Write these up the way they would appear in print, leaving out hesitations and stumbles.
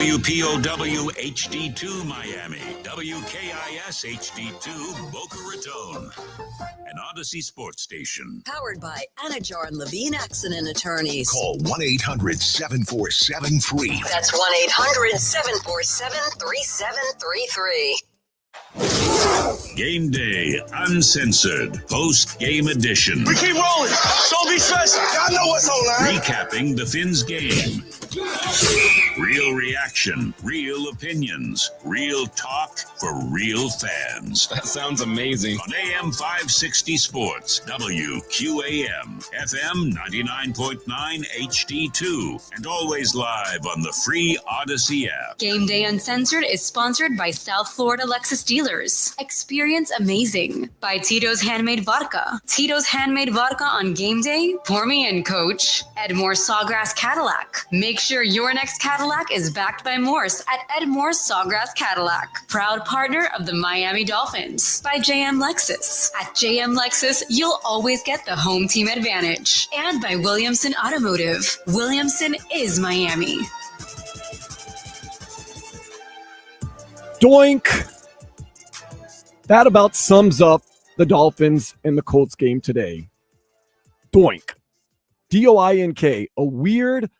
WPOW HD2 Miami, WKIS HD2 Boca Raton, an Odyssey sports station. Powered by Anajar and Levine Accident Attorneys. Call 1-800-747-FREE. That's 1-800-747-3733. Game Day Uncensored, post-game edition. We keep rolling. Don't be stressed. Y'all know what's online. Recapping the Fins game. Real reaction, real opinions, real talk for real fans. That sounds amazing. On AM 560 Sports, WQAM, FM 99.9 HD2, and always live on the free Odyssey app. Game Day Uncensored is sponsored by South Florida Lexus Dealers. Experience amazing by Tito's Handmade Vodka. Tito's Handmade Vodka on game day? Pour me in, coach. Edmore Sawgrass Cadillac. Make sure your next Cadillac is backed by Morse at Edmore Sawgrass Cadillac. Proud partner of the Miami Dolphins. By JM Lexus. At JM Lexus, you'll always get the home team advantage. And by Williamson Automotive. Williamson is Miami. Doink! That about sums up the Dolphins and the Colts game today. Doink. D-O-I-N-K. A weird,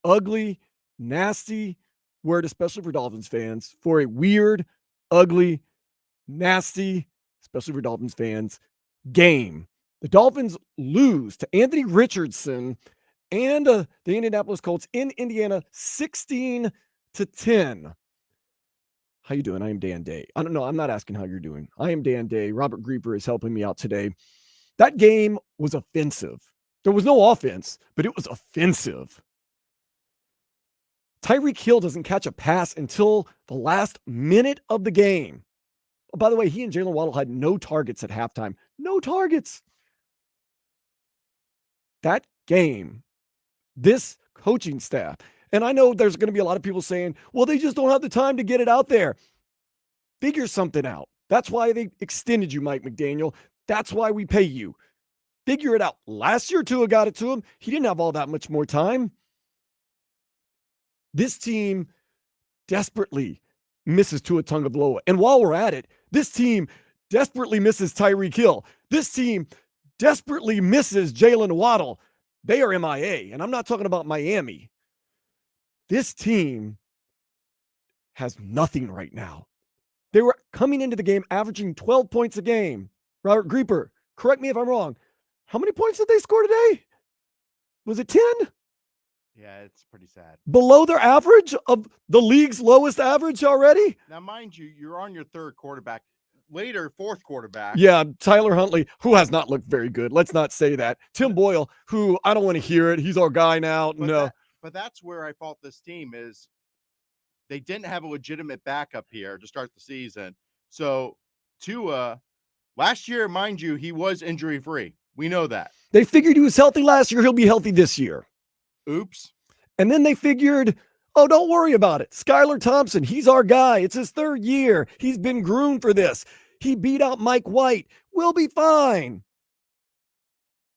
ugly, nasty word, especially for Dolphins fans, for a weird, ugly, nasty, especially for Dolphins fans, game. The Dolphins lose to Anthony Richardson and the Indianapolis Colts in Indiana 16-10. How you doing? I am Dan Day. I don't know. I'm not asking how you're doing. I am Dan Day. Robert Grieper is helping me out today. That game was offensive. There was no offense, but it was offensive. Tyreek Hill doesn't catch a pass until the last minute of the game. Oh, by the way, he and Jalen Waddle had no targets at halftime. No targets. That game, this coaching staff, and I know there's going to be a lot of people saying, well, they just don't have the time to get it out there. Figure something out. That's why they extended you, Mike McDaniel. That's why we pay you. Figure it out. Last year, Tua got it to him. He didn't have all that much more time. This team desperately misses Tua Tagovailoa. And while we're at it, this team desperately misses Tyreek Hill. This team desperately misses Jalen Waddle. They are MIA, and I'm not talking about Miami. This team has nothing right now. They were coming into the game averaging 12 points a game. Robert Grieper, correct me if I'm wrong. How many points did they score today? Was it 10? Yeah, it's pretty sad. Below their average of the league's lowest average already? Now, mind you, you're on your third quarterback. Later, fourth quarterback. Yeah, Tyler Huntley, who has not looked very good. Let's not say that. Tim Boyle, who I don't want to hear it. He's our guy now. But that's where I fault this team is they didn't have a legitimate backup here to start the season. So Tua, last year, mind you, he was injury-free. We know that. They figured he was healthy last year. He'll be healthy this year. Oops. And then they figured, oh, don't worry about it. Skylar Thompson, he's our guy. It's his third year. He's been groomed for this. He beat out Mike White. We'll be fine.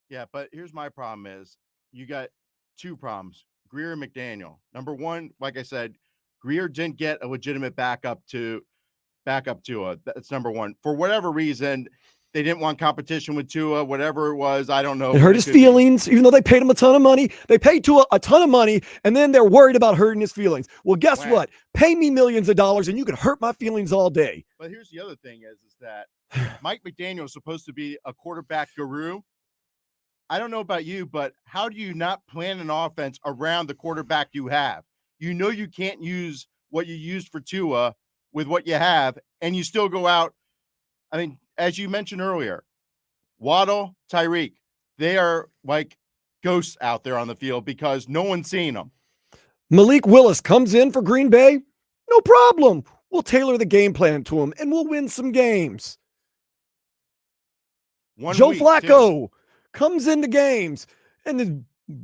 Yeah, but here's my problem is you got two problems. Greer and McDaniel. Number one, like I said, Greer didn't get a legitimate backup to Tua. That's number one. For whatever reason, they didn't want competition with Tua, whatever it was. I don't know. It hurt his feelings, even though they paid him a ton of money. They paid Tua a ton of money, and then they're worried about hurting his feelings. Well, guess what? Pay me millions of dollars, and you can hurt my feelings all day. But here's the other thing is that Mike McDaniel is supposed to be a quarterback guru. I don't know about you, but how do you not plan an offense around the quarterback you have? You know you can't use what you used for Tua with what you have, and you still go out. I mean, as you mentioned earlier, Waddle, Tyreek, they are like ghosts out there on the field because no one's seen them. Malik Willis comes in for Green Bay. No problem. We'll tailor the game plan to him, and we'll win some games. Joe Flacco comes into games and is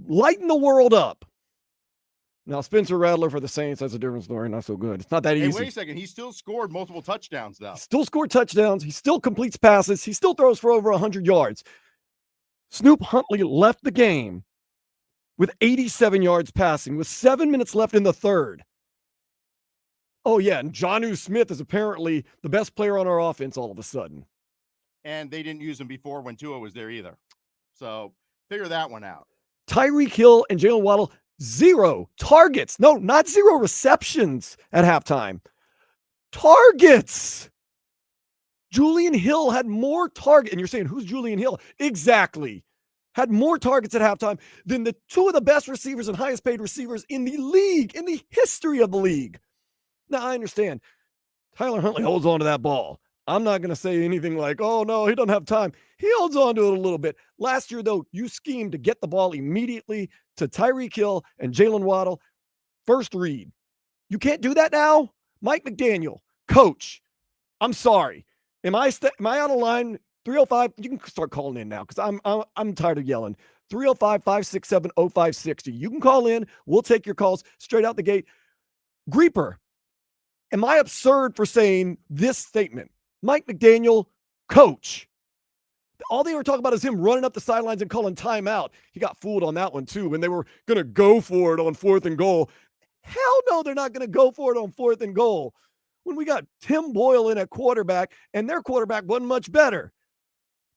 lighting the world up. Now, Spencer Rattler for the Saints, that's a different story. Not so good. It's not that easy. Hey, wait a second. He still scored multiple touchdowns, though. Still scored touchdowns. He still completes passes. He still throws for over 100 yards. Snoop Huntley left the game with 87 yards passing with 7 minutes left in the third. Oh, yeah. And Jonnu Smith is apparently the best player on our offense all of a sudden. And they didn't use him before when Tua was there either. So figure that one out. Tyreek Hill and Jalen Waddle, 0 targets. No, not 0 receptions at halftime. Targets. Julian Hill had more targets. And you're saying, who's Julian Hill? Exactly. Had more targets at halftime than the two of the best receivers and highest paid receivers in the league, in the history of the league. Now, I understand. Tyler Huntley holds on to that ball. I'm not going to say anything like, oh, no, he doesn't have time. He holds on to it a little bit. Last year, though, you schemed to get the ball immediately to Tyreek Hill and Jalen Waddle. First read. You can't do that now? Mike McDaniel, coach, I'm sorry. Am I out of line? 305, you can start calling in now because I'm tired of yelling. 305-567-0560. You can call in. We'll take your calls straight out the gate. Greeper, am I absurd for saying this statement? Mike McDaniel, coach. All they were talking about is him running up the sidelines and calling timeout. He got fooled on that one, too, when they were going to go for it on 4th and goal. Hell no, they're not going to go for it on 4th and goal. When we got Tim Boyle in at quarterback, and their quarterback wasn't much better.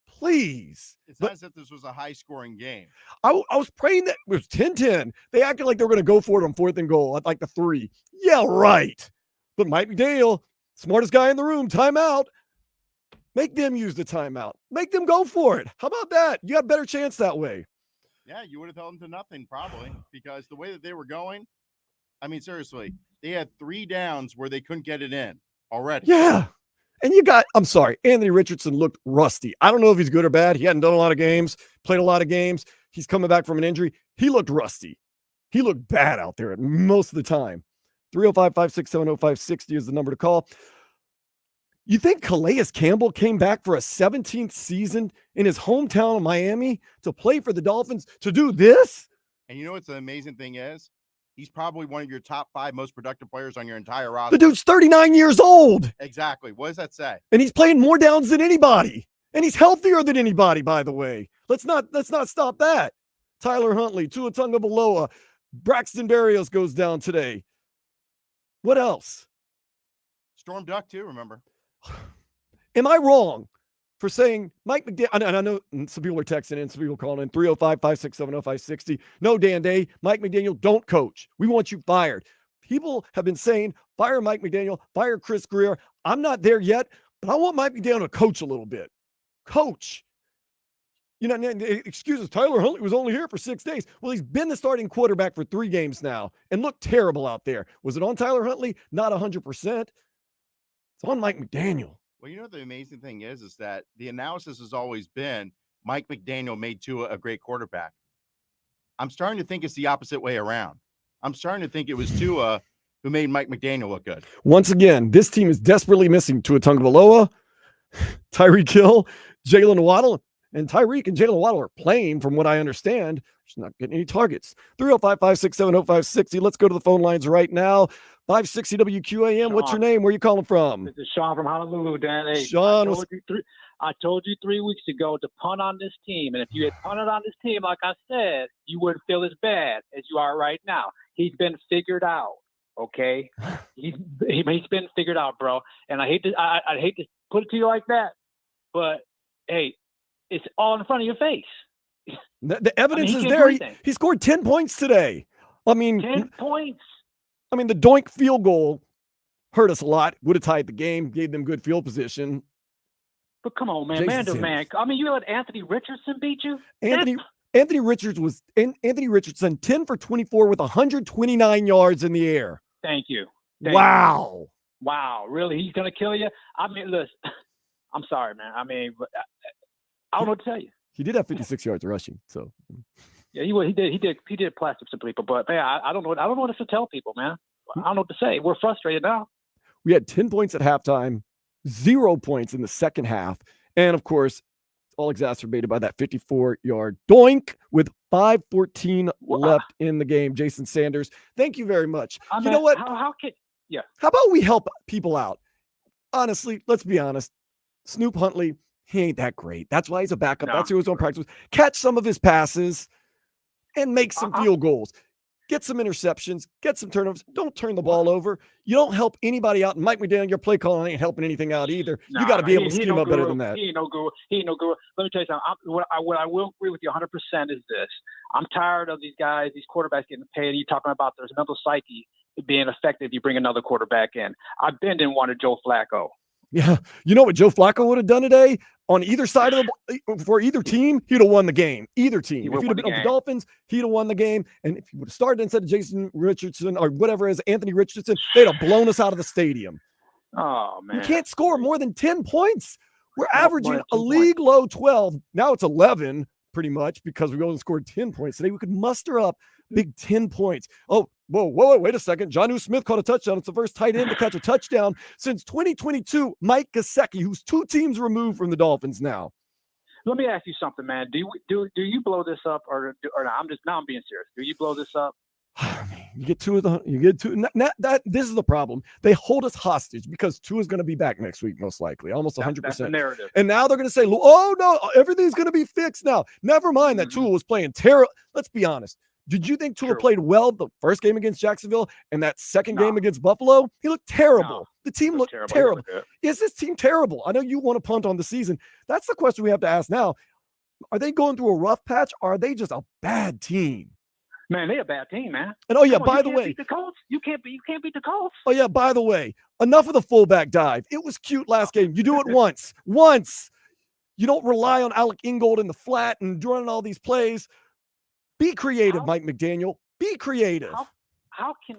Please. It's not as if this was a high-scoring game. I was praying that it was 10-10. They acted like they were going to go for it on 4th and goal at like the 3. Yeah, right. But Mike McDaniel, smartest guy in the room, timeout. Make them use the timeout. Make them go for it. How about that? You got a better chance that way. Yeah, you would have held them to nothing probably because the way that they were going, I mean, seriously, they had 3 downs where they couldn't get it in already. Yeah. And I'm sorry, Anthony Richardson looked rusty. I don't know if he's good or bad. He hadn't done a lot of games, played a lot of games. He's coming back from an injury. He looked rusty. He looked bad out there most of the time. 305-567-0560 is the number to call. You think Calais Campbell came back for a 17th season in his hometown of Miami to play for the Dolphins to do this? And you know what's the amazing thing is? He's probably one of your top 5 most productive players on your entire roster. The dude's 39 years old. Exactly. What does that say? And he's playing more downs than anybody. And he's healthier than anybody, by the way. Let's not stop that. Tyler Huntley, Tua Tagovailoa, Braxton Berrios goes down today. What else? Storm Duck too, remember? Am I wrong for saying Mike McDaniel? And I know some people are texting in, some people calling in 305-567-0560. No, Dan Day, Mike McDaniel, don't coach. We want you fired. People have been saying, fire Mike McDaniel, fire Chris Greer. I'm not there yet, but I want Mike McDaniel to coach a little bit. Coach. You know, excuses, Tyler Huntley was only here for 6 days. Well, he's been the starting quarterback for 3 games now and looked terrible out there. Was it on Tyler Huntley? Not 100%. It's on Mike McDaniel. Well, you know, the amazing thing is that the analysis has always been Mike McDaniel made Tua a great quarterback. I'm starting to think it's the opposite way around. I'm starting to think it was Tua who made Mike McDaniel look good. Once again, this team is desperately missing Tua Tagovailoa, Tyreek Hill, Jalen Waddle, and Tyreek and Jalen Waddle are playing, from what I understand. Just not getting any targets. 305-567-0560. Let's go to the phone lines right now. 560 WQAM. Sean. What's your name? Where are you calling from? This is Sean from Honolulu, Dan. Hey, Sean, I told you 3 weeks ago to punt on this team, and if you had punted on this team, like I said, you wouldn't feel as bad as you are right now. He's been figured out, okay? He's been figured out, bro. And I hate to put it to you like that, but hey, it's all in front of your face. The evidence is there. He scored 10 points today. I mean, 10 points. I mean, the doink field goal hurt us a lot. Would have tied the game, gave them good field position. But come on, man, man to man. I mean, you let Anthony Richardson beat you? Anthony Richardson 10 for 24 with 129 yards in the air. Thank you. Wow. Wow, really? He's gonna kill you? I mean, listen, I'm sorry, man. I mean, I don't know what to tell you. He did have 56 yards rushing, so. Yeah, he did plastic some people, but man, I don't know what to tell people, man. I don't know what to say. We're frustrated now. We had 10 points at halftime, 0 points in the second half, and of course, it's all exacerbated by that 54-yard doink with 5:14 left in the game. Jason Sanders, thank you very much. You know what? How about we help people out? Honestly, let's be honest. Snoop Huntley, he ain't that great. That's why he's a backup. That's who he's on practice with. Catch some of his passes and make some field goals. get some interceptions, get some turnovers. Don't turn the ball over. You don't help anybody out. And Mike McDaniel, your play calling ain't helping anything out either. You got to be able to scheme up better than that. He ain't no guru. Let me tell you something. What I will agree with you 100% is this. I'm tired of these guys, these quarterbacks getting paid. You talking about there's mental psyche being effective. You bring another quarterback in. I didn't want Joe Flacco. Yeah. You know what Joe Flacco would have done today on either side of the for either team? He'd have won the game. Either team. If he'd have been on the Dolphins, he'd have won the game. And if he would have started instead of Jason Richardson or whatever is Anthony Richardson, they'd have blown us out of the stadium. Oh, man. We can't score more than 10 points. We're averaging a league low 12. Now it's 11 pretty much because we only scored 10 points today. We could muster up big 10 points. Oh, whoa, wait a second. Jonnu Smith caught a touchdown. It's the first tight end to catch a touchdown since 2022. Mike Gesicki, who's 2 teams removed from the Dolphins now. Let me ask you something, man. Do you blow this up or I'm being serious. Do you blow this up? You get two. This is the problem. They hold us hostage because Tua is going to be back next week, most likely, almost 100%. That's the narrative. And now they're going to say, "Oh no, everything's going to be fixed now." Never mind that Tua was playing terrible. Let's be honest. Did you think Tua played well the first game against Jacksonville and that second game against Buffalo? He looked terrible. No. The team looked terrible. Is this team terrible? I know you want to punt on the season. That's the question we have to ask now. Are they going through a rough patch? Or are they just a bad team? Man, they're a bad team, man. And by the way, beat the Colts. You can't beat the Colts. Oh yeah, by the way, enough of the fullback dive. It was cute last game. You do it once. You don't rely on Alec Ingold in the flat and running all these plays. Be creative, Mike McDaniel. Be creative. How can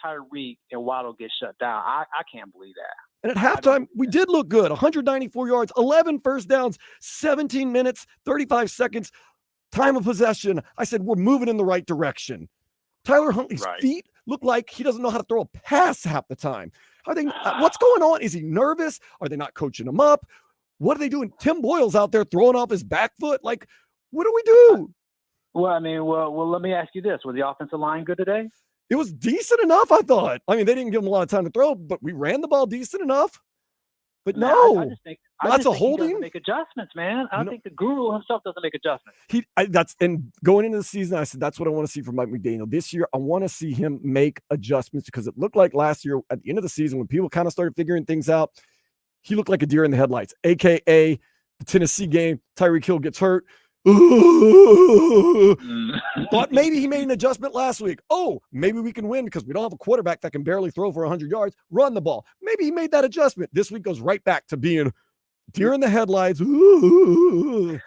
Tyreek and Waddle get shut down? I can't believe that. And at halftime, we did look good. 194 yards, 11 first downs, 17 minutes, 35 seconds. Time of possession. I said, we're moving in the right direction. Tyler Huntley's feet look like he doesn't know how to throw a pass half the time. What's going on? Is he nervous? Are they not coaching him up? What are they doing? Tim Boyle's out there throwing off his back foot. Like, what do we do? Well, I mean, let me ask you this. Was the offensive line good today? It was decent enough, I thought. I mean, they didn't give him a lot of time to throw, but we ran the ball decent enough. But no, I just think that's a He holding. doesn't make adjustments, man. I think the guru himself doesn't make adjustments. And going into the season, I said that's what I want to see from Mike McDaniel this year. I want to see him make adjustments because it looked like last year at the end of the season when people kind of started figuring things out, he looked like a deer in the headlights. AKA the Tennessee game, Tyreek Hill gets hurt. Thought maybe he made an adjustment last week. Oh, maybe we can win because we don't have a quarterback that can barely throw for 100 yards. Run the ball. Maybe he made that adjustment. This week goes right back to being deer in the headlights. Let me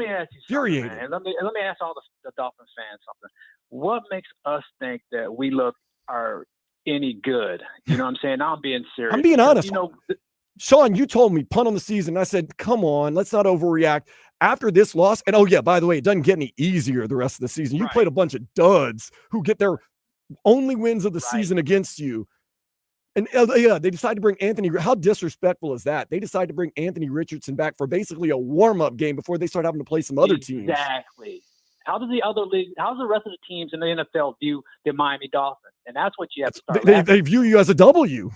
ask you something, man. Let me ask all the Dolphins fans something. What makes us think that we are any good? You know what I'm saying? Now I'm being serious. I'm being honest. Sean, you told me punt on the season. I said, come on, let's not overreact. After this loss, and oh yeah, by the way, it doesn't get any easier the rest of the season. You played a bunch of duds who get their only wins of the season against you. And they decided to bring Anthony. How disrespectful is that? They decided to bring Anthony Richardson back for basically a warm-up game before they start having to play some other teams. Exactly. How's the rest of the teams in the NFL view the Miami Dolphins? And that's what you have to start. They view you as a W.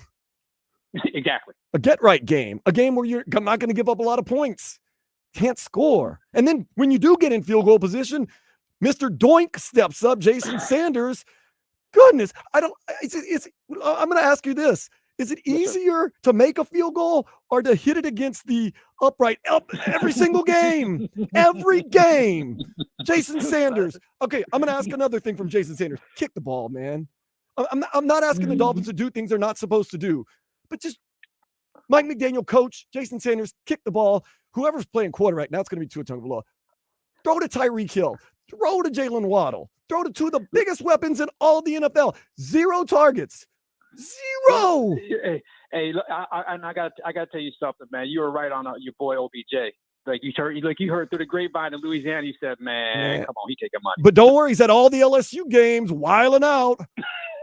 Exactly. A get-right game. A game where you're not going to give up a lot of points. Can't score. And then when you do get in field goal position, Mr. Doink steps up, Jason Sanders. Goodness, I'm going to ask you this. Is it easier to make a field goal or to hit it against the upright every single game? Every game. Jason Sanders. Okay, I'm going to ask another thing from Jason Sanders. Kick the ball, man. I'm not asking the Dolphins to do things they're not supposed to do, but just Mike McDaniel, coach, Jason Sanders, kick the ball. Whoever's playing quarterback, now it's going to be Tua Tagovailoa. Throw to Tyreek Hill. Throw to Jalen Waddle. Throw to two of the biggest weapons in all the NFL. 0 targets. 0. Hey, look, I got to tell you something, man. You were right on your boy OBJ. Like you heard through the grapevine in Louisiana. You said, man, come on, he taking money. But don't worry, he's at all the LSU games, wiling out.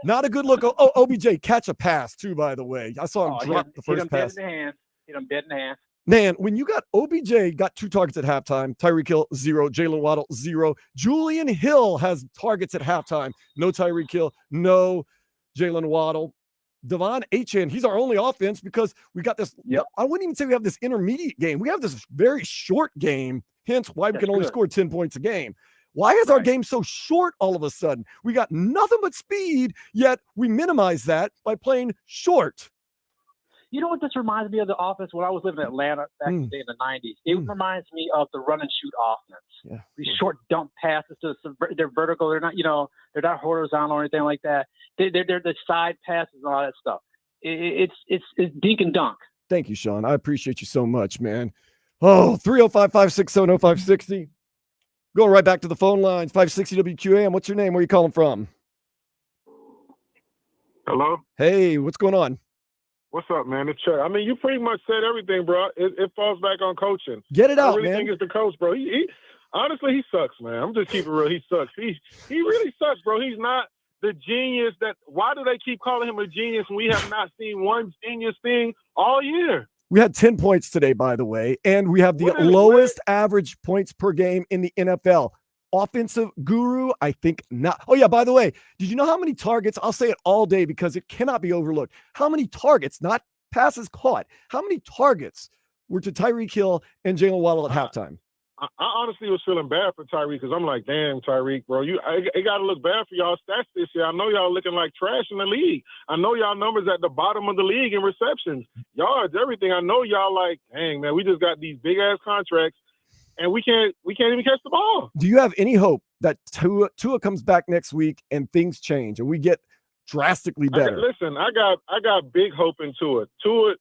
Not a good look. Oh, OBJ catch a pass too, by the way. I saw him drop the first pass. Hit him dead in the hand. Man, when you got OBJ got 2 targets at halftime, Tyreek Hill 0, Jalen Waddle 0, Julian Hill has targets at halftime. No Tyreek Hill, no Jalen Waddle. Devon Achane, he's our only offense because we got this. Yep. I wouldn't even say we have this intermediate game. We have this very short game, hence why we can only score 10 points a game. Why is our game so short all of a sudden? We got nothing but speed, yet we minimize that by playing short. You know what this reminds me of the offense when I was living in Atlanta back in the 90s? It reminds me of the run and shoot offense. Yeah. These short dump passes they're vertical. They're not, they're not horizontal or anything like that. They're the side passes and all that stuff. It's dink and dunk. Thank you, Sean. I appreciate you so much, man. Oh, 305-560-0560. Going right back to the phone lines. 560 WQAM. What's your name? Where are you calling from? Hello? Hey, what's going on? What's up, man? It's Chuck. I mean, you pretty much said everything, bro. It falls back on coaching. Get it out, I really man. think it's the coach, bro. He honestly, he sucks, man. I'm just keeping it real. He sucks. He really sucks, bro. He's not the genius that. Why do they keep calling him a genius when we have not seen one genius thing all year? We had 10 points today, by the way, and we have the lowest average points per game in the NFL. Offensive guru, I think not. Oh, yeah, by the way, did you know how many targets? I'll say it all day because it cannot be overlooked. How many targets, not passes caught, how many targets were to Tyreek Hill and Jalen Waddle at halftime? I honestly was feeling bad for Tyreek because I'm like, damn, Tyreek, bro, it got to look bad for y'all stats this year. I know y'all looking like trash in the league. I know y'all numbers at the bottom of the league in receptions, yards, everything. I know y'all like, dang, man, we just got these big ass contracts and we can't even catch the ball. Do you have any hope that Tua comes back next week and things change and we get drastically better? I got big hope into it. Tua,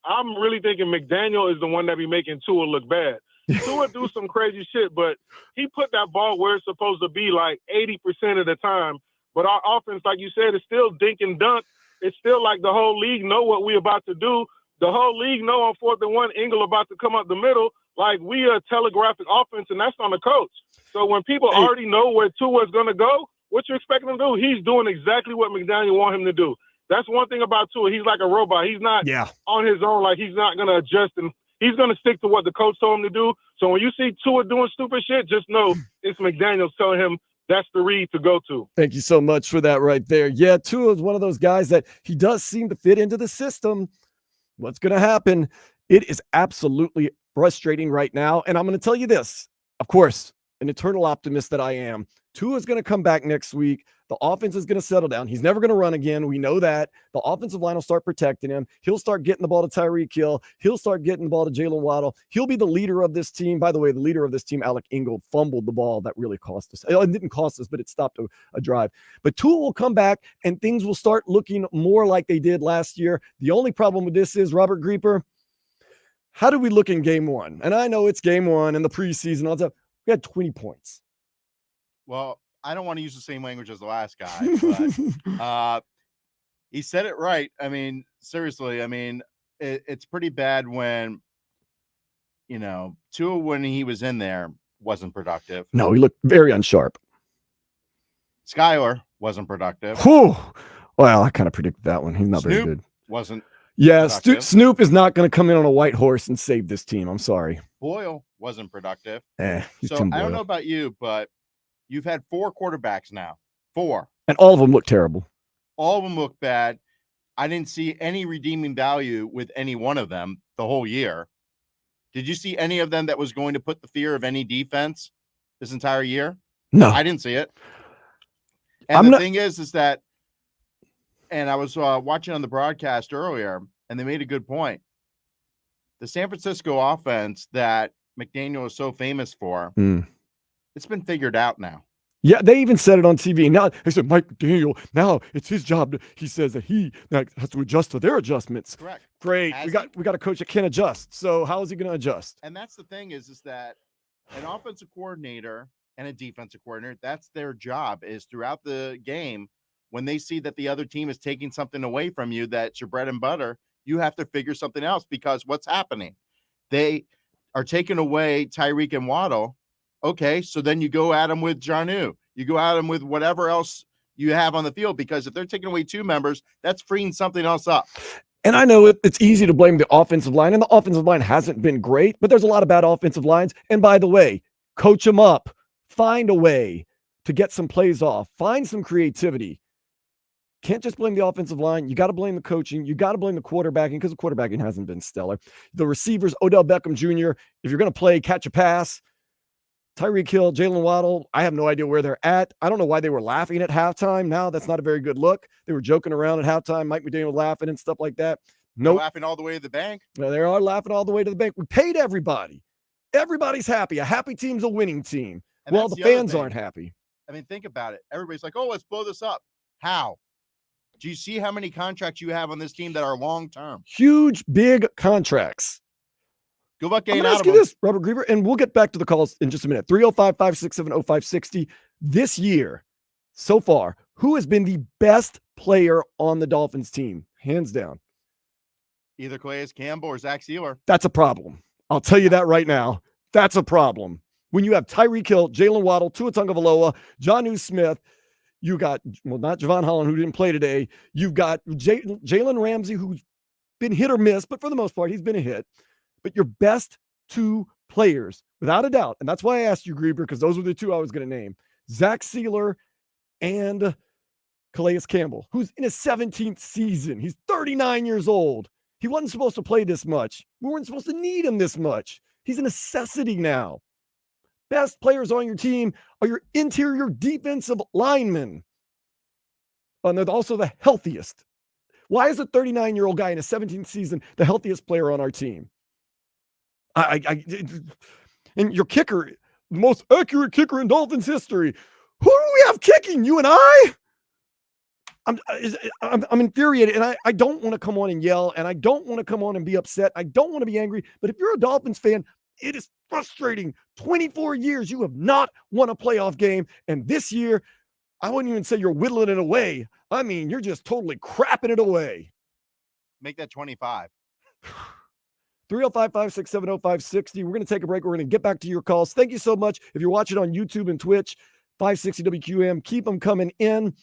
I'm really thinking McDaniel is the one that be making Tua look bad. Tua do some crazy shit, but he put that ball where it's supposed to be like 80% of the time. But our offense, like you said, is still dink and dunk. It's still like the whole league know what we about to do. The whole league know on 4th and 1, Ingle about to come up the middle. Like we are telegraphic offense, and that's on the coach. So when people already know where Tua's going to go, what you expect him to do? He's doing exactly what McDaniel want him to do. That's one thing about Tua. He's like a robot. He's not on his own. Like he's not going to adjust and he's going to stick to what the coach told him to do. So when you see Tua doing stupid shit, just know it's McDaniels telling him that's the read to go to. Thank you so much for that right there. Yeah, Tua is one of those guys that he does seem to fit into the system. What's going to happen? It is absolutely frustrating right now. And I'm going to tell you this, of course, an eternal optimist that I am. Tua is going to come back next week. The offense is going to settle down. He's never going to run again. We know that. The offensive line will start protecting him. He'll start getting the ball to Tyreek Hill. He'll start getting the ball to Jalen Waddle. He'll be the leader of this team. By the way, the leader of this team, Alec Ingold, fumbled the ball that really cost us. It didn't cost us, but it stopped a drive. But Tua will come back, and things will start looking more like they did last year. The only problem with this is, Robert Grieper, how did we look in game one? And I know it's game one and the preseason. All that. We had 20 points. Well, I don't want to use the same language as the last guy, but he said it right. I mean, seriously, I mean, it's pretty bad when, Tua, when he was in there, wasn't productive. No, he looked very unsharp. Skyler wasn't productive. Whew. Well, I kind of predicted that one. He's not very good. Wasn't. Yeah, Snoop is not going to come in on a white horse and save this team. I'm sorry. Boyle wasn't productive. He's so I don't know about you, but you've had 4 quarterbacks now. 4. And all of them look terrible. All of them look bad. I didn't see any redeeming value with any one of them the whole year. Did you see any of them that was going to put the fear of any defense this entire year? No. I didn't see it. And thing is that, and I was watching on the broadcast earlier, and they made a good point. The San Francisco offense that McDaniel is so famous for, it's been figured out now. Yeah, they even said it on TV. Now they said Mike McDaniel. Now it's his job. He says that he has to adjust to their adjustments. Correct. Great. We got a coach that can't adjust. So how is he going to adjust? And that's the thing is that an offensive coordinator and a defensive coordinator, that's their job, is throughout the game, when they see that the other team is taking something away from you, that's your bread and butter, you have to figure something else, because what's happening? They are taking away Tyreek and Waddle. Okay, so then you go at them with Jarnu. You go at them with whatever else you have on the field, because if they're taking away 2 members, that's freeing something else up. And I know it's easy to blame the offensive line, and the offensive line hasn't been great, but there's a lot of bad offensive lines. And by the way, coach them up. Find a way to get some plays off. Find some creativity. Can't just blame the offensive line. You got to blame the coaching. You got to blame the quarterbacking, because the quarterbacking hasn't been stellar. The receivers, Odell Beckham Jr., if you're going to play catch a pass, Tyreek Hill, Jalen Waddle, I have no idea where they're at. I don't know why they were laughing at halftime. Now that's not a very good look. They were joking around at halftime. Mike McDaniel laughing and stuff like that. They're Nope. laughing all the way to the bank. No, they are laughing all the way to the bank. We paid everybody. Everybody's happy. A happy team's a winning team. And well, that's the the other fans thing. aren't happy. I mean, think about it. Everybody's like, oh, let's blow this up. How? Do you see how many contracts you have on this team that are long-term? Huge, big contracts. Good luck I'm getting going to out ask of you them. this, Robert Griever, and we'll get back to the calls in just a minute. 305-567-0560. This year, so far, who has been the best player on the Dolphins team? Hands down. Either Calais Campbell or Zach Sealer. That's a problem. I'll tell you that right now. That's a problem. When you have Tyreek Hill, Jalen Waddle, Tua Tagovailoa, Jonnu Smith, you got, well, not Javon Holland, who didn't play today. You've got Jalen Ramsey, who's been hit or miss, but for the most part, he's been a hit. But your best two players, without a doubt, and that's why I asked you, Grieber, because those were the two I was going to name, Zach Sealer and Calais Campbell, who's in his 17th season. He's 39 years old. He wasn't supposed to play this much. We weren't supposed to need him this much. He's a necessity now. Best players on your team are your interior defensive linemen. And they're also the healthiest. Why is a 39-year-old guy in his 17th season the healthiest player on our team? And your kicker, the most accurate kicker in Dolphins history. Who do we have kicking? You and I? I'm infuriated, and I don't want to come on and yell, and I don't want to come on and be upset. I don't want to be angry. But if you're a Dolphins fan, it is frustrating. 24 years, you have not won a playoff game. And this year, I wouldn't even say you're whittling it away. I mean, you're just totally crapping it away. Make that 25. 305-567-0560. We're going to take a break. We're going to get back to your calls. Thank you so much. If you're watching on YouTube and Twitch, 560 WQM, keep them coming in.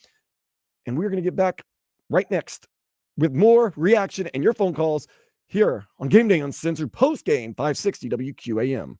And we're going to get back right next with more reaction and your phone calls here on Game Day Uncensored, post-game, 560 WQAM.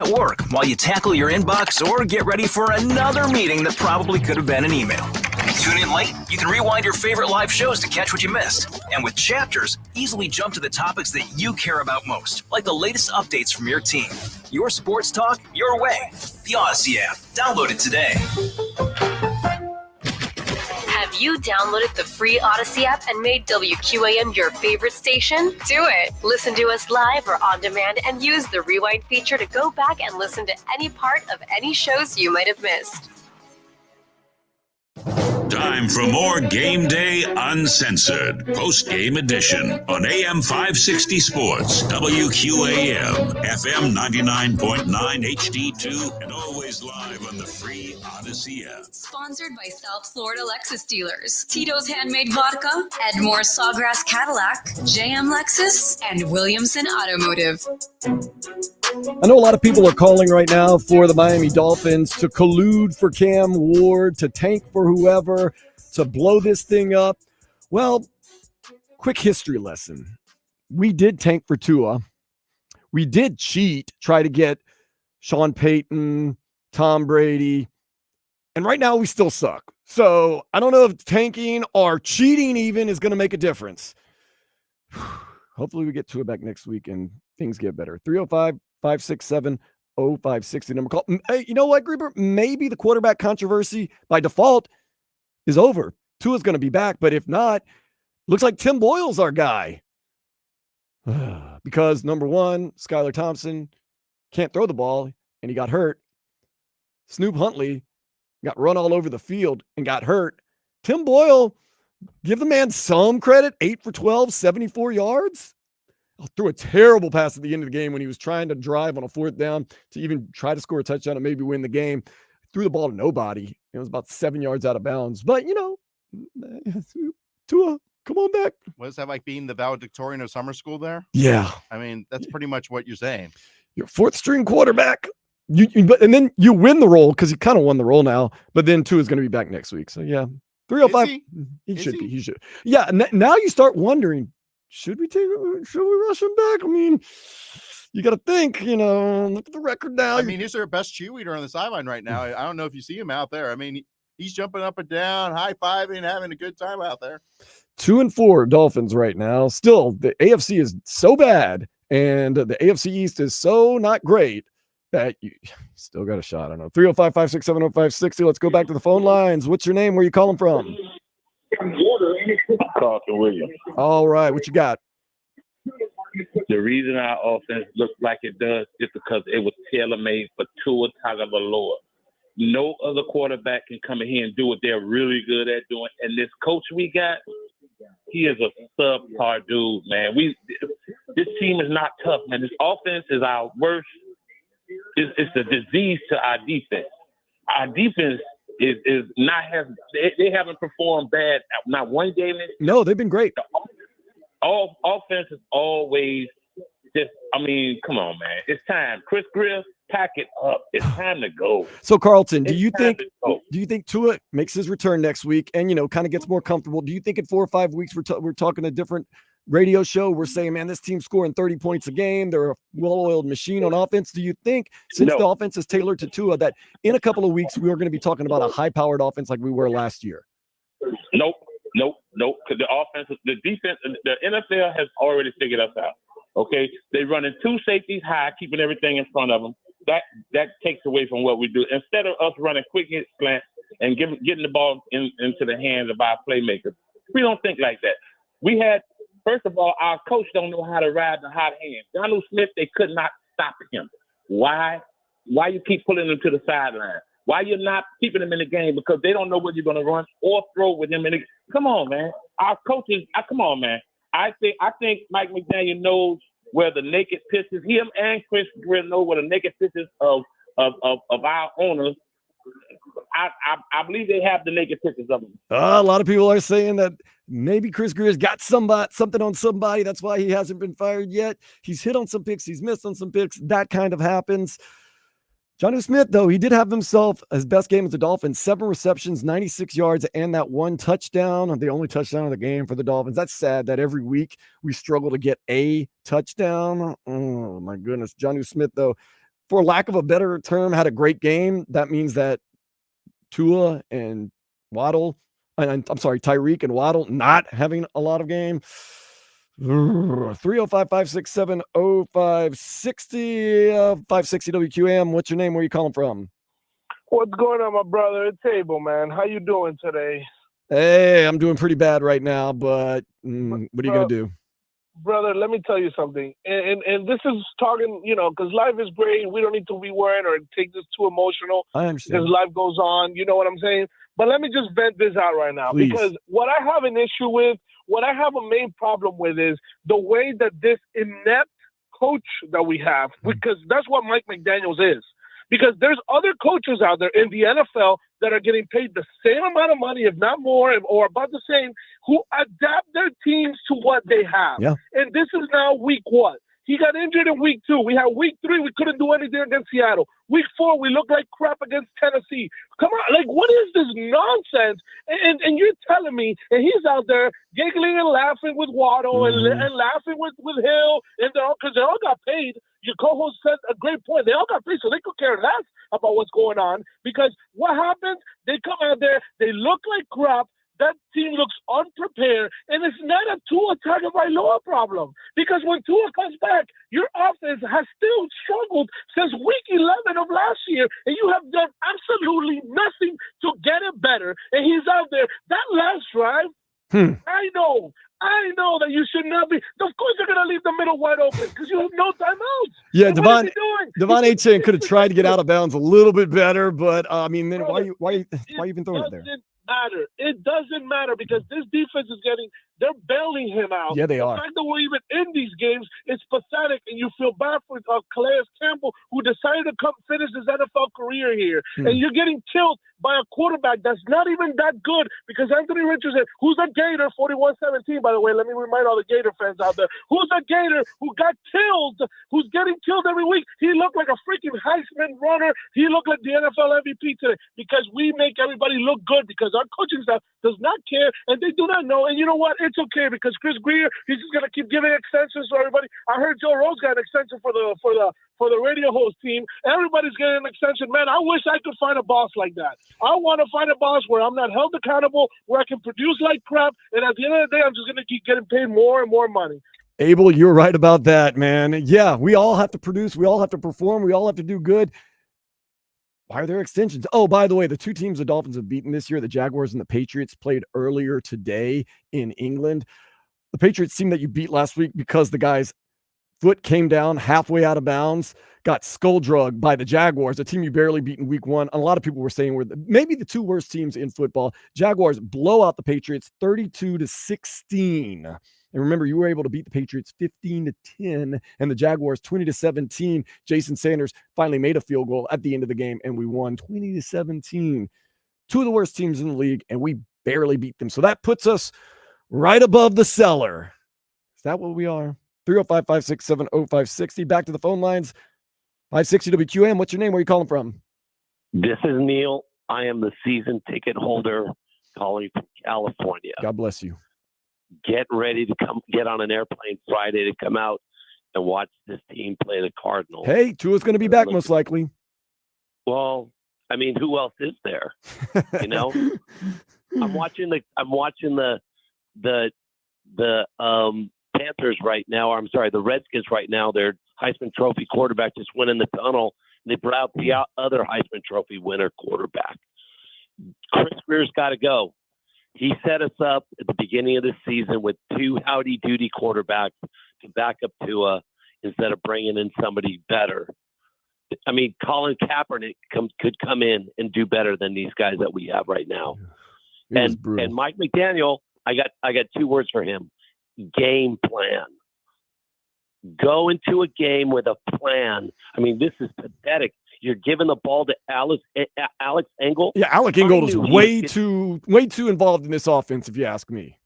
at work while you tackle your inbox or get ready for another meeting that probably could have been an email. Tune in late? You can rewind your favorite live shows to catch what you missed. And with Chapters, easily jump to the topics that you care about most, like the latest updates from your team. Your sports talk, your way. The Odyssey app. Download it today. Have you downloaded the free Odyssey app and made WQAM your favorite station? Do it. Listen to us live or on demand and use the rewind feature to go back and listen to any part of any shows you might have missed. Time for more Game Day Uncensored, post-game edition on AM 560 Sports, WQAM, FM 99.9 HD2, and always live on the free Odyssey app. Sponsored by South Florida Lexus Dealers, Tito's Handmade Vodka, Edmore Sawgrass Cadillac, JM Lexus, and Williamson Automotive. I know a lot of people are calling right now for the Miami Dolphins to collude for Cam Ward, to tank for whoever, to blow this thing up. Well, quick history lesson. We did tank for Tua. We did cheat, try to get Sean Payton, Tom Brady, and right now we still suck. So I don't know if tanking or cheating even is going to make a difference. Hopefully we get Tua back next week and things get better. 305-567-0560 number call. Hey, you know what, Gruber? Maybe the quarterback controversy by default is over. Tua's going to be back, but if not, looks like Tim Boyle's our guy. Because number one, Skylar Thompson can't throw the ball and he got hurt. Snoop Huntley got run all over the field and got hurt. Tim Boyle, give the man some credit. 8 for 12, 74 yards. Threw a terrible pass at the end of the game when he was trying to drive on a 4th down to even try to score a touchdown and maybe win the game. Threw the ball to nobody. It was about 7 yards out of bounds. But, you know, Tua, come on back. What is that like being the valedictorian of summer school there? Yeah. I mean, that's pretty much what you're saying. You're 4th string quarterback. And then you win the role because you kind of won the role now. But then Tua is going to be back next week. So, yeah. 305. He should be. He should. Yeah. Now you start wondering, should we rush him back? I mean, you got to think, look at the record now. I mean, he's their best cheerleader on the sideline right now. I don't know if you see him out there. I mean, he's jumping up and down, high-fiving, having a good time out there. 2-4 Dolphins right now. Still, the AFC is so bad, and the AFC East is so not great that you still got a shot. I don't know. 305-567-0560. Let's go back to the phone lines. What's your name? Where are you calling from? Carlton Williams. All right. What you got? The reason our offense looks like it does is because it was tailor-made for Tua Tagovailoa. No other quarterback can come in here and do what they're really good at doing. And this coach we got, he is a subpar dude, man. This team is not tough, man. This offense is our worst. It's a disease to our defense. Our defense is not having. They haven't performed bad. Not one game. No, they've been great. All offense is always just. I mean, come on, man. It's time. Chris Greer, pack it up. It's time to go. So, Carlton, do you think Tua makes his return next week and kind of gets more comfortable? Do you think in 4 or 5 weeks we're talking a different radio show? We're saying, man, this team's scoring 30 points a game. They're a well-oiled machine on offense. Do you think, since the offense is tailored to Tua, that in a couple of weeks we are going to be talking about a high-powered offense like we were last year? Nope. Because the offense, the defense, the NFL has already figured us out. Okay, they're running 2 safeties high, keeping everything in front of them. That takes away from what we do. Instead of us running quick hit slants and getting the ball into the hands of our playmakers, we don't think like that. We had, first of all, our coach don't know how to ride the hot hand. Donald Smith, they could not stop him. Why? Why you keep pulling him to the sideline? Why you're not keeping him in the game? Because they don't know whether you're going to run or throw with him. Come on, man. Our coaches, come on, man. I think Mike McDaniel knows where the naked pitches. Him and Chris Greer know where the naked pitches of our owners. I believe they have the naked pitches of them. A lot of people are saying that maybe Chris Greer's got something on somebody. That's why he hasn't been fired yet. He's hit on some picks. He's missed on some picks. That kind of happens. Jonnu Smith, though, he did have himself his best game as a Dolphin. 7 receptions, 96 yards, and that 1 touchdown. The only touchdown of the game for the Dolphins. That's sad that every week we struggle to get a touchdown. Oh, my goodness. Jonnu Smith, though, for lack of a better term, had a great game. That means that Tua and Waddle, I'm sorry, Tyreek and Waddle not having a lot of game. 305-567-0560, 560 WQAM. What's your name? Where are you calling from? What's going on, my brother? It's Abel, man. How you doing today? Hey, I'm doing pretty bad right now, but what are you going to do? Brother, let me tell you something. And this is talking, because life is great. We don't need to be worried or take this too emotional. I understand. Because life goes on. You know what I'm saying? But let me just vent this out right now. Please. Because what I have an issue with, what I have a main problem with is the way that this inept coach that we have, because that's what Mike McDaniels is. Because there's other coaches out there in the NFL that are getting paid the same amount of money, if not more, or about the same, who adapt their teams to what they have. Yeah. And this is now week what? He got injured in week 2. We had week 3. We couldn't do anything against Seattle. Week 4, we looked like crap against Tennessee. Come on, like, what is this nonsense? And you're telling me, and he's out there giggling and laughing with Waddle and laughing with Hill, and because they all got paid. Your co-host said a great point. They all got paid, so they could care less about what's going on. Because what happens? They come out there, they look like crap. That team looks unprepared, and it's not a Tua Tagovailoa problem. Because when Tua comes back, your offense has still struggled since week 11 of last year, and you have done absolutely nothing to get it better. And he's out there. That last drive, I know that you should not be. Of course, you're going to leave the middle wide open because you have no timeouts. Yeah, Devon Achane could have tried to get out of bounds a little bit better, but then why are you even throwing it there? It doesn't matter because this defense is they're bailing him out. Yeah, they are. The fact that we're even in these games is pathetic, and you feel bad for Calais Campbell, who decided to come finish his NFL career here. And you're getting killed by a quarterback that's not even that good because Anthony Richardson, who's a Gator, 41-17, by the way, let me remind all the Gator fans out there, who's a Gator who got killed, who's getting killed every week. He looked like a freaking Heisman runner. He looked like the NFL MVP today because we make everybody look good because our coaching staff does not care, and they do not know. And you know what? It's okay because Chris Greer, he's just gonna keep giving extensions to everybody. I heard Joe Rose got an extension for the radio host team. Everybody's getting an extension. Man, I wish I could find a boss like that. I want to find a boss where I'm not held accountable, where I can produce like crap, and at the end of the day, I'm just gonna keep getting paid more and more money. Abel, you're right about that, man. Yeah, we all have to produce. We all have to perform. We all have to do good. Why are there extensions? Oh, by the way, the two teams the Dolphins have beaten this year, the Jaguars and the Patriots, played earlier today in England. The Patriots team that you beat last week because the guy's foot came down halfway out of bounds, got skull drugged by the Jaguars, a team you barely beat in week 1. A lot of people were saying we're maybe the two worst teams in football. Jaguars blow out the Patriots 32-16. And remember, you were able to beat the Patriots 15-10 and the Jaguars 20-17. Jason Sanders finally made a field goal at the end of the game, and we won 20-17. Two of the worst teams in the league, and we barely beat them. So that puts us right above the cellar. Is that what we are? 305-567-0560. Back to the phone lines. 560 WQAM. What's your name? Where are you calling from? This is Neil. I am the season ticket holder calling from California. God bless you. Get ready to get on an airplane Friday to come out and watch this team play the Cardinals. Hey, Tua's going to be back most likely. Well, I mean, who else is there? You know, I'm watching the Panthers right now. Or I'm sorry, the Redskins right now. Their Heisman Trophy quarterback just went in the tunnel. And they brought out the other Heisman Trophy winner quarterback. Chris Greer's got to go. He set us up at the beginning of the season with two howdy-doody quarterbacks to back up Tua instead of bringing in somebody better. I mean, Colin Kaepernick could come in and do better than these guys that we have right now. And Mike McDaniel, I got two words for him: game plan. Go into a game with a plan. I mean, this is pathetic. You're giving the ball to Alex Engel. Yeah, Alec Ingold is way too involved in this offense, if you ask me.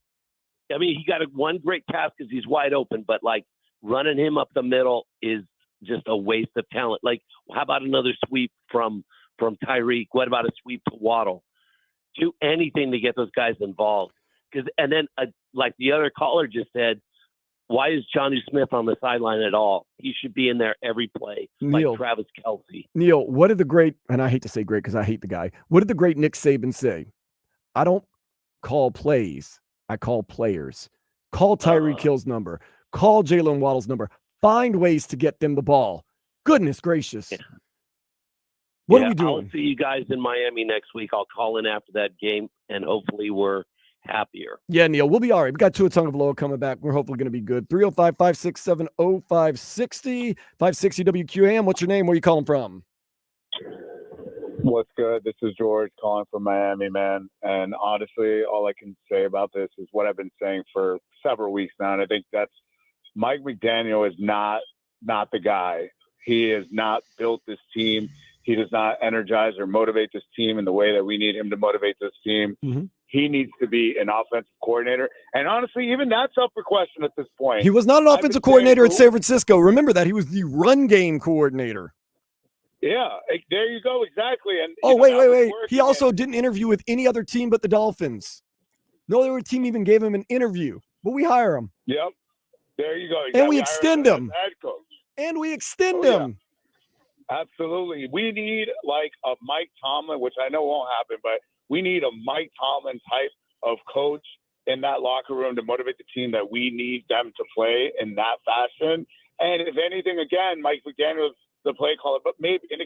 I mean, he got one great pass because he's wide open, but like running him up the middle is just a waste of talent. Like, how about another sweep from Tyreek? What about a sweep to Waddle? Do anything to get those guys involved. And then, like the other caller just said, Why is Johnny Smith on the sideline at all? He should be in there every play, Neil. like Travis Kelce. Neil, what did the great, and I hate to say great because I hate the guy, what did the great Nick Saban say? I don't call plays, I call players. Call Tyreek Hill's number. Call Jalen Waddle's number. Find ways to get them the ball. Goodness gracious. Yeah. What are we doing? I'll see you guys in Miami next week. I'll call in after that game, and hopefully we're happier. Yeah, Neil, we'll be all right. We got Tua Tagovailoa coming back. We're hopefully going to be good. 305-567-0560, 560 WQAM. What's your name? Where are you calling from? What's good? This is George calling from Miami, man. And honestly, all I can say about this is what I've been saying for several weeks now. And I think that's Mike McDaniel is not the guy. He has not built this team. He does not energize or motivate this team in the way that we need him to motivate this team. Mm-hmm. He needs to be an offensive coordinator. And honestly, even that's up for question at this point. He was not an offensive coordinator at San Francisco. Remember that. He was the run game coordinator. Yeah, there you go. Exactly. And wait. He also didn't interview with any other team but the Dolphins. No other team even gave him an interview, but we hire him. Yep. There you go. And we extend him. Head coach. And we extend him. Absolutely. We need like a Mike Tomlin, which I know won't happen, but we need a Mike Tomlin type of coach in that locker room to motivate the team that we need them to play in that fashion. And if anything, again, Mike McDaniel's the play caller, but maybe, and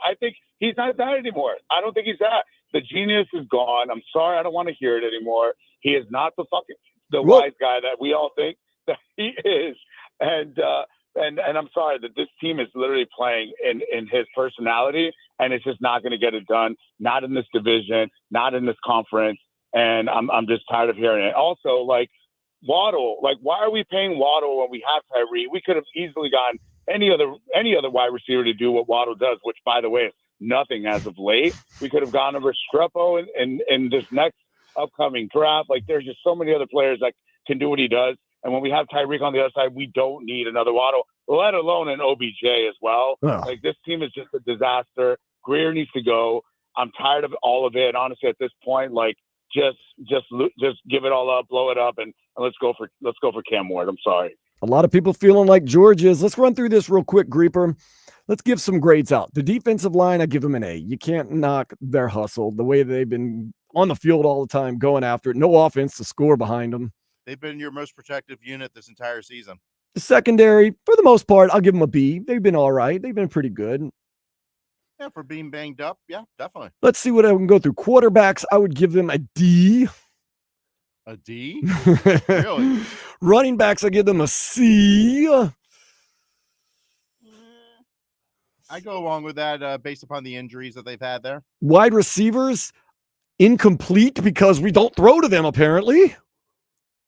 I think he's not that anymore. I don't think he's that. The genius is gone. I'm sorry. I don't want to hear it anymore. He is not the wise guy that we all think that he is. And I'm sorry that this team is literally playing in his personality, and it's just not going to get it done. Not in this division, not in this conference. And I'm just tired of hearing it. Also, like Waddle, like why are we paying Waddle when we have Tyree? We could have easily gotten any other wide receiver to do what Waddle does, which by the way is nothing as of late. We could have gone over Restrepo in this next upcoming draft. Like there's just so many other players that can do what he does. And when we have Tyreek on the other side, we don't need another Waddle, let alone an OBJ as well. Oh. Like this team is just a disaster. Greer needs to go. I'm tired of all of it. Honestly, at this point, like just give it all up, blow it up, and let's go for Cam Ward. I'm sorry. A lot of people feeling like George is. Let's run through this real quick, Greeper. Let's give some grades out. The defensive line, I give them an A. You can't knock their hustle, the way they've been on the field all the time, going after it. No offense to score behind them. They've been your most protective unit this entire season. The secondary, for the most part, I'll give them a B. They've been all right. They've been pretty good. Yeah, for being banged up. Yeah, definitely. Let's see what I can go through. Quarterbacks, I would give them a D. A D? Really? Running backs, I give them a C. I go along with that based upon the injuries that they've had there. Wide receivers, incomplete because we don't throw to them, apparently.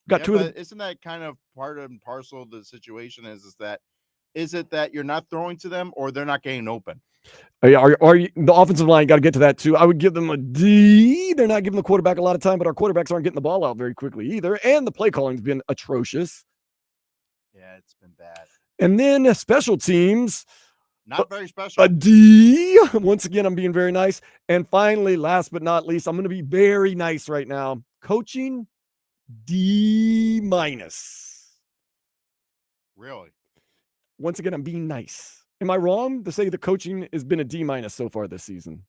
Got two of them. Isn't that kind of part and parcel of the situation is it that you're not throwing to them or they're not getting open? Are you, the offensive line, got to get to that too. I would give them a D. They're not giving the quarterback a lot of time, but our quarterbacks aren't getting the ball out very quickly either. And the play calling's been atrocious. Yeah, it's been bad. And then special teams. Not very special. A D. Once again, I'm being very nice. And finally, last but not least, I'm going to be very nice right now. Coaching, D-. Really? Once again, I'm being nice. Am I wrong to say the coaching has been a D- so far this season?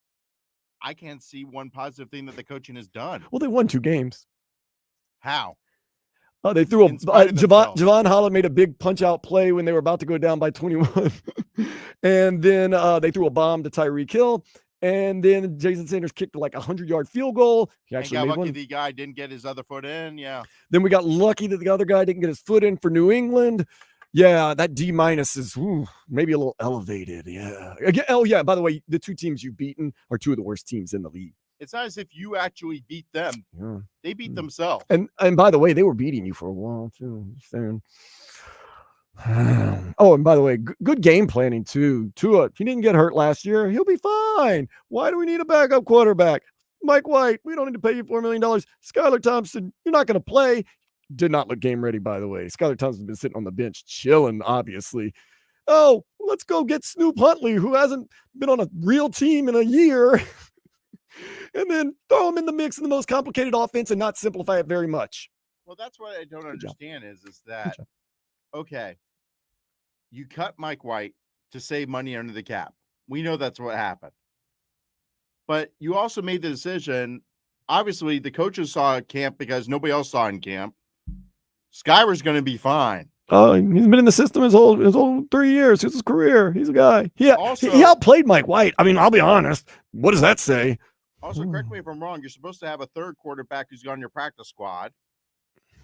I can't see one positive thing that the coaching has done. Well, they won 2 games. How? They threw Javon Holland made a big punch-out play when they were about to go down by 21. And then they threw a bomb to Tyreek Hill. And then Jason Sanders kicked like a 100-yard field goal. He actually got made lucky one. the guy didn't get his other foot in. Yeah. Then we got lucky that the other guy didn't get his foot in for New England. Yeah, that D- is maybe a little elevated. Yeah. Again, oh, yeah. By the way, the 2 teams you've beaten are 2 of the worst teams in the league. It's not as if you actually beat them. Yeah. They beat themselves. And by the way, they were beating you for a while too. Oh, and by the way, good game planning too. Tua, he didn't get hurt last year. He'll be fine. Why do we need a backup quarterback? Mike White, we don't need to pay you $4 million. Skylar Thompson, you're not going to play. Did not look game ready, by the way. Skylar Thompson's been sitting on the bench chilling, obviously. Oh, let's go get Snoop Huntley, who hasn't been on a real team in a year. And then throw him in the mix in the most complicated offense and not simplify it very much. Well, that's what I don't understand is that okay, you cut Mike White to save money under the cap. We know that's what happened. But you also made the decision. Obviously, the coaches saw at camp because nobody else saw in camp. Skyler's going to be fine. Oh, he's been in the system his whole 3 years. It's his career. He's a guy. He outplayed Mike White. I mean, I'll be honest. What does that say? Also, correct me if I'm wrong. You're supposed to have a third quarterback who's on your practice squad.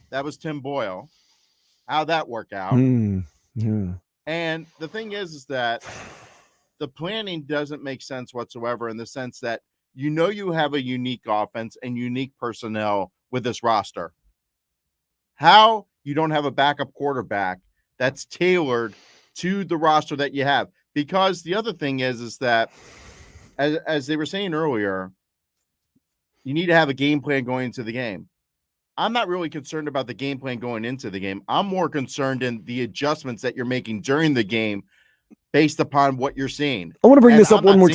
That was Tim Boyle. How'd that work out? Yeah. And the thing is that the planning doesn't make sense whatsoever in the sense that you have a unique offense and unique personnel with this roster. How you don't have a backup quarterback that's tailored to the roster that you have? Because the other thing is that, as they were saying earlier, you need to have a game plan going into the game. I'm not really concerned about the game plan going into the game. I'm more concerned in the adjustments that you're making during the game based upon what you're seeing. I want to bring this up one more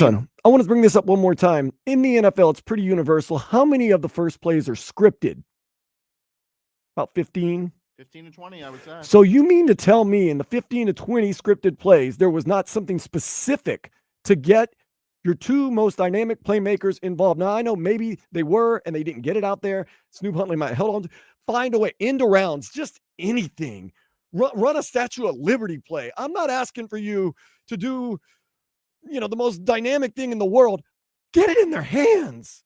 time. In the NFL, it's pretty universal. How many of the first plays are scripted? About 15? 15 to 20, I would say. So you mean to tell me in the 15 to 20 scripted plays, there was not something specific to get your two most dynamic playmakers involved? Now, I know maybe they were and they didn't get it out there. Snoop Huntley might have held on. Find a way. End arounds, just anything. Run a Statue of Liberty play. I'm not asking for you to do, the most dynamic thing in the world. Get it in their hands.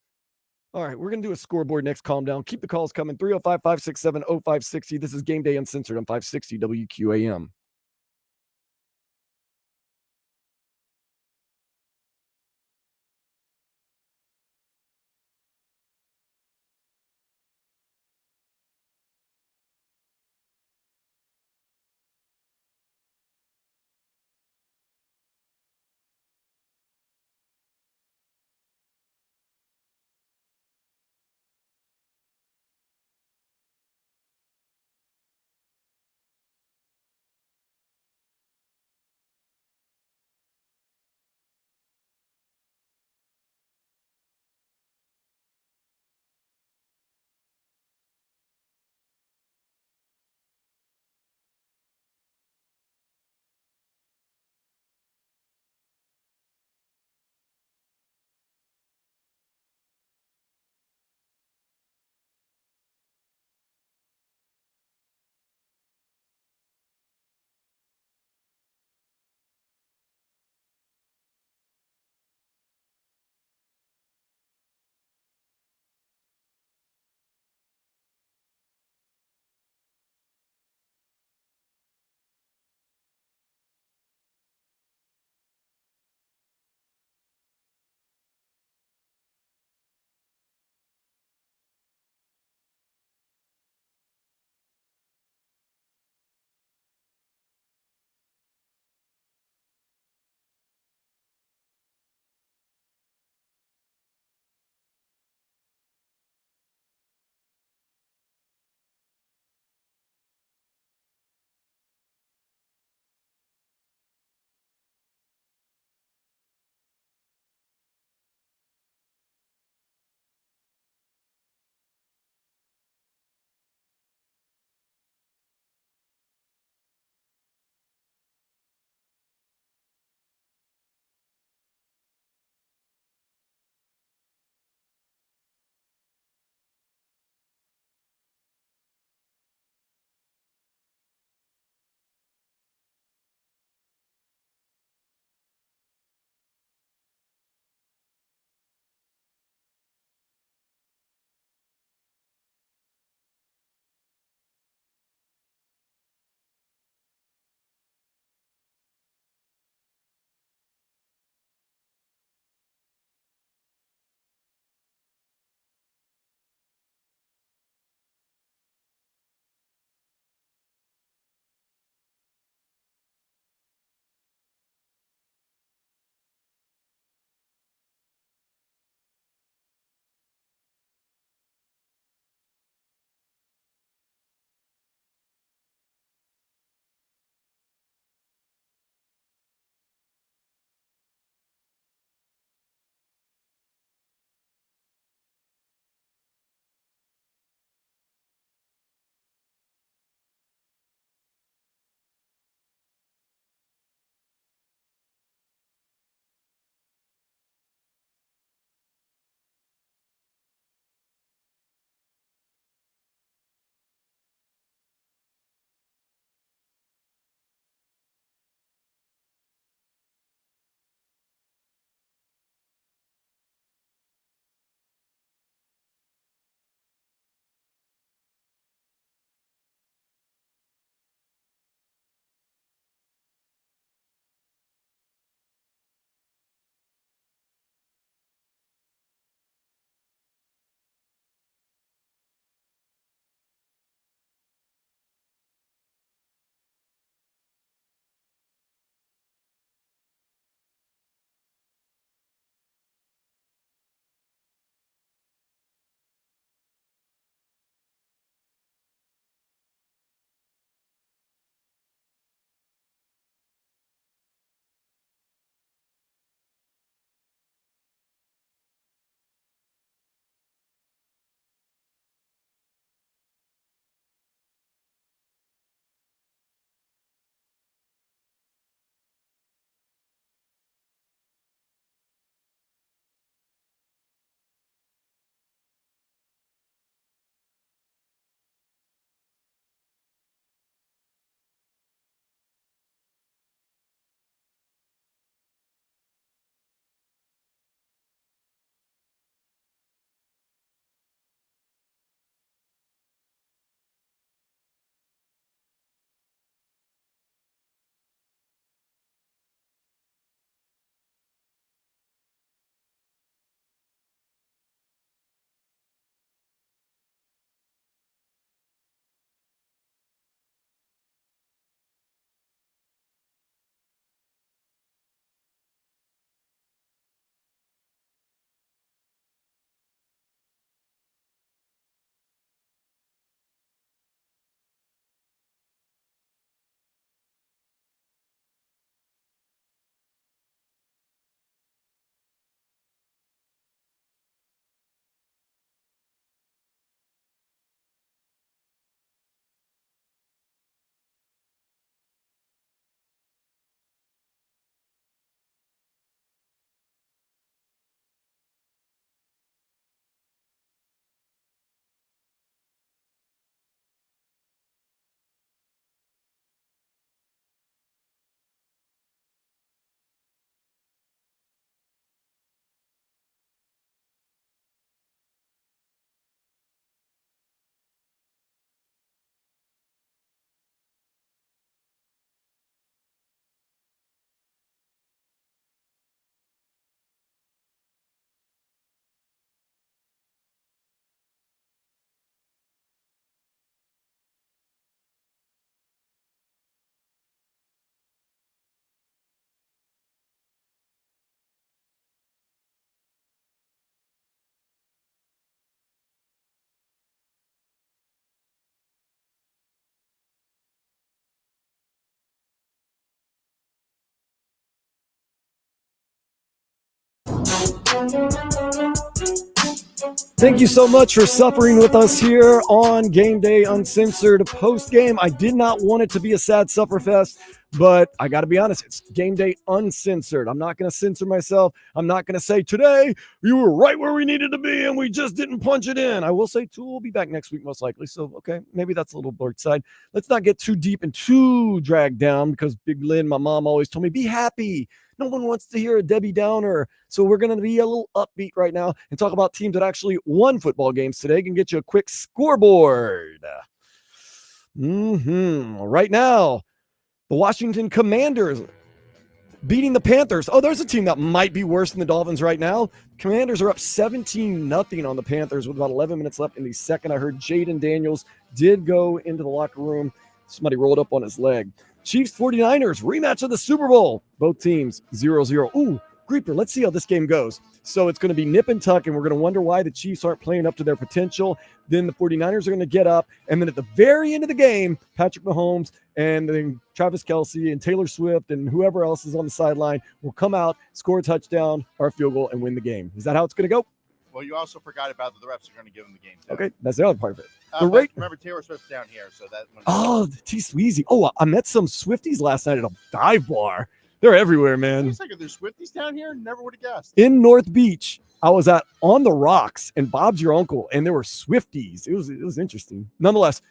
All right, we're going to do a scoreboard next. Calm down. Keep the calls coming. 305-567-0560. This is Game Day Uncensored on 560 WQAM. Thank you so much for suffering with us here on Game Day Uncensored post game. I did not want it to be a sad sufferfest, but I got to be honest, it's Game Day Uncensored. I'm not going to censor myself. I'm not going to say today you were right where we needed to be and we just didn't punch it in. I will say Tool will be back next week most likely. So, okay, maybe that's a little blurred side. Let's not get too deep and too dragged down because Big Lynn, my mom, always told me, be happy. No one wants to hear a Debbie Downer. So we're going to be a little upbeat right now and talk about teams that actually won football games today. Can get you a quick scoreboard. Right now, the Washington Commanders beating the Panthers. Oh, there's a team that might be worse than the Dolphins right now. Commanders are up 17-0 on the Panthers with about 11 minutes left in the second. I heard Jaden Daniels did go into the locker room. Somebody rolled up on his leg. Chiefs 49ers rematch of the Super Bowl. Both teams 0-0. Ooh, Creeper, let's see how this game goes. So it's going to be nip and tuck, and we're going to wonder why the Chiefs aren't playing up to their potential. Then the 49ers are going to get up, and then at the very end of the game, Patrick Mahomes and then Travis Kelce and Taylor Swift and whoever else is on the sideline will come out, score a touchdown or a field goal, and win the game. Is that how it's going to go? Well, you also forgot about the refs are going to give them the game. Okay, that's the other part of it. Remember, Taylor Swift's down here, so that. Oh, T-Sweezy. Oh, I met some Swifties last night at a dive bar. They're everywhere, man. Wait a second, there's Swifties down here? Never would have guessed. In North Beach, I was at On the Rocks, and Bob's your uncle, and there were Swifties. It was interesting. Nonetheless,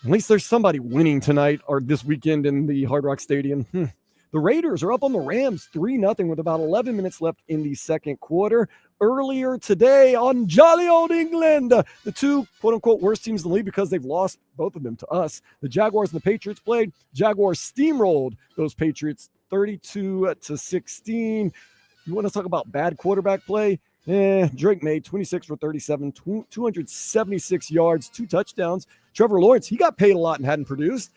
at least there's somebody winning tonight or this weekend in the Hard Rock Stadium. The Raiders are up on the Rams 3-0 with about 11 minutes left in the second quarter. Earlier today on jolly old England, the two quote-unquote worst teams in the league because they've lost both of them to us. The Jaguars and the Patriots played. Jaguars steamrolled those Patriots 32-16. You want to talk about bad quarterback play? Drake May, 26 for 37, 276 yards, 2 touchdowns. Trevor Lawrence, he got paid a lot and hadn't produced.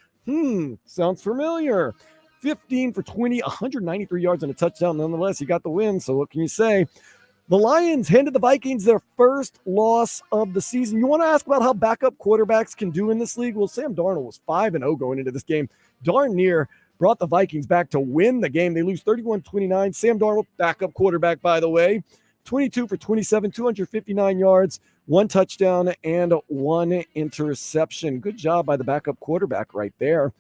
Sounds familiar. 15 for 20, 193 yards and a touchdown. Nonetheless, he got the win, so what can you say? The Lions handed the Vikings their first loss of the season. You want to ask about how backup quarterbacks can do in this league? Well, Sam Darnold was 5-0 going into this game. Darn near brought the Vikings back to win the game. They lose 31-29. Sam Darnold, backup quarterback, by the way, 22 for 27, 259 yards, 1 touchdown, and 1 interception. Good job by the backup quarterback right there.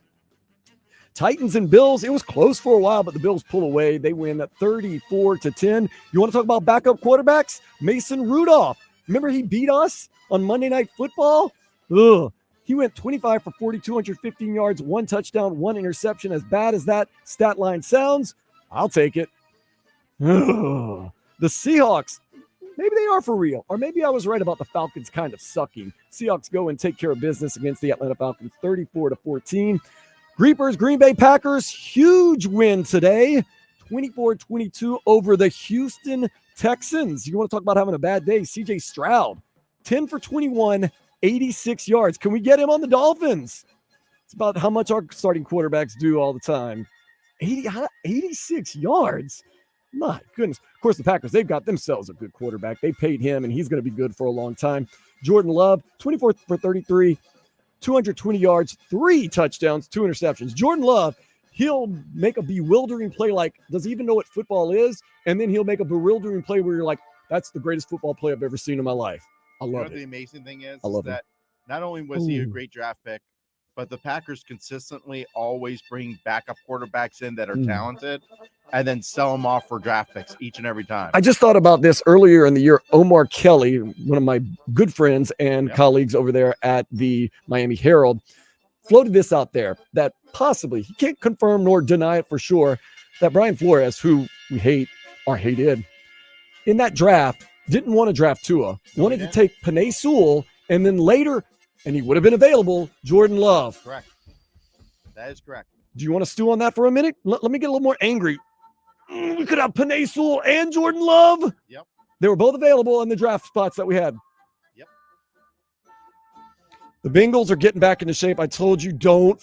Titans and Bills, it was close for a while, but the Bills pull away. They win 34-10. You want to talk about backup quarterbacks? Mason Rudolph. Remember he beat us on Monday Night Football? He went 25 for 40, 215 yards, 1 touchdown, 1 interception. As bad as that stat line sounds, I'll take it. The Seahawks, maybe they are for real. Or maybe I was right about the Falcons kind of sucking. Seahawks go and take care of business against the Atlanta Falcons, 34-14. Reapers, Green Bay Packers, huge win today, 24-22 over the Houston Texans. You want to talk about having a bad day? CJ Stroud, 10 for 21, 86 yards. Can we get him on the Dolphins? It's about how much our starting quarterbacks do all the time. 86 yards. My goodness. Of course, the Packers, they've got themselves a good quarterback. They paid him, and he's going to be good for a long time. Jordan Love, 24 for 33. 220 yards, 3 touchdowns, 2 interceptions. Jordan Love, he'll make a bewildering play like, does he even know what football is? And then he'll make a bewildering play where you're like, that's the greatest football play I've ever seen in my life. I love it. The amazing thing is I love that not only was he a great draft pick, but the Packers consistently always bring backup quarterbacks in that are talented and then sell them off for draft picks each and every time. I just thought about this earlier in the year. Omar Kelly, one of my good friends and colleagues over there at the Miami Herald, floated this out there that possibly, he can't confirm nor deny it for sure, that Brian Flores, who we hate or hated, in that draft, didn't want to draft Tua, wanted to take Penei Sewell, and then later, and he would have been available, Jordan Love. Correct. That is correct. Do you want to stew on that for a minute? Let me get a little more angry. We could have Penei Sewell and Jordan Love. Yep. They were both available in the draft spots that we had. Yep. The Bengals are getting back into shape. I told you, don't.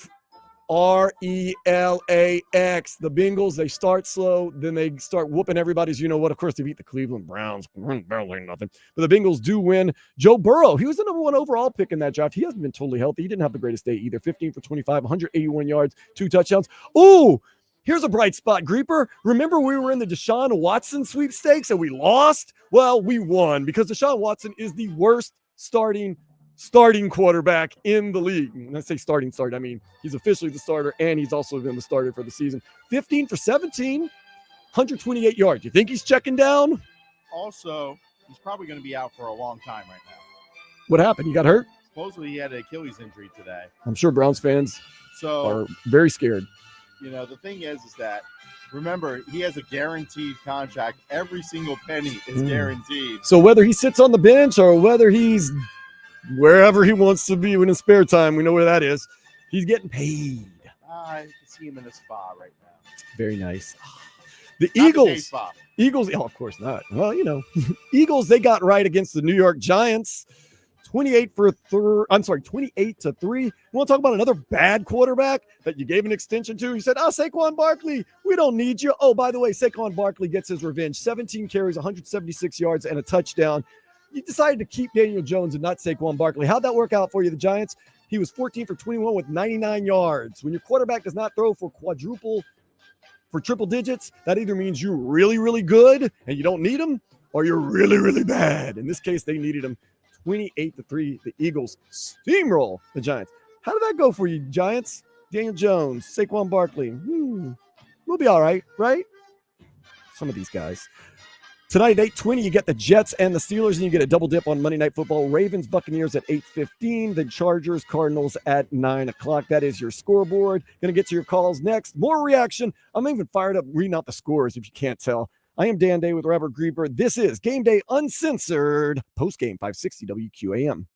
RELAX. The Bengals, they start slow, then they start whooping everybody's, you know what? Of course, they beat the Cleveland Browns. Barely nothing. But the Bengals do win. Joe Burrow, he was the number 1 overall pick in that draft. He hasn't been totally healthy. He didn't have the greatest day either. 15 for 25, 181 yards, 2 touchdowns. Ooh, Here's a bright spot, Greeper. Remember we were in the Deshaun Watson sweepstakes and we lost? Well, we won because Deshaun Watson is the worst starting quarterback in the league. When I say starting, I mean he's officially the starter and he's also been the starter for the season. 15 for 17, 128 yards. You think he's checking down? Also, he's probably going to be out for a long time right now. What happened? He got hurt? Supposedly he had an Achilles injury today. I'm sure Browns fans are very scared. The thing is that, remember, he has a guaranteed contract. Every single penny is guaranteed. So whether he sits on the bench or whether he's wherever he wants to be in his spare time, we know where that is, he's getting paid. I can see him in a spa right now. Very nice. The Eagles, oh, of course not. Well, Eagles, they got right against the New York Giants. 28 to 3. You want to talk about another bad quarterback that you gave an extension to? You said, Saquon Barkley, we don't need you. Oh, by the way, Saquon Barkley gets his revenge. 17 carries, 176 yards, and a touchdown. You decided to keep Daniel Jones and not Saquon Barkley. How'd that work out for you, the Giants? He was 14 for 21 with 99 yards. When your quarterback does not throw for triple digits, that either means you're really, really good and you don't need him, or you're really, really bad. In this case, they needed him. 28 to 3. The Eagles steamroll the Giants. How did that go for you, Giants? Daniel Jones, Saquon Barkley. We'll be all right, right? Some of these guys. Tonight at 8:20, you get the Jets and the Steelers, and you get a double dip on Monday Night Football. Ravens, Buccaneers at 8:15. The Chargers, Cardinals at 9 o'clock. That is your scoreboard. Going to get to your calls next. More reaction. I'm even fired up reading out the scores if you can't tell. I am Dan Day with Robert Grieber. This is Game Day Uncensored, Postgame 560 WQAM.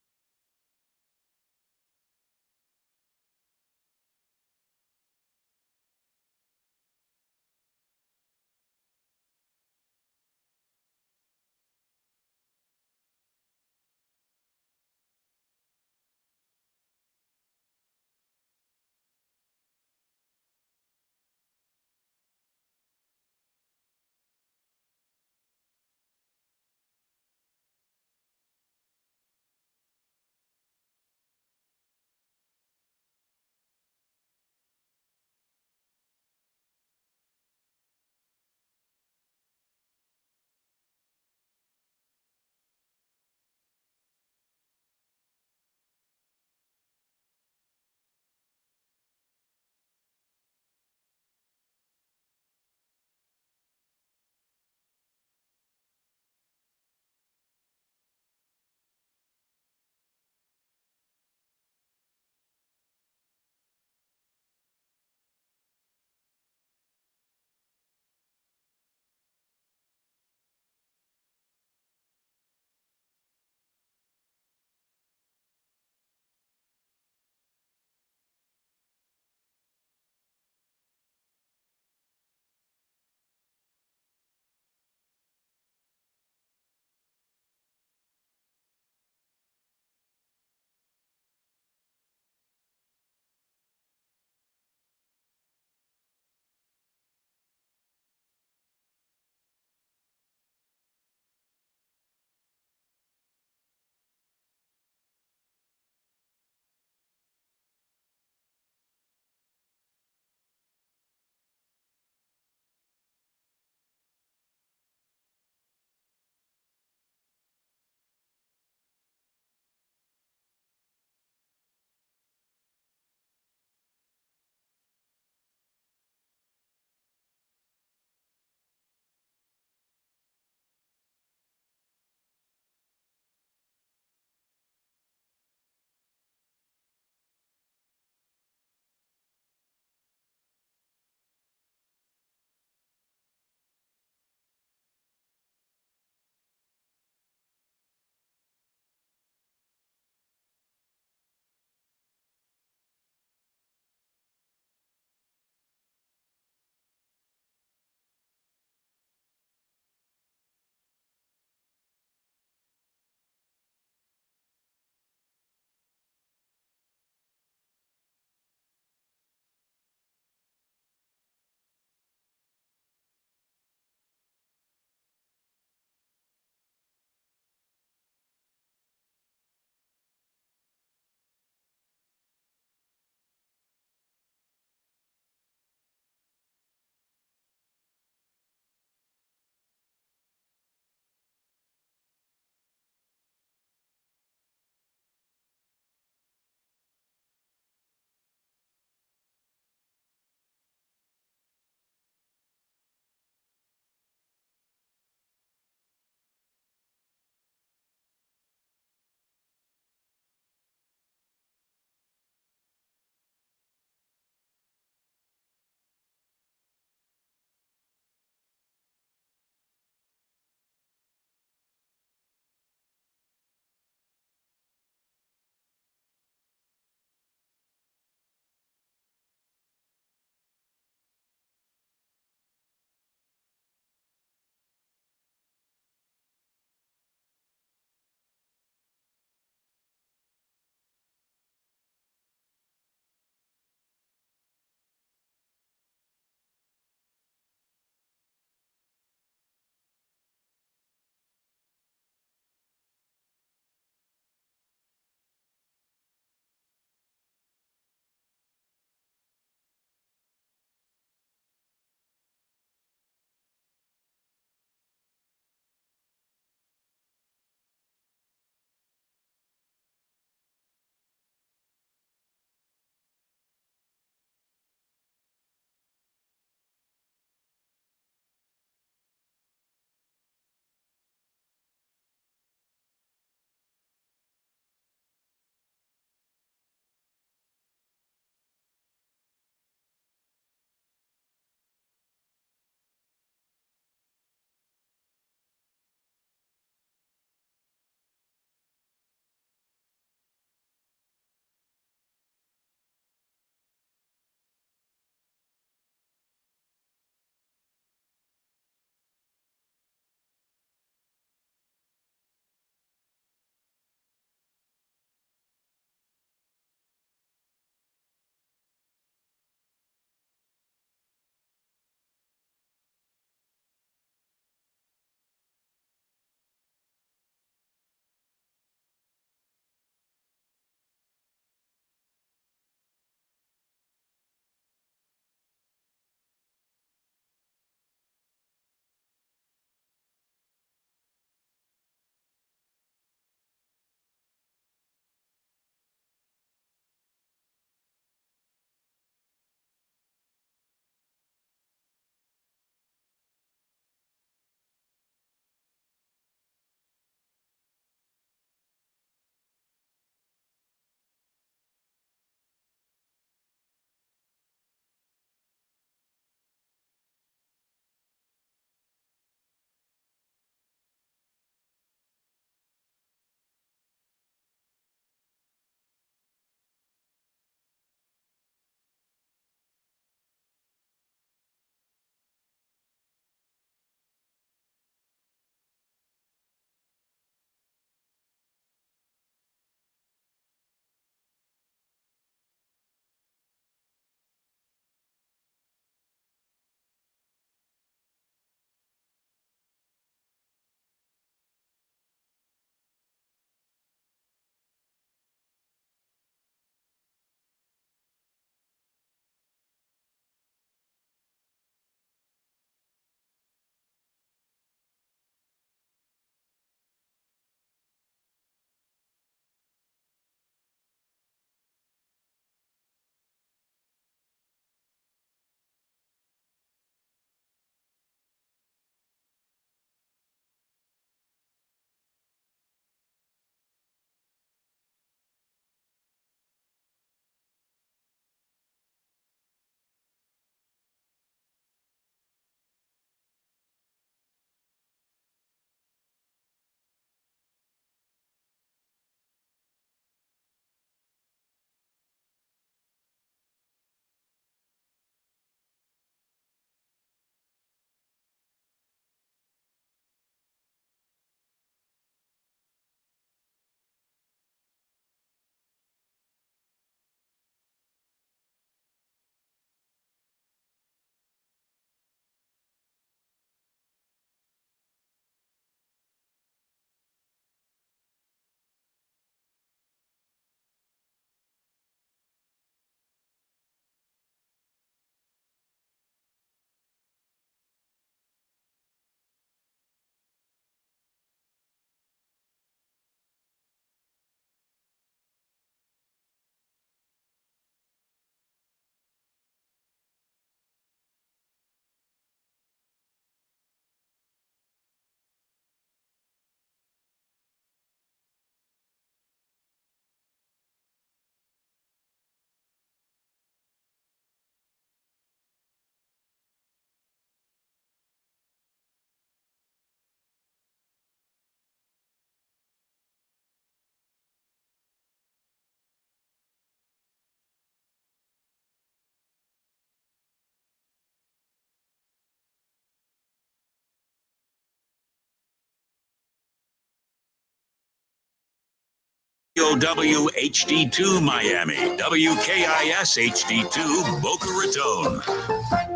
WHD2 Miami, WKIS HD2 Boca Raton,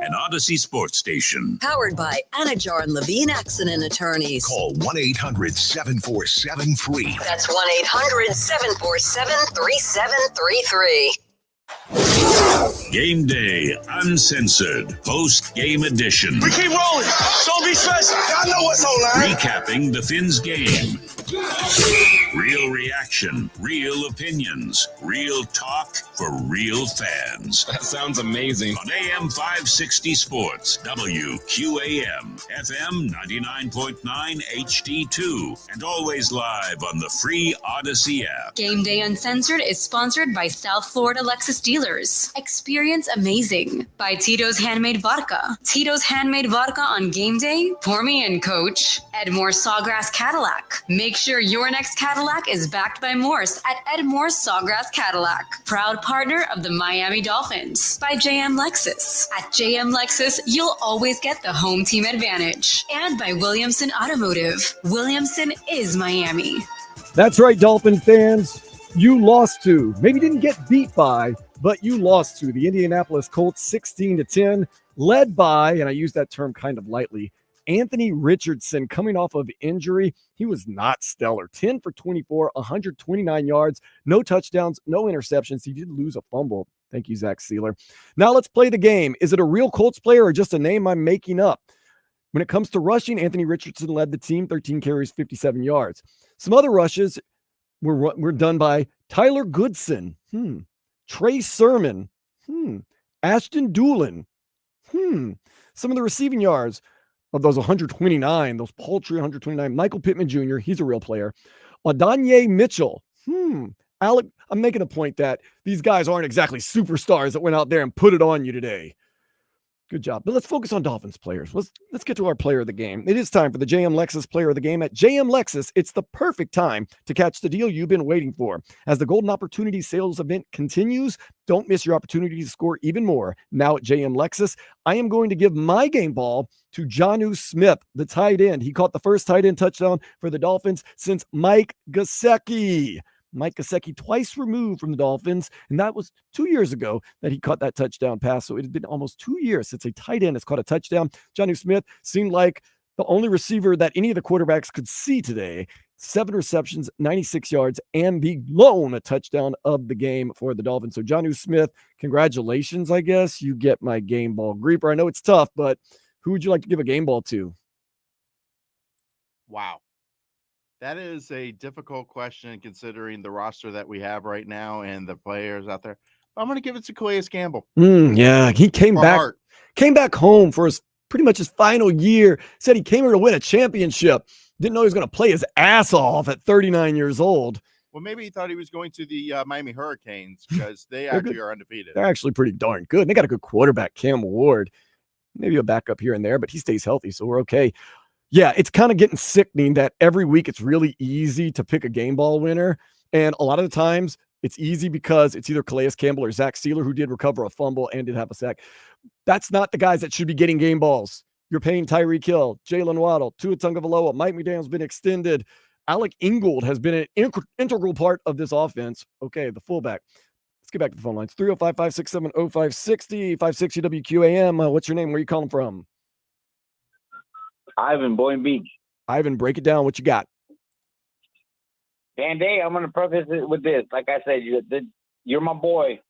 an Odyssey Sports Station. Powered by Anajar and Levine Accident Attorneys. Call 1-800-747-FREE. That's 1-800-747-3733. Game Day Uncensored Post-Game Edition. We keep rolling. Don't be stressed. Y'all know what's online. Recapping the Fins game. Real reaction, real opinions, real talk for real fans. That sounds amazing. On AM 560 Sports, WQAM, FM 99.9 HD2, and always live on the free Odyssey app. Game Day Uncensored is sponsored by South Florida Lexus Dealers. Experience amazing by Tito's Handmade Vodka. Tito's Handmade Vodka on game day? Pour me in, coach. Edmore Sawgrass Cadillac. Make sure your next Cadillac is backed by Morse at Edmore Sawgrass Cadillac. Proud partner of the Miami Dolphins. By JM Lexus. At JM Lexus, you'll always get the home team advantage. And by Williamson Automotive. Williamson is Miami. That's right, Dolphin fans. You lost to, maybe didn't get beat by, but you lost to the Indianapolis Colts 16-10, led by, and I use that term kind of lightly, Anthony Richardson coming off of injury. He was not stellar. 10 for 24, 129 yards, no touchdowns, no interceptions. He did lose a fumble. Thank you, Zach Sealer. Now let's play the game. Is it a real Colts player or just a name I'm making up? When it comes to rushing, Anthony Richardson led the team, 13 carries, 57 yards. Some other rushes were done by Tyler Goodson, Trey Sermon, Ashton Doolin, Some of the receiving yards of those 129, those paltry 129, Michael Pittman Jr., he's a real player. Adonye Mitchell, Alec, I'm making a point that these guys aren't exactly superstars that went out there and put it on you today. Good job. But let's focus on Dolphins players. Let's get to our player of the game. It is time for the JM Lexus player of the game. At JM Lexus, it's the perfect time to catch the deal you've been waiting for. As the Golden Opportunity sales event continues, don't miss your opportunity to score even more. Now at JM Lexus, I am going to give my game ball to Jonnu Smith, the tight end. He caught the first tight end touchdown for the Dolphins since Mike Gesicki. Mike Gesicki twice removed from the Dolphins, and that was 2 years ago that he caught that touchdown pass. So it had been almost 2 years since a tight end has caught a touchdown. Jonnu Smith seemed like the only receiver that any of the quarterbacks could see today. 7 receptions, 96 yards, and the lone touchdown of the game for the Dolphins. So Jonnu Smith, congratulations, I guess. You get my game ball. Grieper, I know it's tough, but who would you like to give a game ball to? Wow. That is a difficult question considering the roster that we have right now and the players out there. I'm going to give it to Calais Campbell. Yeah, he came back home for pretty much his final year. Said he came here to win a championship. Didn't know he was going to play his ass off at 39 years old. Well, maybe he thought he was going to the Miami Hurricanes because they actually are undefeated. They're actually pretty darn good. They got a good quarterback, Cam Ward. Maybe a backup here and there, but he stays healthy, so we're okay. Yeah, it's kind of getting sickening that every week it's really easy to pick a game ball winner. And a lot of the times it's easy because it's either Calais Campbell or Zach Sealer, who did recover a fumble and did have a sack. That's not the guys that should be getting game balls. You're paying Tyreek Hill, Jalen Waddle, Tua Tagovailoa, Mike McDaniel's been extended. Alec Ingold has been an integral part of this offense. Okay, the fullback. Let's get back to the phone lines. 305-567-0560, 560 WQAM. What's your name? Where are you calling from? Ivan, Boynton Beach. Ivan, break it down. What you got? Gameday, I'm going to preface it with this. Like I said, you're my boy.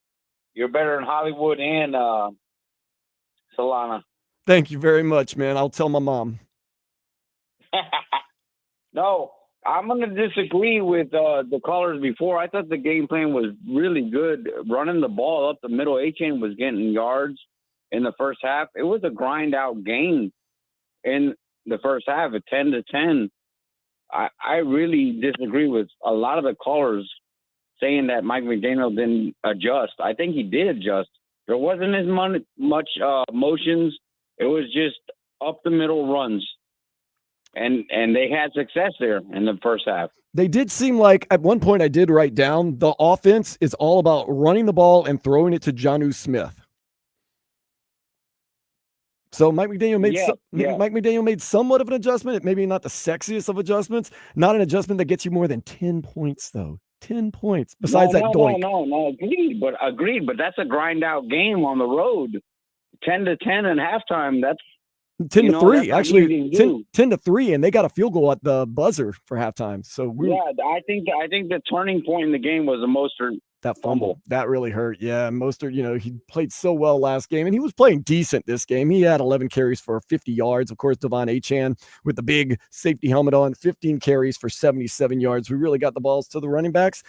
You're better than Hollywood and Solana. Thank you very much, man. I'll tell my mom. No, I'm going to disagree with the callers before. I thought the game plan was really good. Running the ball up the middle, A-Chain was getting yards in the first half. It was a grind-out game in the first half at 10-10. I really disagree with a lot of the callers saying that Mike McDaniel didn't adjust. I think he did adjust. There wasn't as much motions. It was just up the middle runs. And they had success there in the first half. They did seem like, at one point I did write down, the offense is all about running the ball and throwing it to Jonnu Smith. So Mike McDaniel made somewhat of an adjustment. Maybe not the sexiest of adjustments. Not an adjustment that gets you more than 10 points, though. 10 points. Besides that doink. No. Agreed. But that's a grind out game on the road. 10-10 in halftime. That's 10-3, actually 10-3, and they got a field goal at the buzzer for halftime. So I think the turning point in the game was the Mostert that fumble. That really hurt. Yeah, Mostert, he played so well last game, and he was playing decent this game. He had 11 carries for 50 yards. Of course, Devon Achane with the big safety helmet on, 15 carries for 77 yards. We really got the balls to the running backs.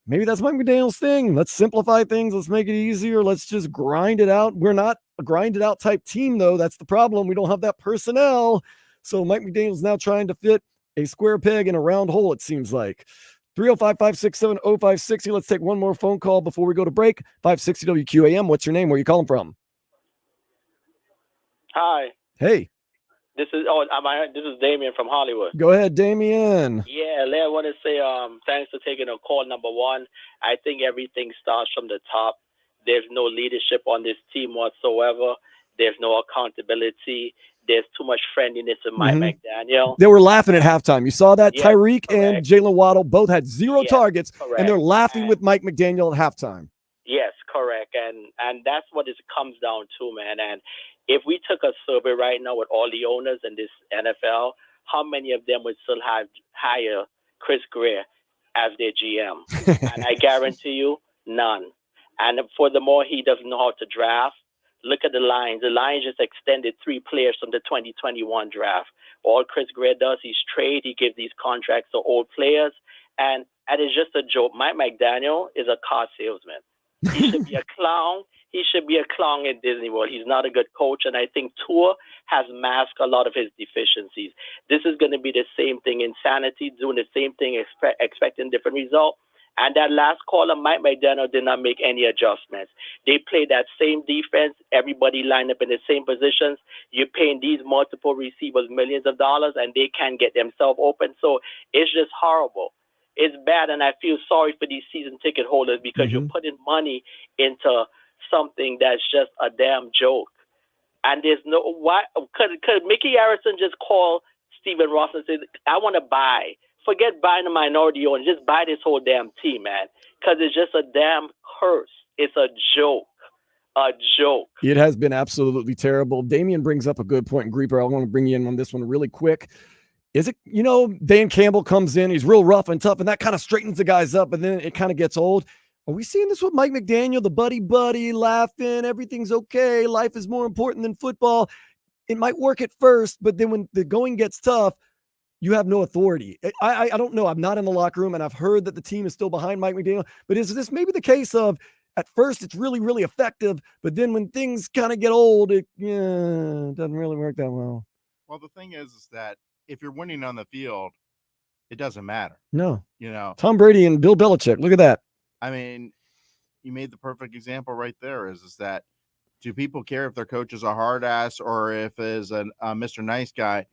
Maybe that's Mike McDaniel's thing. Let's simplify things. Let's make it easier. Let's just grind it out. We're not a grinded out type team, though. That's the problem. We don't have that personnel. So Mike McDaniel's now trying to fit a square peg in a round hole, it seems like. 305-567-0560. Let's take one more phone call before we go to break. 560 WQAM. What's your name? Where are you calling from? Hi. Hey. This is Damien from Hollywood. Go ahead, Damien. Yeah, I want to say thanks for taking a call. Number one, I think everything starts from the top. There's no leadership on this team whatsoever. There's no accountability. There's too much friendliness in Mike McDaniel. They were laughing at halftime. You saw that? Yeah, Tyreek correct. and Jalen Waddle both had zero targets, correct. and they're laughing with Mike McDaniel at halftime. Yes, correct. And that's what it comes down to, man. And if we took a survey right now with all the owners in this NFL, how many of them would still hire Chris Greer as their GM? And I guarantee you, none. And furthermore, he doesn't know how to draft. Look at the Lions. The Lions just extended 3 players from the 2021 draft. All Chris Greer does, he's trade. He gives these contracts to old players. And it's just a joke. Mike McDaniel is a car salesman. He should be a clown. He should be a clown in Disney World. He's not a good coach, and I think Tua has masked a lot of his deficiencies. This is going to be the same thing. Insanity, doing the same thing, expecting different result. And that last caller, Mike McDaniel, did not make any adjustments. They played that same defense. Everybody lined up in the same positions. You're paying these multiple receivers millions of dollars, and they can't get themselves open. So it's just horrible. It's bad, and I feel sorry for these season ticket holders because you're putting money into something that's just a damn joke. And there's no why could Mickey Harrison just call Stephen Ross and say, I want to buy. Forget buying a minority owner. Just buy this whole damn team, man. Because it's just a damn curse. It's a joke. A joke. It has been absolutely terrible. Damian brings up a good point. And Grieper, I want to bring you in on this one really quick. Is it, Dan Campbell comes in, he's real rough and tough, and that kind of straightens the guys up, but then it kind of gets old. Are we seeing this with Mike McDaniel, the buddy, laughing, everything's okay, life is more important than football? It might work at first, but then when the going gets tough, you have no authority. I don't know. I'm not in the locker room, and I've heard that the team is still behind Mike McDaniel, but is this maybe the case of at first it's really, really effective, but then when things kind of get old, it doesn't really work that well? Well, the thing is that if you're winning on the field, it doesn't matter. No. Tom Brady and Bill Belichick, look at that. I mean, you made the perfect example right there is that do people care if their coach is a hard ass or if is a Mr. Nice Guy?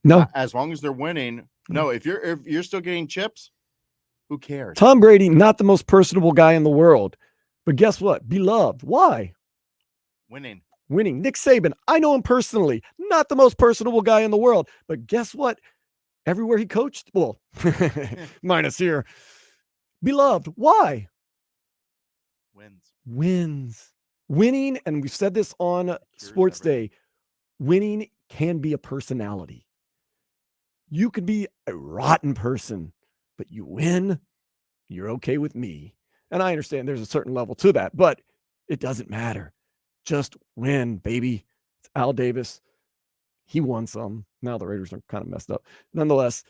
No. As long as they're winning. No, if you're still getting chips, who cares? Tom Brady, not the most personable guy in the world, but guess what? Beloved. Why? Winning. Nick Saban, I know him personally, not the most personable guy in the world, but guess what? Everywhere he coached, well, minus here, beloved. Why? Wins. Winning, and we've said this on Sports Day, winning can be a personality. You can be a rotten person, but you win, you're okay with me. And I understand there's a certain level to that, but it doesn't matter. Just win, baby. It's Al Davis. He won some. Now the Raiders are kind of messed up. Nonetheless,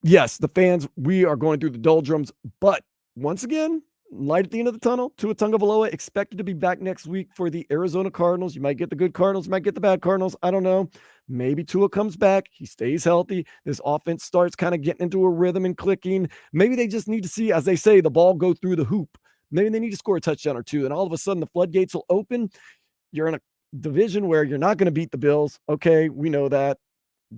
yes, the fans, we are going through the doldrums, but once again, light at the end of the tunnel. Tua Tagovailoa expected to be back next week for the Arizona Cardinals. You might get the good Cardinals, might get the bad Cardinals. I don't know. Maybe Tua comes back. He stays healthy. This offense starts kind of getting into a rhythm and clicking. Maybe they just need to see, as they say, the ball go through the hoop. Maybe they need to score a touchdown or two, and all of a sudden the floodgates will open. You're in a division where you're not going to beat the Bills. Okay, we know that.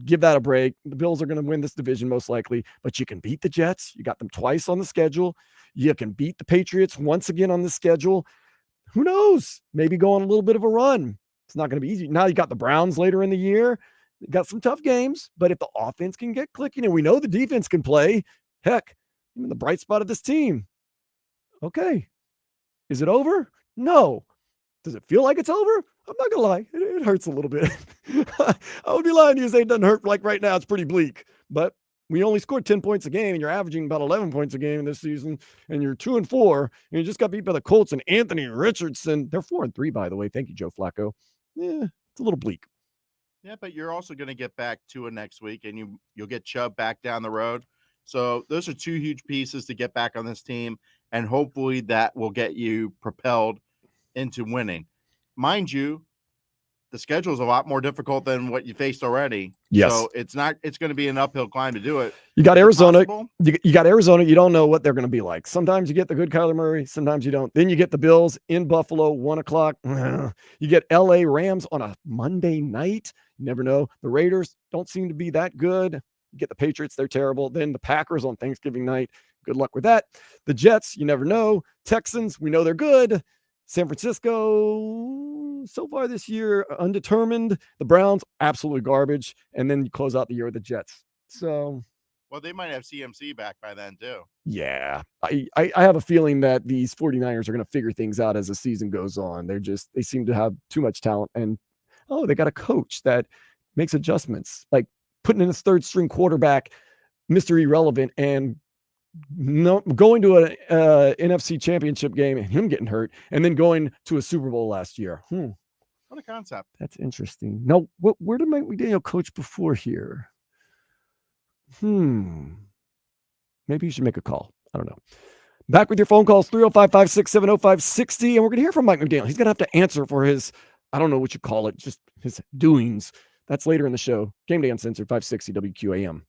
Give that a break. The Bills are going to win this division most likely, but you can beat the Jets. You got them twice on the schedule. You can beat the Patriots once again on the schedule. Who knows? Maybe go on a little bit of a run. It's not going to be easy. Now you got the Browns later in the year. You got some tough games, but if the offense can get clicking, and we know the defense can play, heck, Even the bright spot of this team. Okay. Is it over? No. Does it feel like it's over? I'm not gonna lie. It hurts a little bit. I would be lying to you say it doesn't hurt. Like right now, it's pretty bleak. But we only scored 10 points a game, and you're averaging about 11 points a game this season, and you're 2-4, and you just got beat by the Colts and Anthony Richardson. They're 4-3, by the way. Thank you, Joe Flacco. Yeah, it's a little bleak. Yeah, but you're also going to get back to it next week, and you'll get Chubb back down the road. So those are two huge pieces to get back on this team, and hopefully that will get you propelled into winning. Mind you, the schedule is a lot more difficult than what you faced already. Yes. So it's going to be an uphill climb to do it. You got Arizona. Possible? You got Arizona. You don't know what they're going to be like. Sometimes you get the good Kyler Murray. Sometimes you don't. Then you get the Bills in Buffalo, 1:00. You get LA Rams on a Monday night. You never know. The Raiders don't seem to be that good. You get the Patriots. They're terrible. Then the Packers on Thanksgiving night. Good luck with that. The Jets, you never know. Texans, we know they're good. San Francisco, so far this year, undetermined. The Browns, absolutely garbage. And then you close out the year with the Jets. So, well, they might have CMC back by then, too. Yeah. I have a feeling that these 49ers are going to figure things out as the season goes on. They seem to have too much talent. And, they got a coach that makes adjustments, like putting in his third string quarterback, Mr. Irrelevant, and going to an NFC championship game and him getting hurt, and then going to a Super Bowl last year. What a concept. That's interesting. Now, where did Mike McDaniel coach before here? Maybe you should make a call. I don't know. Back with your phone calls, 305-567-0560, and we're going to hear from Mike McDaniel. He's going to have to answer for his, I don't know what you call it, just his doings. That's later in the show. Game Day Uncensored, 560 WQAM.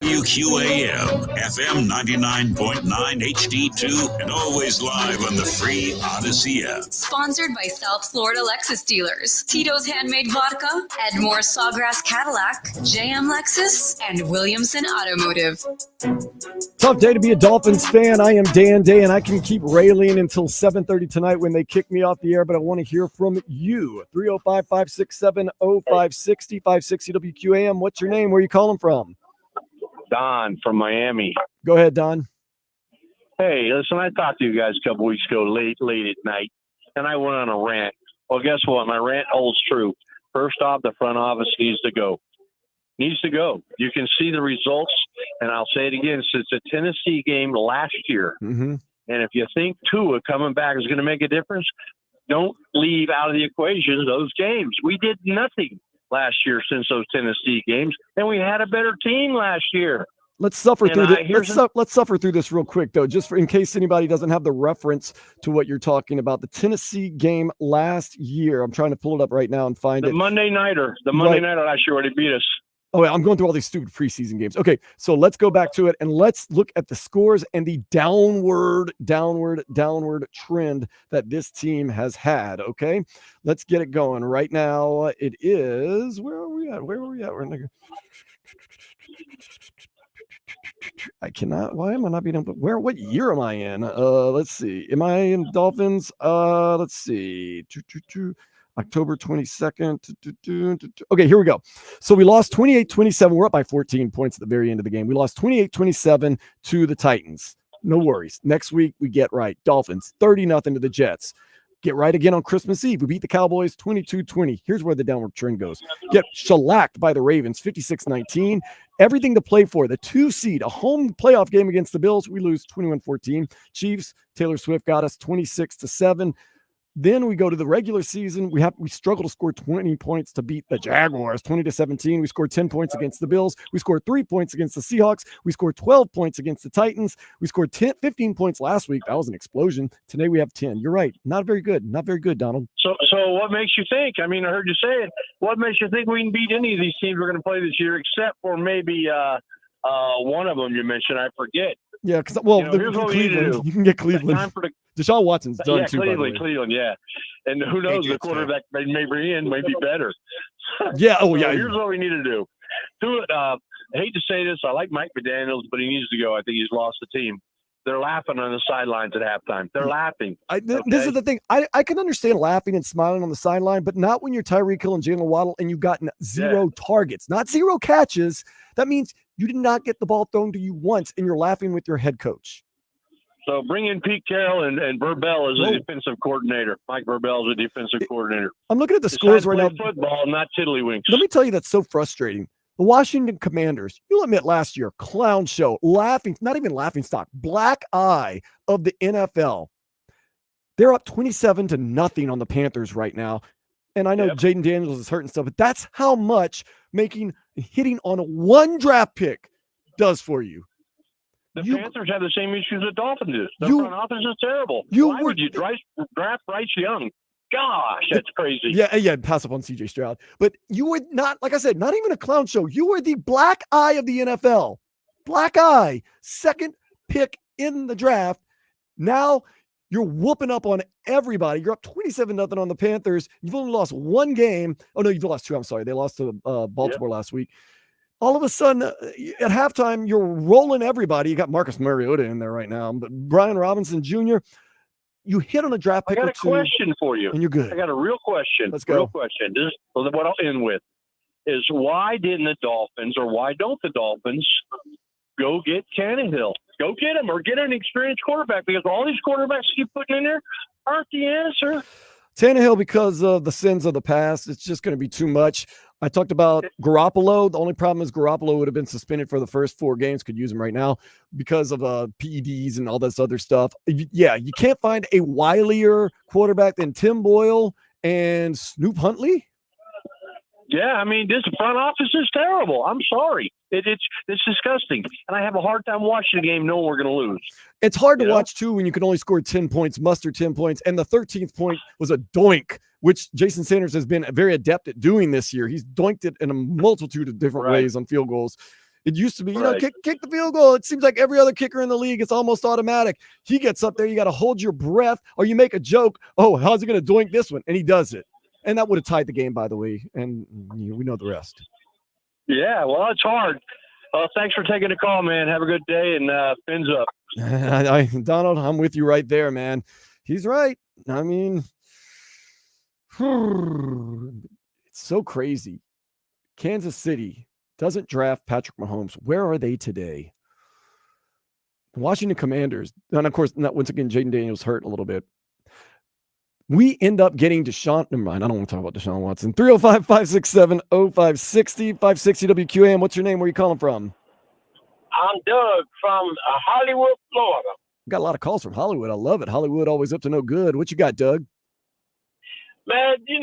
WQAM, FM 99.9 HD2, and always live on the free Odyssey app. Sponsored by South Florida Lexus dealers, Tito's Handmade Vodka, Edmore Sawgrass Cadillac, JM Lexus, and Williamson Automotive. Tough day to be a Dolphins fan. I am Dan Day, and I can keep railing until 7:30 tonight when they kick me off the air, but I want to hear from you. 305-567-0560, 560 WQAM. What's your name? Where are you calling from? Don from Miami. Go ahead, Don. Hey, listen, I talked to you guys a couple weeks ago late at night, and I went on a rant. Well, guess what? My rant holds true. First off, the front office needs to go. Needs to go. You can see the results, and I'll say it again, since the Tennessee game last year. Mm-hmm. And if you think Tua coming back is going to make a difference, don't leave out of the equation those games. We did nothing last year since those Tennessee games, and we had a better team last year. Let's suffer through this. Let's suffer through this real quick, though, just in case anybody doesn't have the reference to what you're talking about. The Tennessee game last year. I'm trying to pull it up right now and find it. The Monday Nighter last year already beat us. Oh, wait, I'm going through all these stupid preseason games. Okay, so let's go back to it and let's look at the scores and the downward trend that this team has had. Okay, let's get it going right now. It is, where are we at? We're in the, I cannot, why am I not being able to, what year am I in? Let's see. Am I in Dolphins? Let's see. October 22nd. Okay, here we go. So we lost 28-27. We're up by 14 points at the very end of the game. We lost 28-27 to the Titans. No worries. Next week, we get right. Dolphins, 30-0 to the Jets. Get right again on Christmas Eve. We beat the Cowboys 22-20. Here's where the downward trend goes. Get shellacked by the Ravens 56-19. Everything to play for. The 2 seed, a home playoff game against the Bills. We lose 21-14. Chiefs, Taylor Swift got us 26-7. Then we go to the regular season. We struggle to score 20 points to beat the Jaguars, 20-17. We scored 10 points against the Bills. We scored 3 points against the Seahawks. We scored 12 points against the Titans. We scored 15 points last week. That was an explosion. Today we have 10. You're right. Not very good. Not very good, Donald. So what makes you think? I mean, I heard you say it. What makes you think we can beat any of these teams we're going to play this year, except for maybe one of them you mentioned? I forget. Yeah, because here's what we need to do. You can get Cleveland. Deshaun Watson's done too. Cleveland, yeah. And who knows, the quarterback may bring in may be better. Yeah. Oh, so yeah. Here's what we need to do. I hate to say this. I like Mike McDaniels, but he needs to go. I think he's lost the team. They're laughing on the sidelines at halftime. They're laughing. This is the thing. I can understand laughing and smiling on the sideline, but not when you're Tyreek Hill and Jalen Waddle and you've gotten 0 targets, not 0 catches. That means you did not get the ball thrown to you once, and you're laughing with your head coach. So bring in Pete Carroll and Burbell as a defensive coordinator. Mike Burbell is a defensive coordinator. I'm looking at the scores right now. Football, not tiddlywinks. Let me tell you, that's so frustrating. The Washington Commanders, you'll admit last year, clown show, laughing, not even laughing stock, black eye of the NFL. They're up 27-0 on the Panthers right now. And I know Jaden Daniels is hurt and stuff, but that's how much hitting on one draft pick does for you. The Panthers have the same issues that Dolphins do. The front office is terrible. Why would you draft Bryce Young? Gosh, that's crazy. Yeah, pass up on CJ Stroud. But you were not, like I said, not even a clown show. You were the black eye of the NFL. Black eye. Second pick in the draft. Now you're whooping up on everybody. You're up 27-0 on the Panthers. You've only lost 1 game. Oh, no, you've lost 2. I'm sorry. They lost to Baltimore last week. All of a sudden, at halftime, you're rolling everybody. You got Marcus Mariota in there right now, but Brian Robinson Jr., you hit on a draft pick. I got a question for you. And you're good. I got a real question. Let's go. Real question. This is what I'll end with. Is why didn't the Dolphins, or why don't the Dolphins go get Tannehill? Go get him, or get an experienced quarterback, because all these quarterbacks you keep putting in there aren't the answer. Tannehill, because of the sins of the past, it's just going to be too much. I talked about Garoppolo. The only problem is Garoppolo would have been suspended for the first 4 games. Could use him right now because of PEDs and all this other stuff. Yeah, you can't find a wilier quarterback than Tim Boyle and Snoop Huntley. Yeah, I mean, this front office is terrible. I'm sorry. It's disgusting. And I have a hard time watching the game knowing we're going to lose. It's hard to watch, too, when you can only score 10 points, muster 10 points. And the 13th point was a doink, which Jason Sanders has been very adept at doing this year. He's doinked it in a multitude of different ways on field goals. It used to be, Right. kick the field goal. It seems like every other kicker in the league, it's almost automatic. He gets up there, you got to hold your breath, or you make a joke. Oh, how's he going to doink this one? And he does it. And that would have tied the game, by the way. And we know the rest. Yeah, well, it's hard. Thanks for taking the call, man. Have a good day, and fins up. Donald, I'm with you right there, man. He's right. I mean, it's so crazy. Kansas City doesn't draft Patrick Mahomes. Where are they today? The Washington Commanders, and of course, once again, Jaden Daniels hurt a little bit. We end up getting Deshaun. Never mind. I don't want to talk about Deshaun Watson. 305-567-0560, 560 WQAM. What's your name? Where are you calling from? I'm Doug from Hollywood, Florida. Got a lot of calls from Hollywood. I love it. Hollywood always up to no good. What you got, Doug? Man, it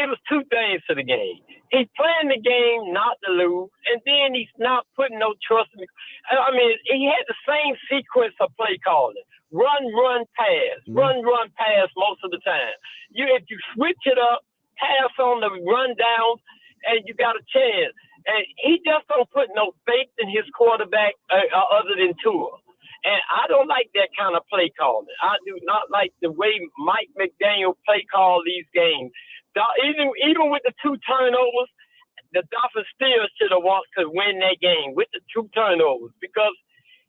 was two things to the game. He's playing the game not to lose, and then he's not putting no trust in. I mean, he had the same sequence of play calling. Run, pass. Run, pass most of the time. If you switch it up, pass on the run down, and you got a chance. And he just don't put no faith in his quarterback other than Tua. And I don't like that kind of play calling. I do not like the way Mike McDaniel play call these games. Even with the 2 turnovers, the Dolphins still could win that game with the 2 turnovers because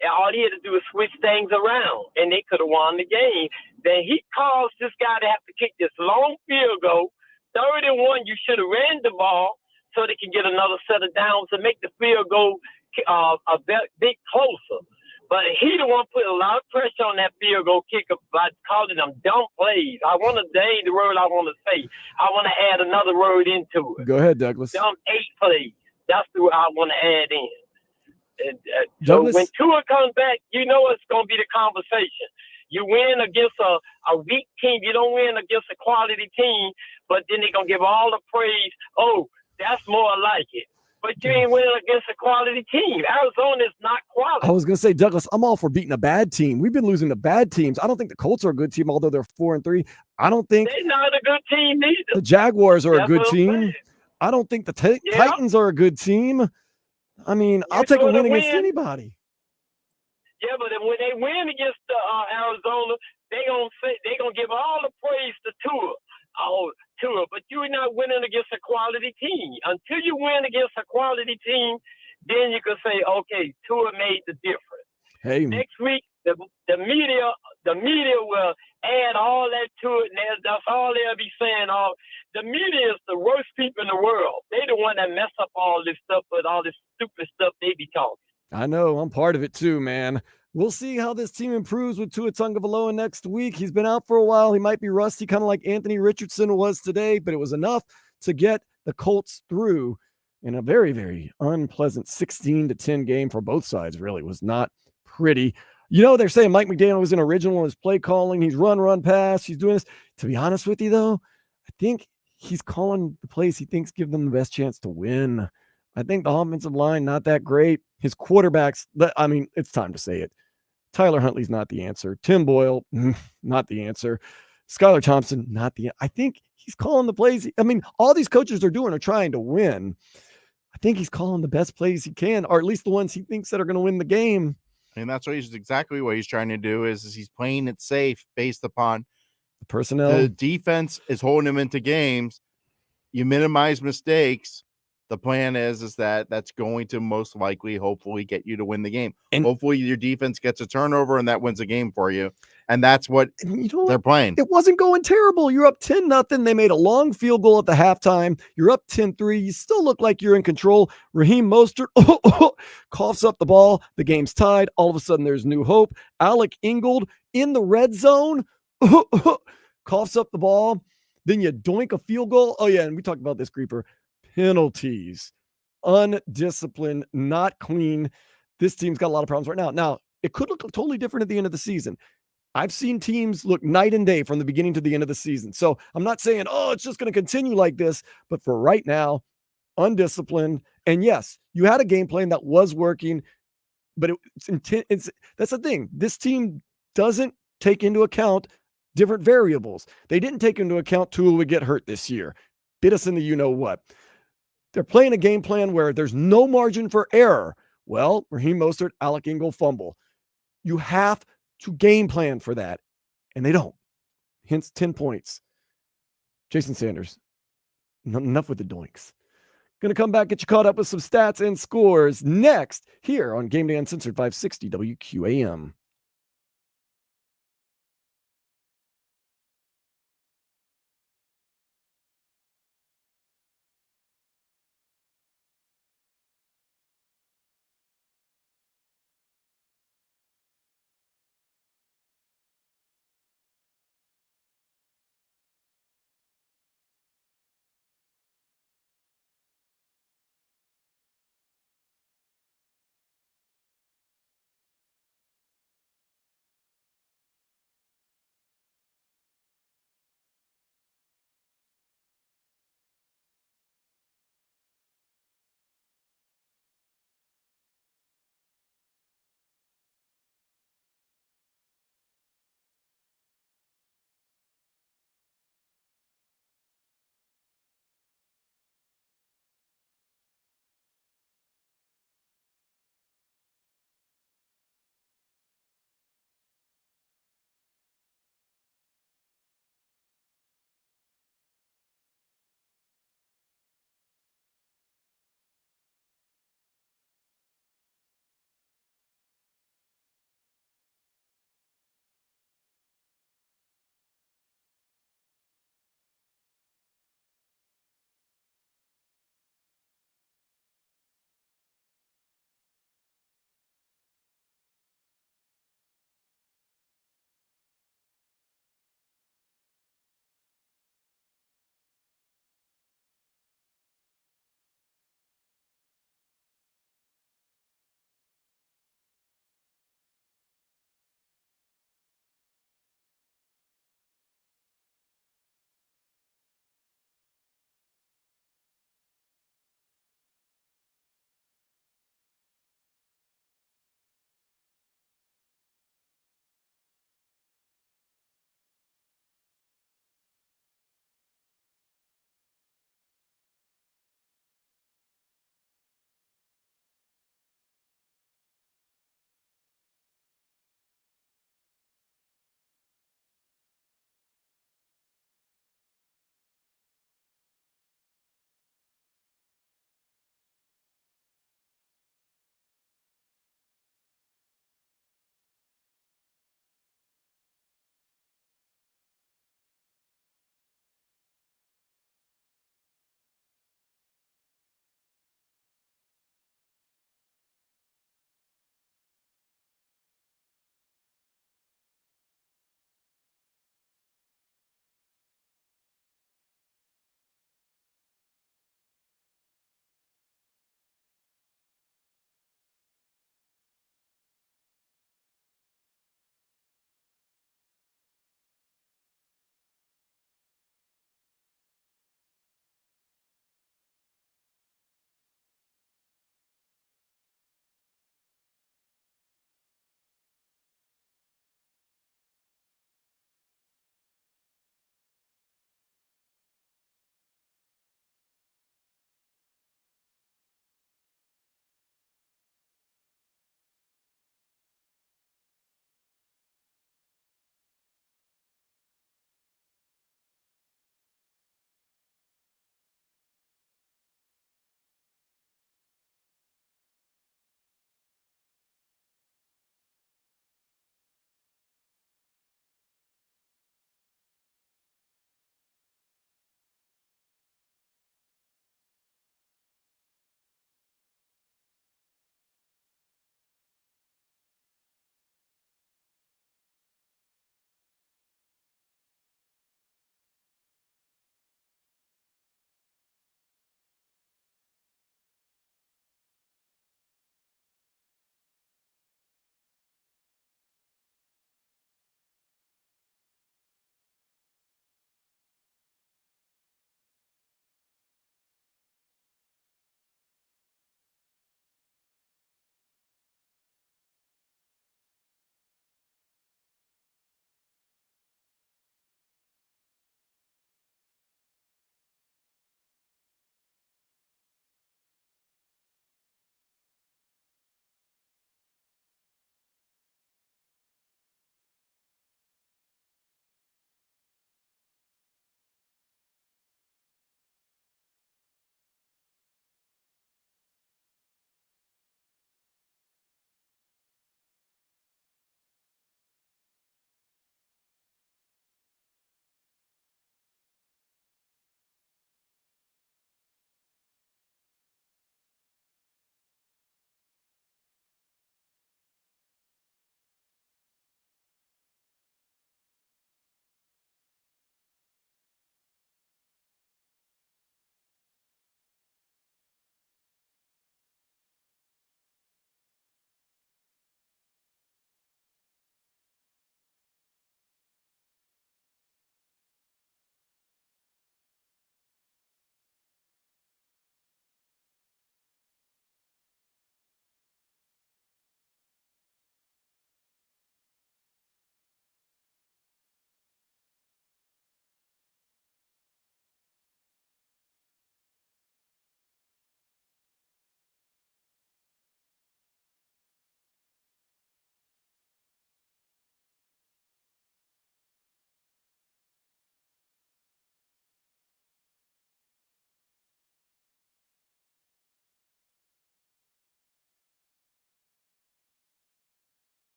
all he had to do was switch things around, and they could have won the game. Then he caused this guy to have to kick this long field goal. 3rd and 1, you should have ran the ball so they can get another set of downs to make the field goal a bit closer. But he the one put a lot of pressure on that field goal kicker by calling them dumb plays. I want to say the word I want to say. I want to add another word into it. Go ahead, Douglas. Dumb 8 plays. That's the word I want to add in. So when Tua comes back, it's going to be the conversation. You win against a weak team. You don't win against a quality team, but then they're going to give all the praise. Oh, that's more like it. But you ain't winning against a quality team. Arizona is not quality. I was going to say, Douglas, I'm all for beating a bad team. We've been losing to bad teams. I don't think the Colts are a good team, although they're 4-3. I don't think they're not a good team either. The Jaguars are a good team. I don't think the Titans are a good team. I mean, I'll take a win against anybody. Yeah, but when they win against Arizona, they're gonna give all the praise to Tua. But you're not winning against a quality team. Until you win against a quality team, then you can say, okay, Tua made the difference. Hey, next week the media will add all that to it, and that's all they'll be saying. The media is the worst people in the world. They the one that mess up all this stuff with all this stupid stuff they be talking. I know. I'm part of it too, man. We'll see how this team improves with Tua Tagovailoa next week. He's been out for a while. He might be rusty, kind of like Anthony Richardson was today, but it was enough to get the Colts through in a very, very unpleasant 16-10 game for both sides. Really was not pretty. They're saying Mike McDaniel was an original in his play calling. He's run, pass. He's doing this. To be honest with you, though, I think he's calling the plays he thinks give them the best chance to win. I think the offensive line, not that great. His quarterbacks, it's time to say it. Tyler Huntley's not the answer. Tim Boyle, not the answer. Skylar Thompson, not the answer. I think he's calling the plays. All these coaches are doing are trying to win. I think he's calling the best plays he can, or at least the ones he thinks that are going to win the game. And that's exactly what he's trying to do is he's playing it safe based upon the personnel. The defense is holding him into games. You minimize mistakes. The plan is that's going to most likely, hopefully, get you to win the game. And hopefully your defense gets a turnover and that wins a game for you. And that's what they're playing. It wasn't going terrible. You're up 10-0. They made a long field goal at the halftime. You're up 10-3. You still look like you're in control. Raheem Mostert coughs up the ball. The game's tied. All of a sudden, there's new hope. Alec Ingold in the red zone coughs up the ball. Then you doink a field goal. Oh, yeah, and we talked about this, Creeper. Penalties, undisciplined, not clean. This team's got a lot of problems right now. Now, it could look totally different at the end of the season. I've seen teams look night and day from the beginning to the end of the season. So I'm not saying, it's just going to continue like this. But for right now, undisciplined. And yes, you had a game plan that was working, but that's the thing. This team doesn't take into account different variables. They didn't take into account Tua would get hurt this year. Bit us in the you-know-what. They're playing a game plan where there's no margin for error. Well, Raheem Mostert, Alec Ingold fumble. You have to game plan for that, and they don't. Hence 10 points. Jason Sanders, enough with the doinks. Going to come back, get you caught up with some stats and scores next here on Game Day Uncensored 560 WQAM.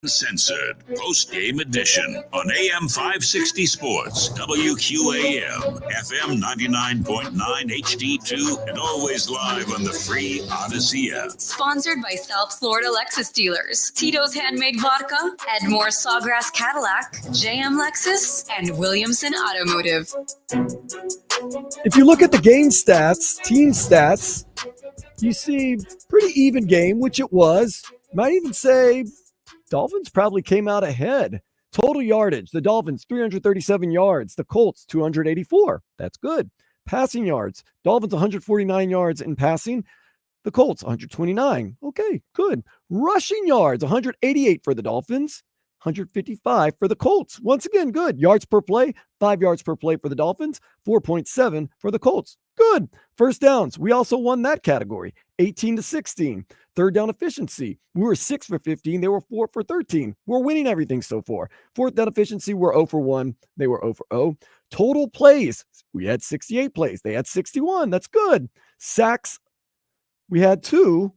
Uncensored, post-game edition on AM 560 Sports, WQAM, FM 99.9 HD2, and always live on the free Odyssey app. Sponsored by South Florida Lexus dealers, Tito's Handmade Vodka, Edmore Sawgrass Cadillac, JM Lexus, and Williamson Automotive. If you look at the game stats, team stats, you see pretty even game, which it was. Might even say Dolphins probably came out ahead. Total yardage, the Dolphins 337 yards, the Colts 284. That's good. Passing yards, Dolphins 149 yards in passing, the Colts 129. Okay, good. Rushing yards, 188 for the Dolphins, 155 for the Colts. Once again, good. Yards per play, 5 yards per play for the Dolphins, 4.7 for the Colts. Good. First downs, we also won that category, 18-16. Third down efficiency, we were 6 for 15. They were 4 for 13. We're winning everything so far. Fourth down efficiency, we're 0 for 1. They were 0 for 0. Total plays, we had 68 plays. They had 61. That's good. Sacks, we had 2.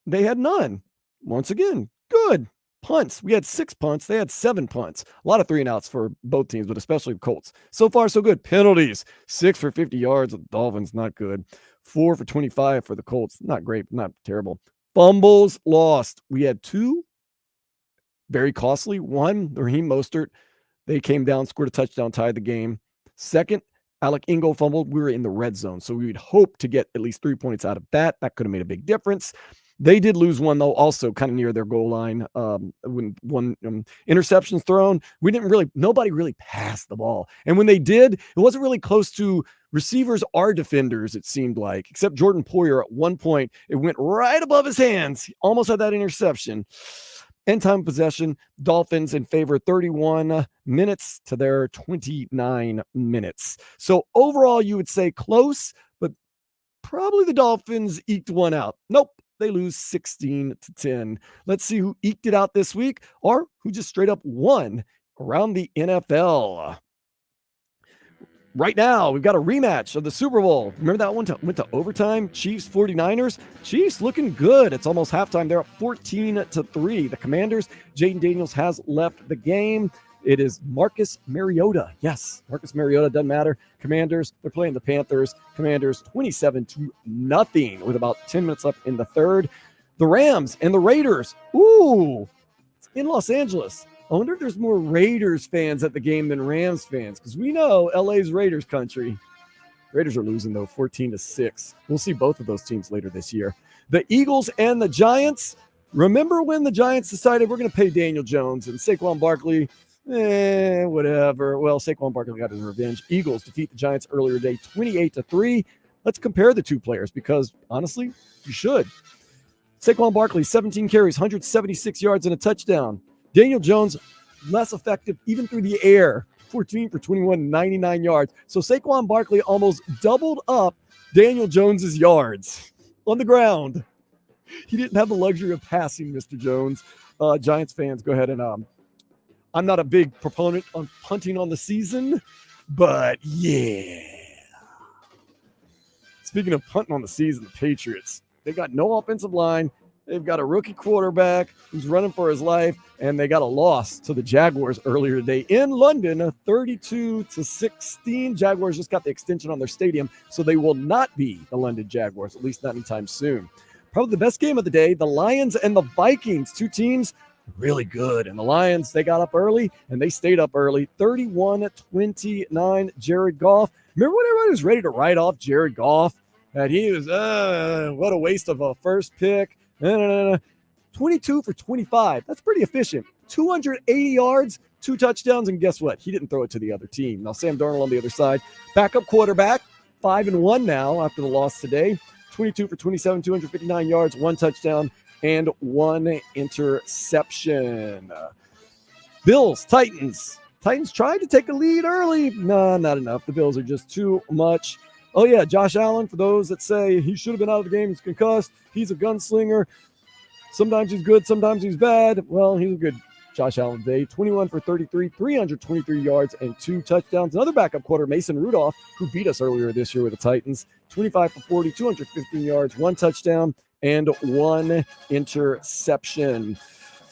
They had none. Once again, good. Punts, we had 6 punts. They had 7 punts. A lot of 3-and-outs for both teams, but especially the Colts. So far, so good. Penalties, 6 for 50 yards with the Dolphins, not good. 4 for 25 for the Colts, not great, not terrible. Fumbles lost, we had 2, very costly. One, Raheem Mostert, they came down, scored a touchdown, tied the game. Second, Alec Ingold fumbled. We were in the red zone, so we would hope to get at least 3 points out of that. That could have made a big difference. They did lose one, though, also kind of near their goal line. When one interceptions thrown, nobody really passed the ball. And when they did, it wasn't really close to receivers or defenders, it seemed like, except Jordan Poyer at one point. It went right above his hands. He almost had that interception. End time possession, Dolphins in favor 31 minutes to their 29 minutes. So overall, you would say close, but probably the Dolphins eked one out. Nope. They lose 16-10. Let's see who eked it out this week or who just straight up won around the NFL. Right now, we've got a rematch of the Super Bowl. Remember that one went to overtime? Chiefs 49ers. Chiefs looking good. It's almost halftime. They're up 14-3. The Commanders, Jaden Daniels has left the game. It is Marcus Mariota. Yes, Marcus Mariota, doesn't matter. Commanders, they're playing the Panthers. Commanders 27-0 with about 10 minutes left in the third. The Rams and the Raiders. Ooh, it's in Los Angeles. I wonder if there's more Raiders fans at the game than Rams fans, because we know LA's Raiders country. Raiders are losing, though, 14-6. We'll see both of those teams later this year. The Eagles and the Giants. Remember when the Giants decided we're going to pay Daniel Jones and Saquon Barkley? Whatever. Well, Saquon Barkley got his revenge. Eagles defeat the Giants earlier today, 28-3. Let's compare the two players because, honestly, you should. Saquon Barkley, 17 carries, 176 yards and a touchdown. Daniel Jones, less effective even through the air, 14 for 21, 99 yards. So Saquon Barkley almost doubled up Daniel Jones's yards on the ground. He didn't have the luxury of passing, Mr. Jones. Giants fans, go ahead and I'm not a big proponent of punting on the season, but yeah. Speaking of punting on the season, the Patriots, they've got no offensive line. They've got a rookie quarterback who's running for his life, and they got a loss to the Jaguars earlier today in London, 32-16. Jaguars just got the extension on their stadium, so they will not be the London Jaguars, at least not anytime soon. Probably the best game of the day, the Lions and the Vikings, two teams really good. And the Lions, they got up early, and they stayed up early, 31-29, Jared Goff. Remember when everybody was ready to write off Jared Goff? That he was, what a waste of a first pick. 22 for 25. That's pretty efficient. 280 yards, 2 touchdowns, and guess what? He didn't throw it to the other team. Now, Sam Darnold on the other side. Backup quarterback, 5-1 now after the loss today. 22 for 27, 259 yards, 1 touchdown, and 1 interception. Bills, Titans. Titans tried to take a lead early. No, not enough. The Bills are just too much. Oh, yeah, Josh Allen, for those that say he should have been out of the game, he's concussed, he's a gunslinger. Sometimes he's good, sometimes he's bad. Well, he's a good Josh Allen today. 21 for 33, 323 yards, and 2 touchdowns. Another backup quarter, Mason Rudolph, who beat us earlier this year with the Titans. 25 for 40, 215 yards, 1 touchdown, and 1 interception.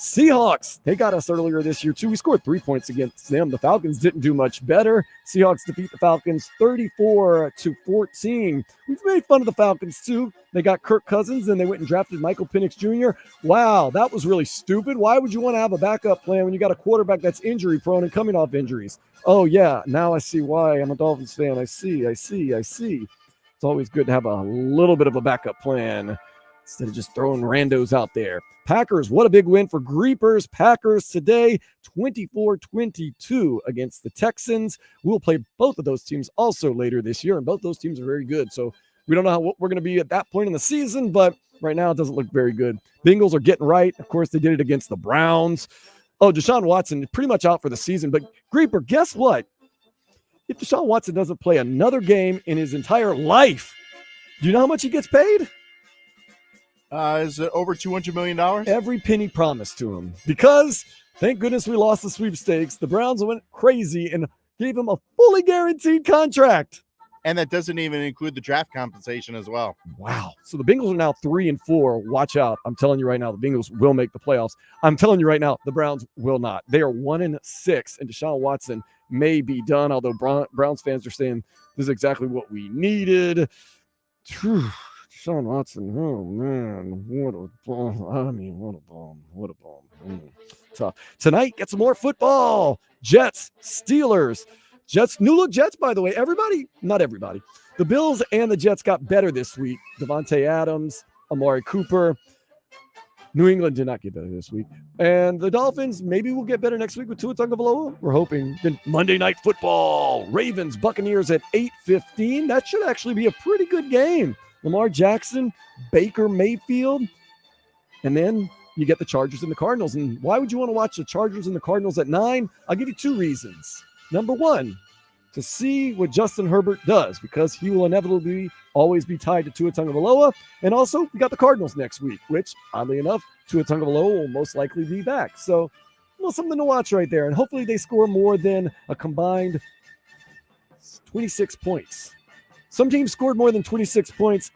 Seahawks, they got us earlier this year, too. We scored 3 points against them. The Falcons didn't do much better. Seahawks defeat the Falcons 34-14. We've made fun of the Falcons, too. They got Kirk Cousins, and they went and drafted Michael Penix Jr. Wow, that was really stupid. Why would you want to have a backup plan when you got a quarterback that's injury-prone and coming off injuries? Oh, yeah, now I see why. I'm a Dolphins fan. I see. It's always good to have a little bit of a backup plan instead of just throwing randos out there. Packers, what a big win for Greepers. Packers today, 24-22 against the Texans. We'll play both of those teams also later this year, and both those teams are very good. So we don't know what we're going to be at that point in the season, but right now it doesn't look very good. Bengals are getting right. Of course, they did it against the Browns. Oh, Deshaun Watson pretty much out for the season, but Greeper, guess what? If Deshaun Watson doesn't play another game in his entire life, do you know how much he gets paid? Is it over $200 million? Every penny promised to him. Because, thank goodness we lost the sweepstakes, the Browns went crazy and gave him a fully guaranteed contract. And that doesn't even include the draft compensation as well. Wow. So the Bengals are now 3-4. Watch out. I'm telling you right now, the Bengals will make the playoffs. I'm telling you right now, the Browns will not. They are 1-6, and Deshaun Watson may be done, although Browns fans are saying this is exactly what we needed. Deshaun Watson, oh man, what a bomb. What a bomb. Tough. Tonight, get some more football. Jets, Steelers. Jets, new look Jets, by the way. Everybody, not everybody. The Bills and the Jets got better this week. Devontae Adams, Amari Cooper. New England did not get better this week. And the Dolphins maybe will get better next week with Tua Tagovailoa. We're hoping. Then Monday Night Football. Ravens, Buccaneers at 8:15. That should actually be a pretty good game. Lamar Jackson, Baker Mayfield. And then you get the Chargers and the Cardinals. And why would you want to watch the Chargers and the Cardinals at 9? I'll give you 2 reasons. Number 1, to see what Justin Herbert does, because he will inevitably always be tied to Tua Tagovailoa. And also, we got the Cardinals next week, which, oddly enough, Tua Tagovailoa will most likely be back. So, well, something to watch right there. And hopefully they score more than a combined 26 points. Some teams scored more than 26 points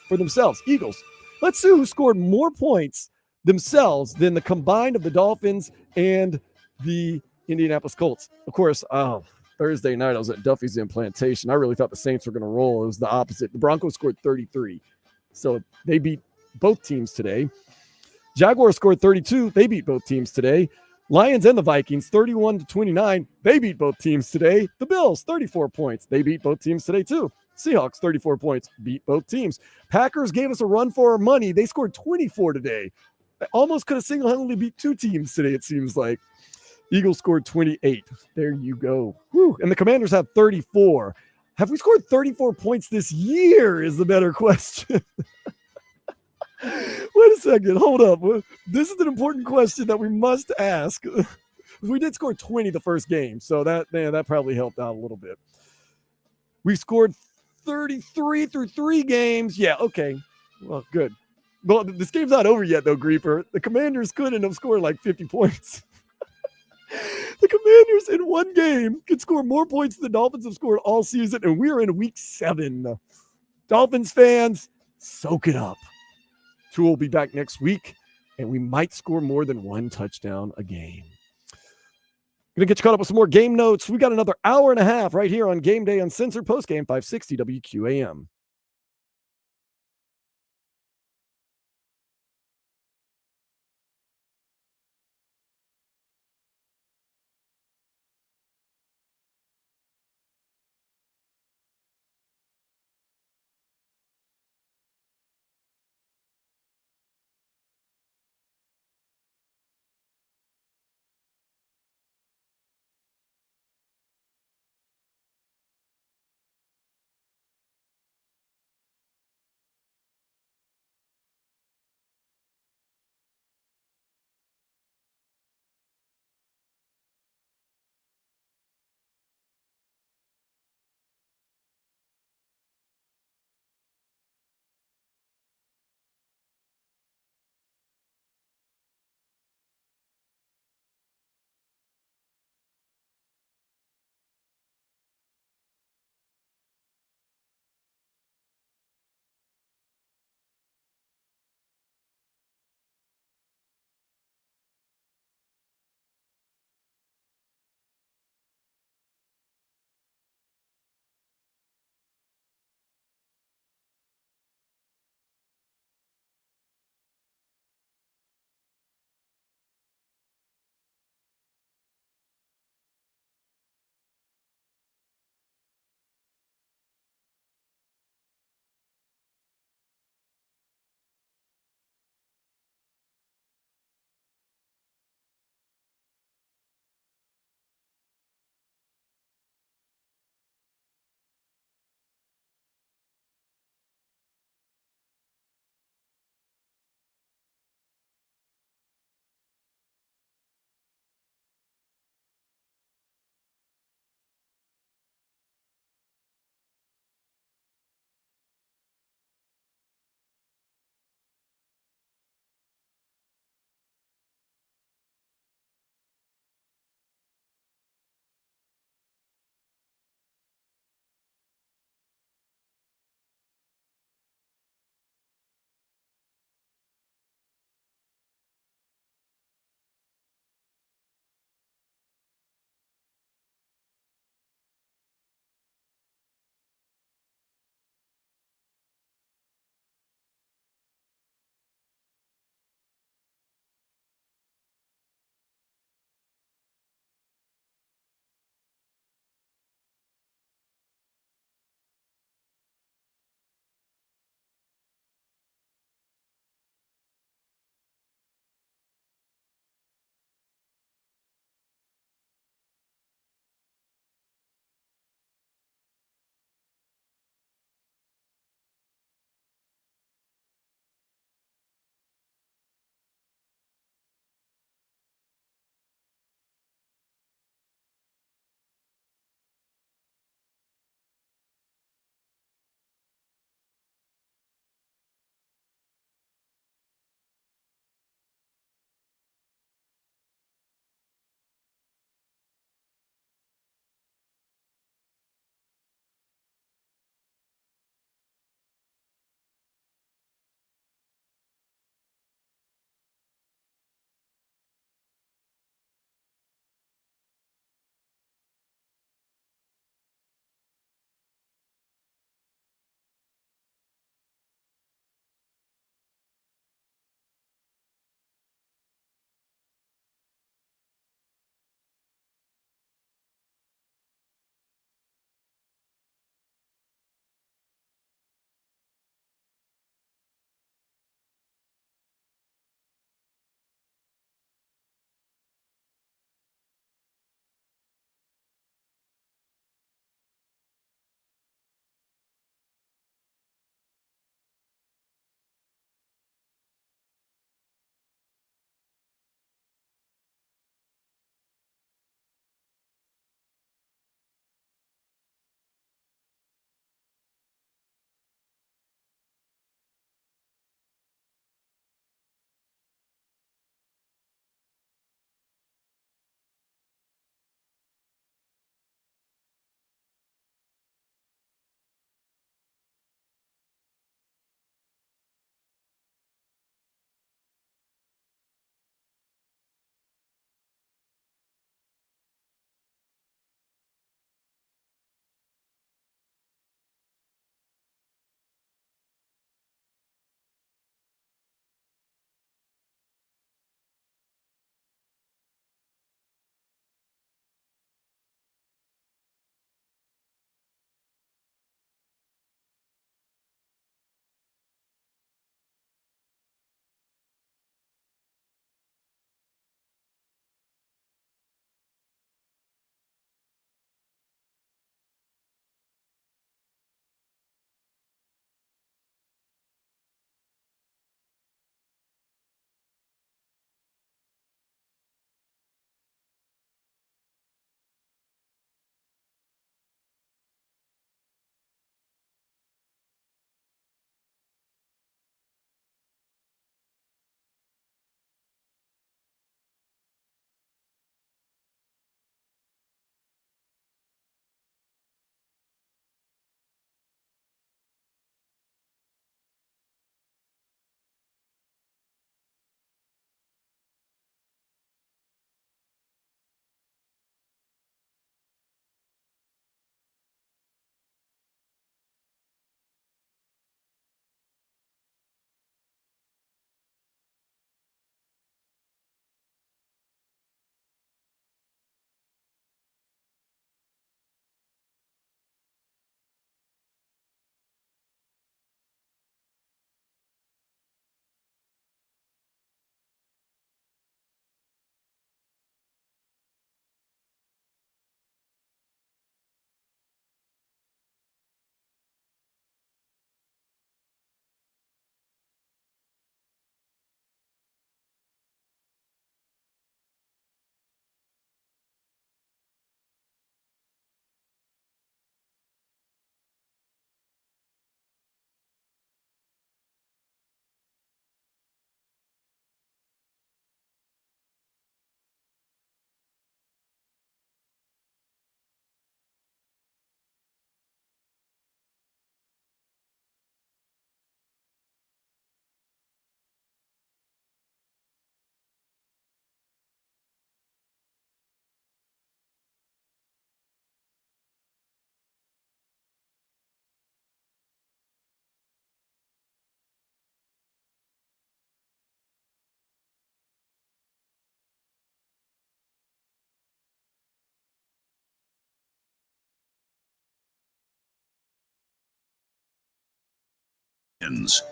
for themselves. Eagles. Let's see who scored more points themselves than the combined of the Dolphins and the Indianapolis Colts. Of course, Thursday night I was at Duffy's Inn Plantation. I really thought the Saints were going to roll. It was the opposite. The Broncos scored 33. So they beat both teams today. Jaguars scored 32. They beat both teams today. Lions and the Vikings, 31-29. They beat both teams today. The Bills, 34 points. They beat both teams today too. Seahawks, 34 points, beat both teams. Packers gave us a run for our money. They scored 24 today. They almost could have single-handedly beat 2 teams today, it seems like. Eagles scored 28. There you go. Whew. And the Commanders have 34. Have we scored 34 points this year is the better question. Wait a second. Hold up. This is an important question that we must ask. We did score 20 the first game, so that probably helped out a little bit. We scored 33 through 3 games. Yeah, okay. Well, good. Well, this game's not over yet, though, Greeper. The Commanders could end up scoring like 50 points. The Commanders in one game could score more points than the Dolphins have scored all season, and we are in week 7. Dolphins fans, soak it up. Tua will be back next week, and we might score more than 1 touchdown a game. Going to get you caught up with some more game notes. We got another hour and a half right here on Game Day Uncensored, Postgame 560 WQAM.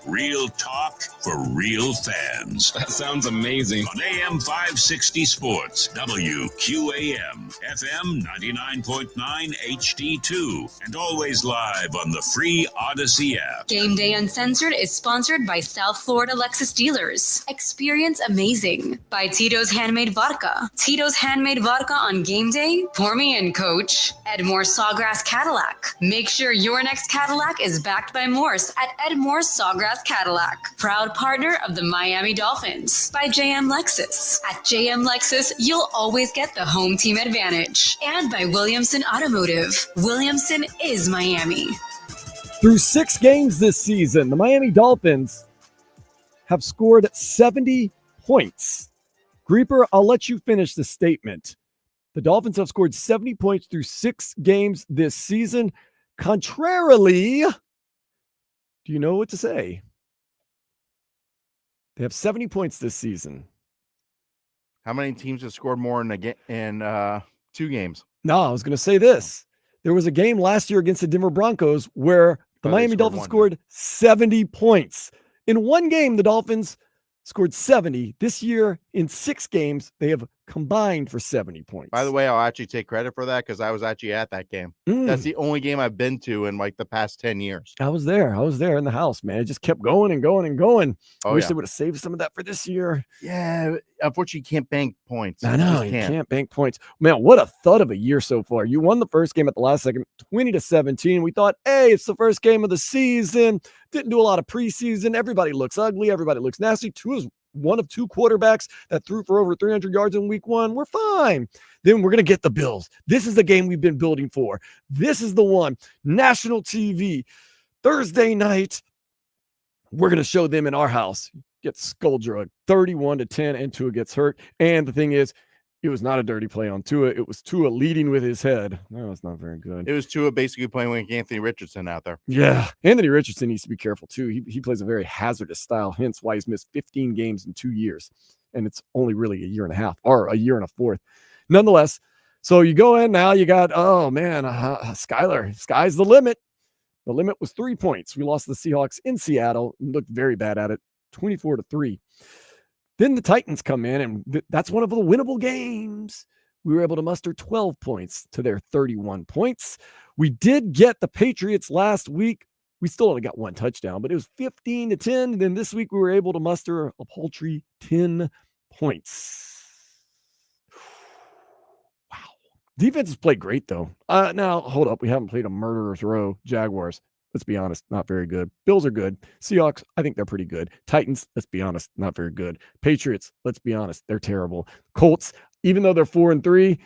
Real talk for real fans. That sounds amazing. On AM 560 Sports, WQAM, FM 99.9 HD2, and always live on the free Odyssey app. Gameday Uncensored is sponsored by South Florida Lexus Dealers. Experience amazing by Tito's Handmade Vodka. Tito's Handmade Vodka on game day. Pour me in, coach. Edmore Sawgrass Cadillac. Make sure your next Cadillac is backed by Morse at Edmore Sawgrass Cadillac, proud partner of the Miami Dolphins. By JM Lexus. At JM Lexus, you'll always get the home team advantage. And by Williamson Automotive. Williamson is Miami. Through 6 games this season, the Miami Dolphins have scored 70 points. Grieper, I'll let you finish the statement. The Dolphins have scored 70 points through 6 games this season. Contrarily, do you know what to say? They have 70 points this season. How many teams have scored more in 2 games? No, I was going to say this. There was a game last year against the Denver Broncos where the Miami Dolphins scored 70 points. In one game, the Dolphins scored 70. This year, in 6 games, they have combined for 70 points. By the way, I'll actually take credit for that because I was actually at that game. That's the only game I've been to in like the past 10 years. I was there in the house, man. It just kept going and going and going. I wish yeah. they would have saved some of that for this year. Yeah, unfortunately, you can't bank points. I know, you can't bank points. Man, what a thud of a year so far. You won the first game at the last second, 20-17. We thought, hey, it's the first game of the season. Didn't do a lot of preseason. Everybody looks ugly. Everybody looks nasty. Two is one of 2 quarterbacks that threw for over 300 yards in week 1. We're fine. Then we're going to get the Bills. This is the game we've been building for. This is the one. National TV. Thursday night. We're going to show them in our house. Get skull drug 31-10 and Tua gets hurt. And the thing is, it was not a dirty play on Tua. It was Tua leading with his head. No, it's not very good. It was Tua basically playing with Anthony Richardson out there. Yeah. Anthony Richardson needs to be careful too. He plays a very hazardous style, hence why he's missed 15 games in 2 years. And it's only really a year and a half or a year and a fourth. Nonetheless, so you go in now, you got, Skyler. Sky's the limit. The limit was 3 points. We lost the Seahawks in Seattle and looked very bad at it, 24-3. Then the Titans come in, and that's one of the winnable games. We were able to muster 12 points to their 31 points. We did get the Patriots last week. We still only got 1 touchdown, but it was 15-10. Then this week we were able to muster a paltry 10 points. Wow. Defense has played great, though. Now, hold up. We haven't played a murderer's row. Jaguars. Let's be honest, not very good. Bills are good. Seahawks, I think they're pretty good. Titans, let's be honest, not very good. Patriots, let's be honest, they're terrible. Colts, even though they're 4-3,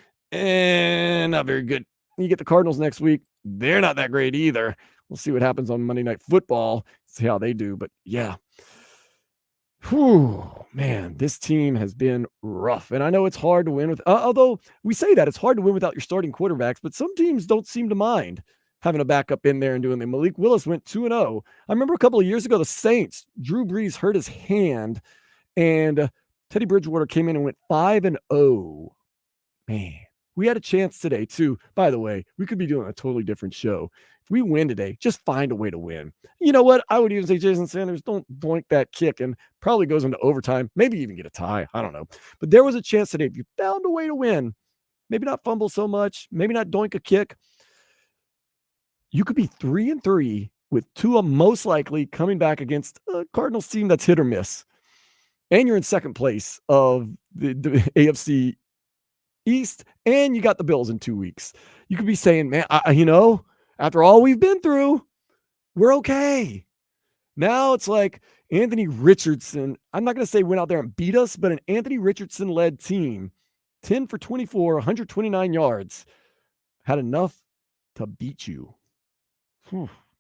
not very good. You get the Cardinals next week. They're not that great either. We'll see what happens on Monday Night Football, see how they do. But yeah, man, this team has been rough. And I know it's hard to win with, although we say that it's hard to win without your starting quarterbacks, but some teams don't seem to mind having a backup in there and doing that. Malik Willis went 2-0. I remember a couple of years ago, the Saints, Drew Brees hurt his hand, and Teddy Bridgewater came in and went 5-0. Man, we had a chance today, too. By the way, we could be doing a totally different show. If we win today, just find a way to win. You know what? I would even say, Jason Sanders, don't doink that kick, and probably goes into overtime, maybe even get a tie. I don't know. But there was a chance today. If you found a way to win, maybe not fumble so much, maybe not doink a kick, you could be 3-3 with Tua most likely coming back against a Cardinals team that's hit or miss. And you're in second place of the AFC East, and you got the Bills in 2 weeks. You could be saying, man, after all we've been through, we're okay. Now it's like Anthony Richardson. I'm not going to say went out there and beat us, but an Anthony Richardson-led team, 10 for 24, 129 yards, had enough to beat you.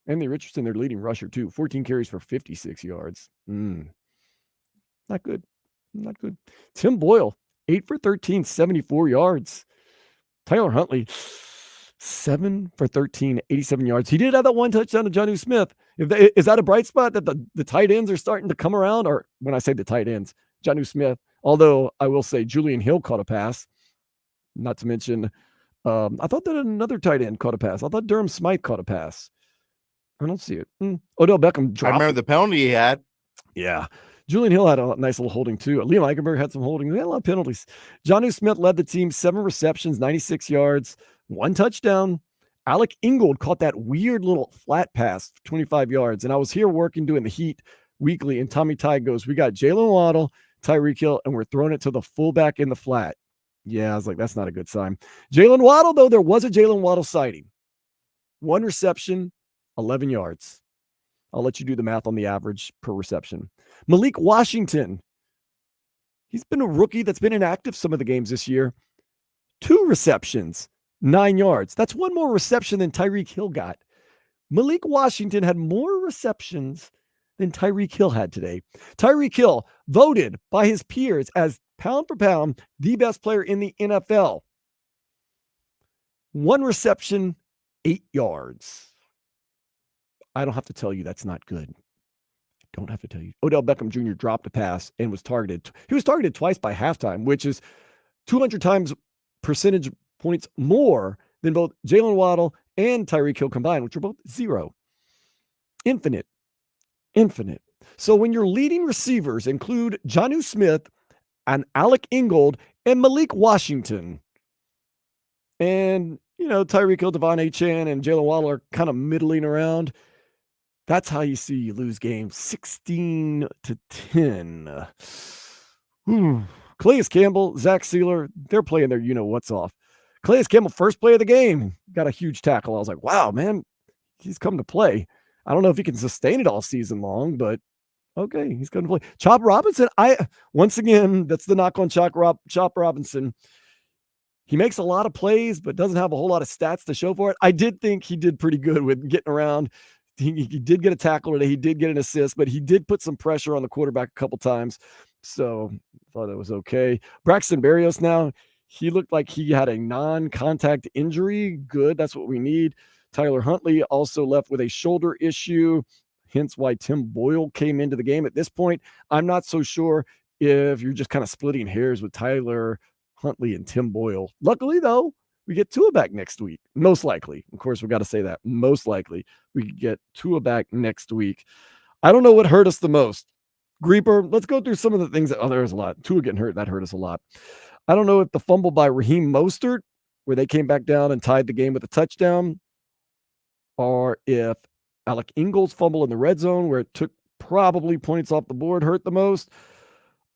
Anthony Richardson, their leading rusher, too. 14 carries for 56 yards. Not good. Not good. Tim Boyle, 8 for 13, 74 yards. Tyler Huntley, 7 for 13, 87 yards. He did have that 1 touchdown to Jonnu Smith. Is that a bright spot that the tight ends are starting to come around? Or when I say the tight ends, Jonnu Smith. Although I will say Julian Hill caught a pass. Not to mention, I thought that another tight end caught a pass. I thought Durham Smythe caught a pass. I don't see it. Odell Beckham I dropped. remember the penalty he had. Yeah. Julian Hill had a nice little holding too. Liam Eichenberg had some holding. They had a lot of penalties. Jonnu Smith led the team, 7 receptions, 96 yards, 1 touchdown. Alec Ingold caught that weird little flat pass, 25 yards. And I was here working doing the Heat weekly, and Tommy Tide goes, we got Jalen Waddle, Tyreek Hill, and we're throwing it to the fullback in the flat. Yeah, I was like, that's not a good sign. Jalen Waddle, though, there was a Jalen Waddle sighting. 1 reception, 11 yards. I'll let you do the math on the average per reception. Malik Washington. He's been a rookie that's been inactive some of the games this year. 2 receptions, 9 yards. That's 1 more reception than Tyreek Hill got. Malik Washington had more receptions than Tyreek Hill had today. Tyreek Hill voted by his peers as pound for pound the best player in the NFL. 1 reception, 8 yards. I don't have to tell you that's not good. I don't have to tell you. Odell Beckham Jr. dropped a pass and was targeted. He was targeted twice by halftime, which is 200 times percentage points more than both Jalen Waddle and Tyreek Hill combined, which are both 0. Infinite. So when your leading receivers include Jonnu Smith and Alec Ingold and Malik Washington, and, Tyreek Hill, Devon Achane, and Jalen Waddle are kind of middling around, that's how you see you lose games 16-10. Calais Campbell, Zach Sealer, they're playing their what's off. Calais Campbell, first play of the game, got a huge tackle. I was like, wow, man, he's come to play. I don't know if he can sustain it all season long, but okay, he's going to play. Chop Robinson, once again, that's the knock on Chop Robinson. He makes a lot of plays, but doesn't have a whole lot of stats to show for it. I did think he did pretty good with getting around. He did get a tackle today. He did get an assist, but he did put some pressure on the quarterback a couple times. So I thought it was okay. Braxton Berrios now, he looked like he had a non-contact injury. Good. That's what we need. Tyler Huntley also left with a shoulder issue, hence why Tim Boyle came into the game. At this point, I'm not so sure if you're just kind of splitting hairs with Tyler Huntley and Tim Boyle. Luckily, though, we get Tua back next week. Most likely. Of course, we got to say that. Most likely, we get Tua back next week. I don't know what hurt us the most. Grieper, let's go through some of the things that, there's a lot. Tua getting hurt, that hurt us a lot. I don't know if the fumble by Raheem Mostert, where they came back down and tied the game with a touchdown, or if Alec Ingold's fumble in the red zone, where it took probably points off the board, hurt the most,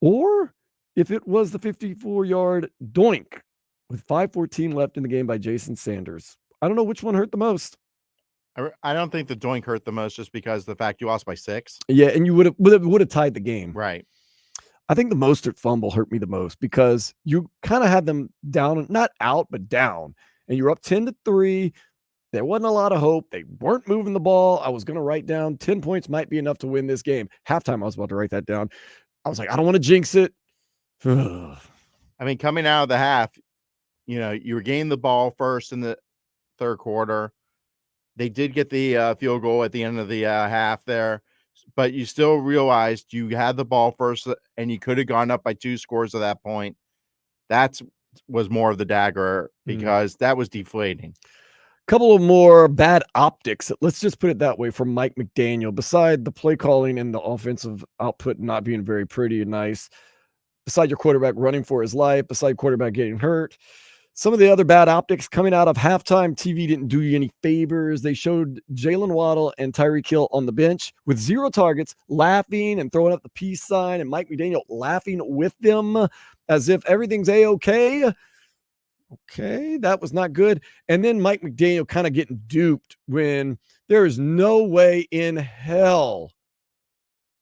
or if it was the 54-yard doink with 5:14 left in the game by Jason Sanders. I don't know which one hurt the most. I don't think the doink hurt the most just because of the fact you lost by 6. Yeah, and you would have tied the game. Right. I think the Mostert fumble hurt me the most because you kind of had them down, not out, but down. And you're up 10-3. There wasn't a lot of hope. They weren't moving the ball. I was going to write down 10 points might be enough to win this game. Halftime, I was about to write that down. I was like, I don't want to jinx it. I mean, coming out of the half, you were gaining the ball first in the third quarter. They did get the field goal at the end of the half there, but you still realized you had the ball first and you could have gone up by 2 scores at that point. That was more of the dagger because that was deflating. Couple of more bad optics, let's just put it that way, from Mike McDaniel. Beside the play calling and the offensive output not being very pretty and nice, beside your quarterback running for his life, beside quarterback getting hurt, some of the other bad optics coming out of halftime, TV didn't do you any favors. They showed Jalen Waddle and Tyreek Hill on the bench with 0 targets, laughing and throwing up the peace sign, and Mike McDaniel laughing with them as if everything's A-okay. Okay, that was not good. And then Mike McDaniel kind of getting duped when there is no way in hell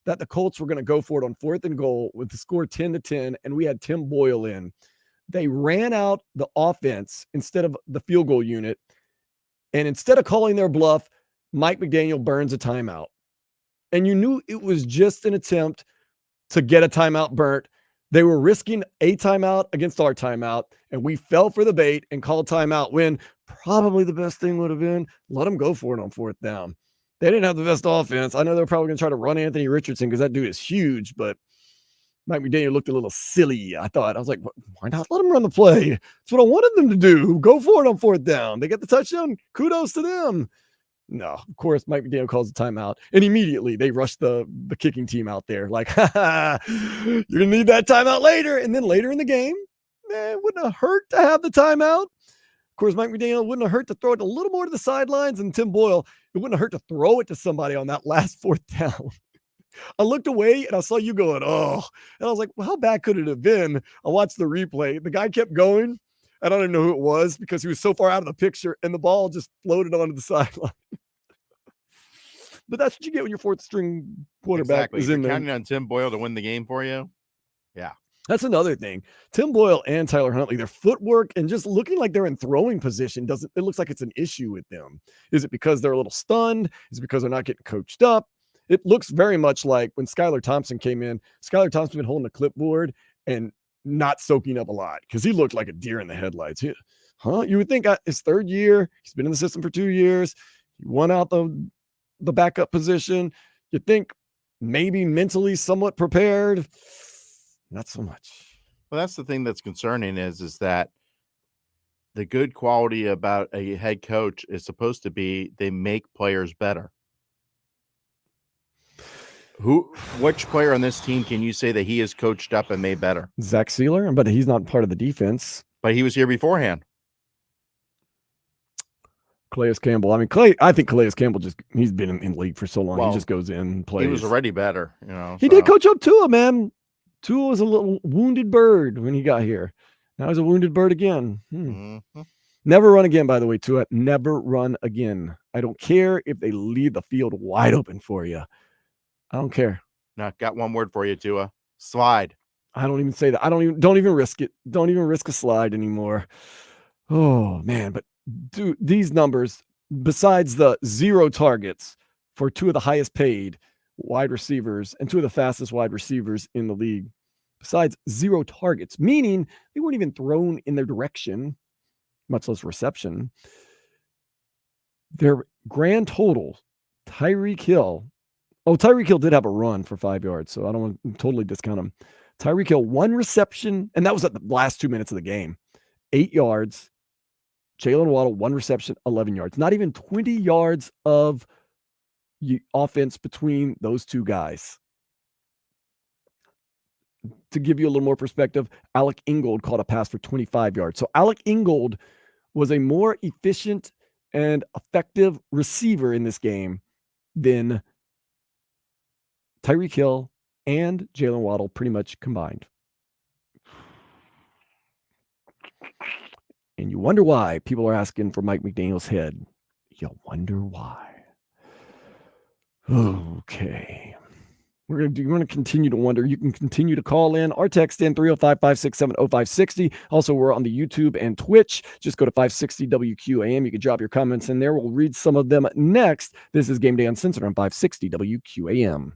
that the Colts were going to go for it on 4th and goal with the score 10-10, and we had Tim Boyle in. They ran out the offense instead of the field goal unit, and instead of calling their bluff, Mike McDaniel burns a timeout. And you knew it was just an attempt to get a timeout burnt. They were risking a timeout against our timeout, and we fell for the bait and called timeout when probably the best thing would have been let them go for it on 4th down. They didn't have the best offense. I know they're probably going to try to run Anthony Richardson because that dude is huge, but Mike McDaniel looked a little silly, I thought. I was like, why not let them run the play? That's what I wanted them to do. Go for it on 4th down. They get the touchdown. Kudos to them. No, of course, Mike McDaniel calls a timeout, and immediately they rush the kicking team out there. Like, you're going to need that timeout later. And then later in the game, it wouldn't have hurt to have the timeout. Of course, Mike McDaniel wouldn't have hurt to throw it a little more to the sidelines. And Tim Boyle, it wouldn't have hurt to throw it to somebody on that last fourth down. I looked away and I saw you going, oh. And I was like, well, how bad could it have been? I watched the replay. The guy kept going. I don't even know who it was because he was so far out of the picture and the ball just floated onto the sideline. But that's what you get when your fourth string quarterback is in there. Counting on Tim Boyle to win the game for you. Yeah. That's another thing. Tim Boyle and Tyler Huntley, their footwork and just looking like they're in throwing position it looks like it's an issue with them. Is it because they're a little stunned? Is it because they're not getting coached up? It looks very much like when Skylar Thompson came in. Skylar Thompson been holding a clipboard and not soaking up a lot because he looked like a deer in the headlights. You would think his third year, he's been in the system for 2 years. He won out the backup position. You think maybe mentally somewhat prepared. Not so much. Well, that's the thing that's concerning is that the good quality about a head coach is supposed to be they make players better. Which player on this team can you say that he is coached up and made better? Zach Sealer, but he's not part of the defense. But he was here beforehand. Calais Campbell. I think Calais Campbell he's been in the league for so long. He just goes in and plays. He was already better, He did coach up Tua, man. Tua was a little wounded bird when he got here. Now he's a wounded bird again. Mm-hmm. Never run again, by the way, Tua. Never run again. I don't care if they leave the field wide open for you. I don't care. No, got one word for you, Tua. Slide. I don't even say that. Don't even risk it. Don't even risk a slide anymore. Oh, man. But dude, these numbers, besides the 0 targets for 2 of the highest paid wide receivers and 2 of the fastest wide receivers in the league, besides 0 targets, meaning they weren't even thrown in their direction, much less reception. Their grand total, Tyreek Hill did have a run for 5 yards, so I don't want to totally discount him. Tyreek Hill, 1 reception, and that was at the last 2 minutes of the game. 8 yards. Jalen Waddle, 1 reception, 11 yards. Not even 20 yards of offense between those 2 guys. To give you a little more perspective, Alec Ingold caught a pass for 25 yards. So Alec Ingold was a more efficient and effective receiver in this game than Tyreek Hill and Jalen Waddle pretty much combined. And you wonder why people are asking for Mike McDaniel's head. You wonder why. Okay. We're going to continue to wonder. You can continue to call in or text in 305-567-0560. Also, we're on the YouTube and Twitch. Just go to 560 WQAM. You can drop your comments in there. We'll read some of them next. This is Game Day Uncensored on 560 WQAM.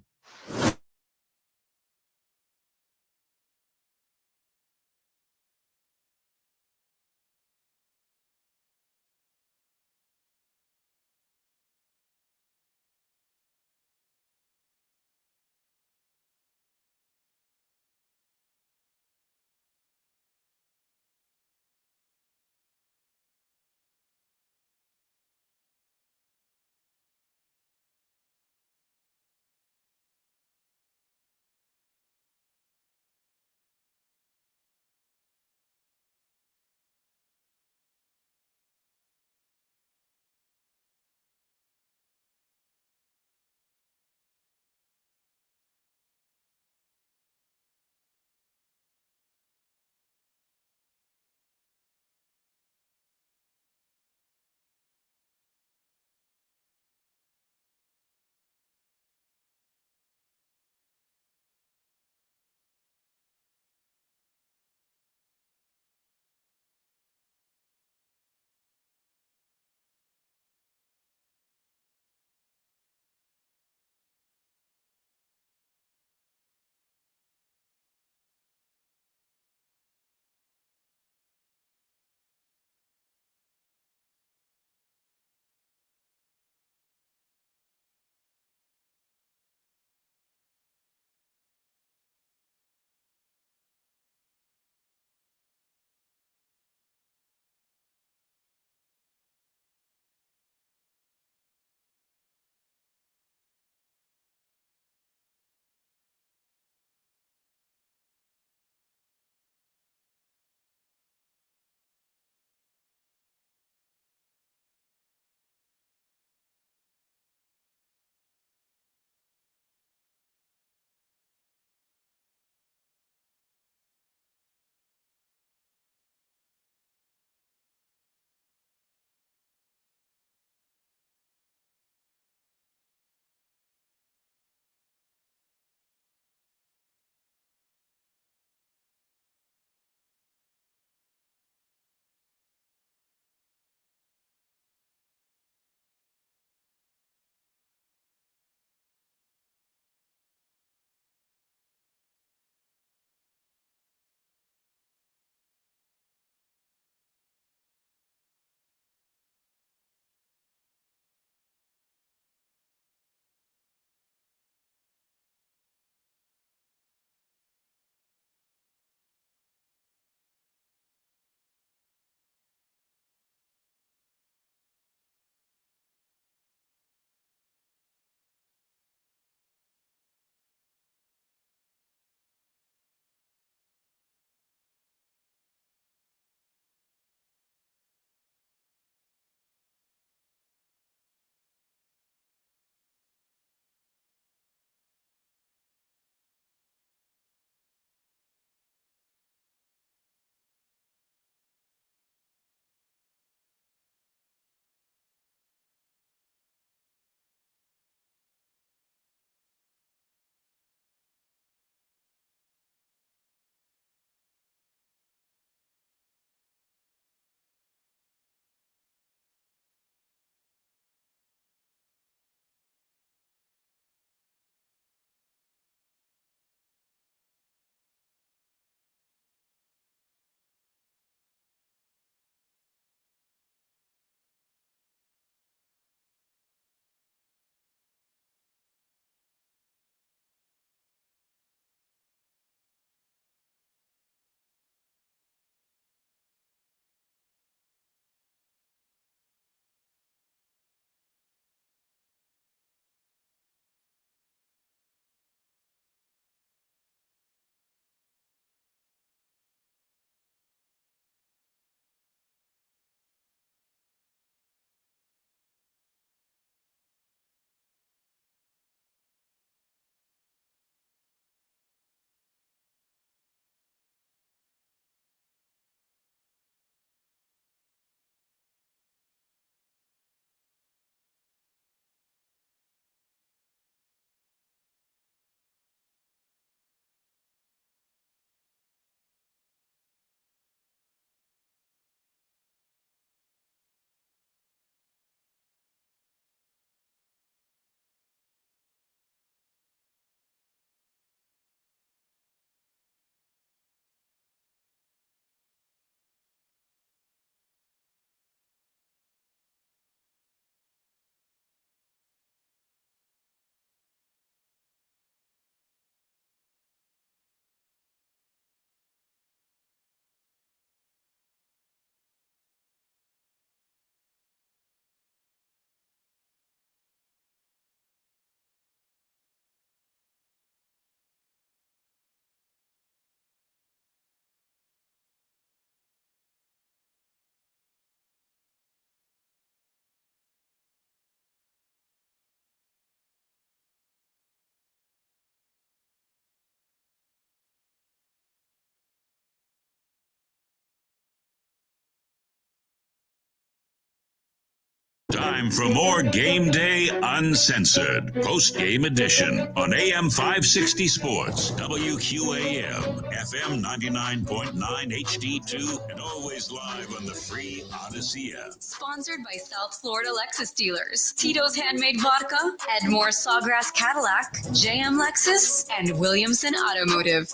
Time for more Game Day Uncensored, post-game edition on AM 560 Sports, WQAM, FM 99.9 HD2, and always live on the free Odyssey app. Sponsored by South Florida Lexus Dealers, Tito's Handmade Vodka, Edmore Sawgrass Cadillac, JM Lexus, and Williamson Automotive.